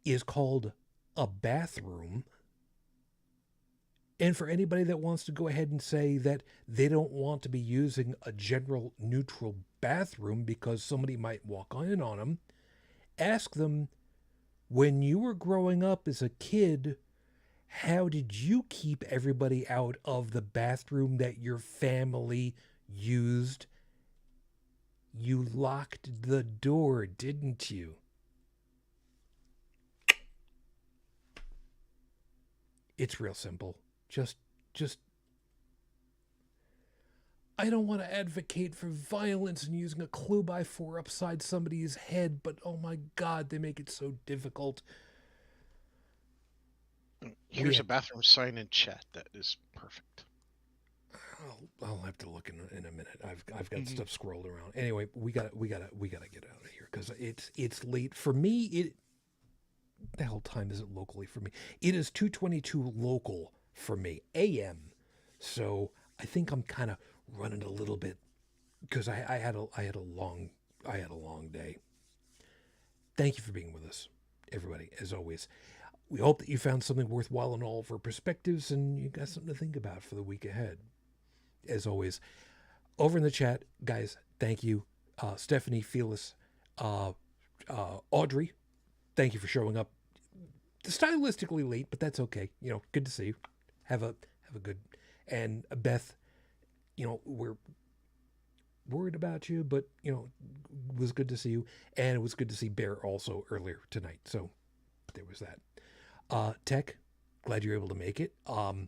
is called a bathroom, And for anybody that wants to go ahead and say that they don't want to be using a general neutral bathroom because somebody might walk in on them, ask them, when you were growing up as a kid, how did you keep everybody out of the bathroom that your family used? You locked the door, didn't you? It's real simple. Just I don't want to advocate for violence and using a clue by four upside somebody's head, but oh my God, they make it so difficult. Here's a bathroom sign in chat that is perfect. I'll have to look in a minute. I've got stuff scrolled around. Anyway, we gotta get out of here because it's late for me. The hell time is it locally for me? It is 2:22 local for me, AM. So I think I'm kind of running a little bit because I had a long day. Thank you for being with us, everybody. As always, we hope that you found something worthwhile in all of our perspectives and you got something to think about for the week ahead. As always, over in the chat, guys, thank you. Stephanie, Phyllis, Audrey, thank you for showing up. Stylistically late, but that's okay. Good to see you. Have a good. And Beth, we're worried about you, but it was good to see you. And it was good to see Bear also earlier tonight. So there was that. Tech, glad you're able to make it. I'm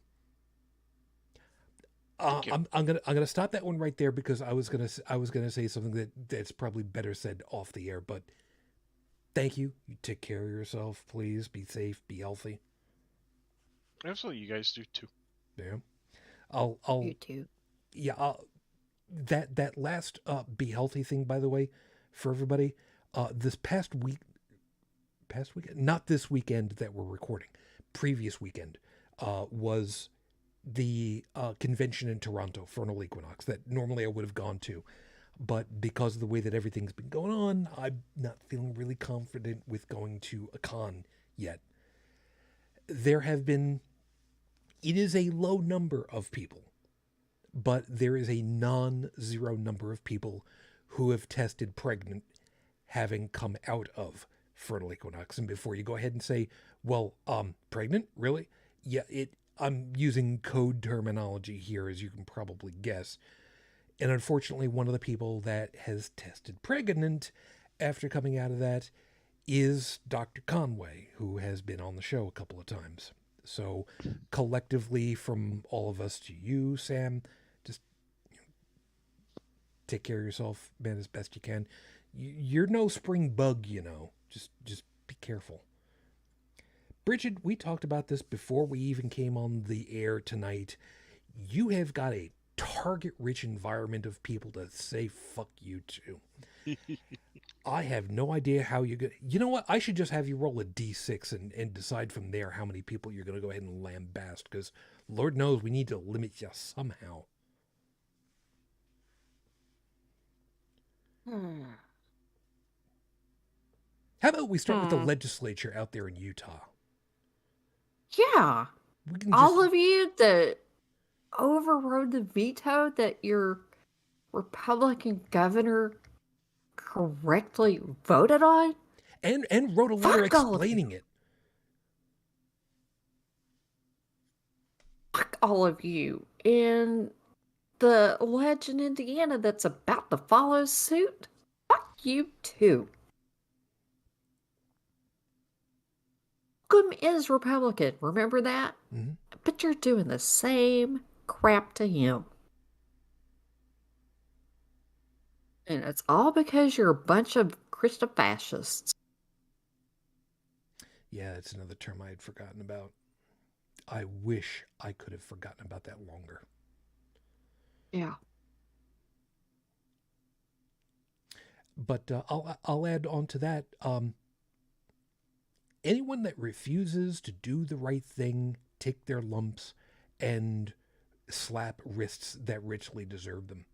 gonna stop that one right there because I was gonna say something that's probably better said off the air, but thank you. You take care of yourself, please. Be safe, be healthy. Absolutely, you guys do too. Yeah. You too. Yeah. That last be healthy thing, by the way, for everybody. This past weekend, not this weekend that we're recording, previous weekend, was the convention in Toronto, Frontal Equinox, that normally I would have gone to. But because of the way that everything's been going on, I'm not feeling really confident with going to a con yet. It is a low number of people, but there is a non-zero number of people who have tested pregnant having come out of Fertile Equinox. And before you go ahead and say, well, pregnant? Really? Yeah, I'm using code terminology here, as you can probably guess. And unfortunately, one of the people that has tested pregnant after coming out of that is Dr. Conway, who has been on the show a couple of times. So collectively, from all of us to you, Sam, just take care of yourself, man, as best you can. You're no spring bug, Just be careful. Brigid, we talked about this before we even came on the air tonight. You have got a target-rich environment of people to say fuck you to. I have no idea how you're going to... You know what? I should just have you roll a D6 and decide from there how many people you're going to go ahead and lambast, because Lord knows we need to limit you somehow. How about we start with the legislature out there in Utah? Yeah. All of you that overrode the veto that your Republican governor correctly voted on? And wrote a letter explaining it. Fuck all of you. And the ledge in Indiana that's about to follow suit, fuck you too. Malcolm is Republican, remember that? Mm-hmm. But you're doing the same crap to him. And it's all because you're a bunch of Christofascists. Yeah, it's another term I had forgotten about. I wish I could have forgotten about that longer. Yeah. But I'll add on to that. Anyone that refuses to do the right thing, take their lumps, and slap wrists that richly deserve them.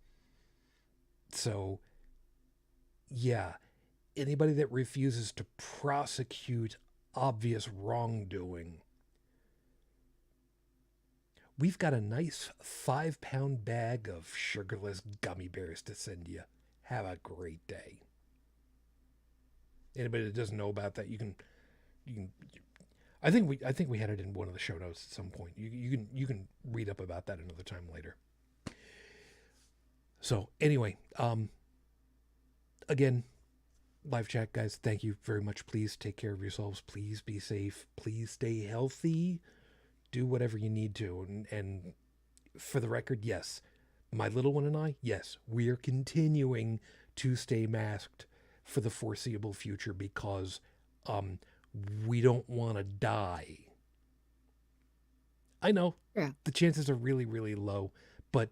So, yeah, anybody that refuses to prosecute obvious wrongdoing, we've got a nice 5-pound bag of sugarless gummy bears to send you. Have a great day. Anybody that doesn't know about that, you can. I think we had it in one of the show notes at some point. You can read up about that another time later. So anyway, again, live chat, guys. Thank you very much. Please take care of yourselves. Please be safe. Please stay healthy. Do whatever you need to. And for the record, yes, my little one and I, yes, we are continuing to stay masked for the foreseeable future because we don't want to die. I know the chances are really, really low, but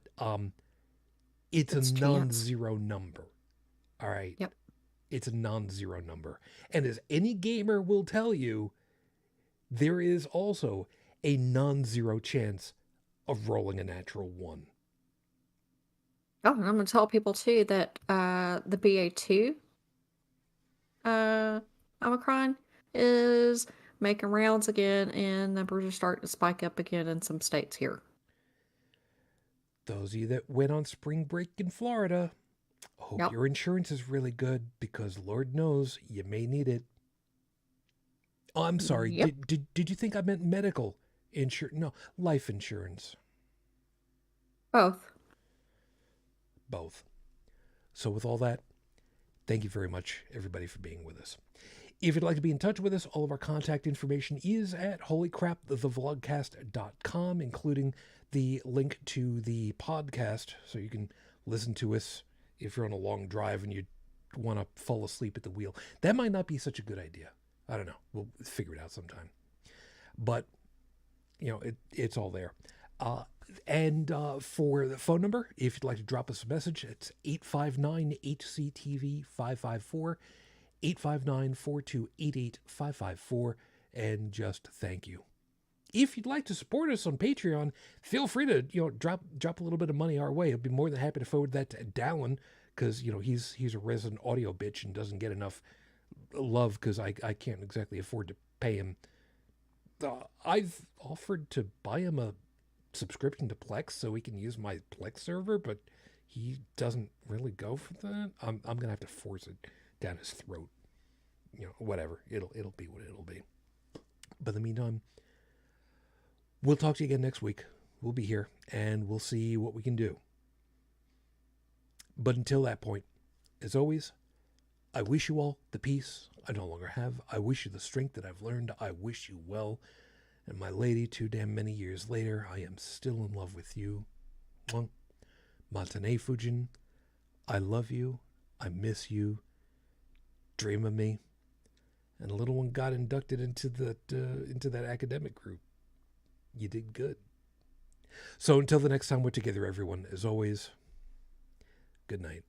it's a non-zero number. All right. Yep. It's a non-zero number. And as any gamer will tell you, there is also a non-zero chance of rolling a natural 1. Oh, and I'm going to tell people too that the BA2 Omicron is making rounds again, and numbers are starting to spike up again in some states here. Those of you that went on spring break in Florida, hope your insurance is really good because Lord knows you may need it. Oh, I'm sorry. Yep. Did you think I meant medical insurance? No, life insurance. Both. So with all that, thank you very much, everybody, for being with us. If you'd like to be in touch with us, all of our contact information is at holycrapthevlogcast.com, including the link to the podcast, so you can listen to us if you're on a long drive and you want to fall asleep at the wheel. That might not be such a good idea. I don't know. We'll figure it out sometime. But, it's all there. And for the phone number, if you'd like to drop us a message, it's 859-HCTV-554, 859-4288-554, and just thank you. If you'd like to support us on Patreon, feel free to, drop a little bit of money our way. I'd be more than happy to forward that to Dalan, because, he's a resident audio bitch and doesn't get enough love because I can't exactly afford to pay him. I've offered to buy him a subscription to Plex so he can use my Plex server, but he doesn't really go for that. I'm gonna have to force it down his throat. Whatever. It'll be what it'll be. But in the meantime, we'll talk to you again next week. We'll be here and we'll see what we can do. But until that point, as always, I wish you all the peace I no longer have. I wish you the strength that I've learned. I wish you well. And my lady, too damn many years later, I am still in love with you. Matane Fujin, I love you. I miss you. Dream of me. And a little one got inducted into that academic group. You did good. So until the next time we're together, everyone, as always, good night.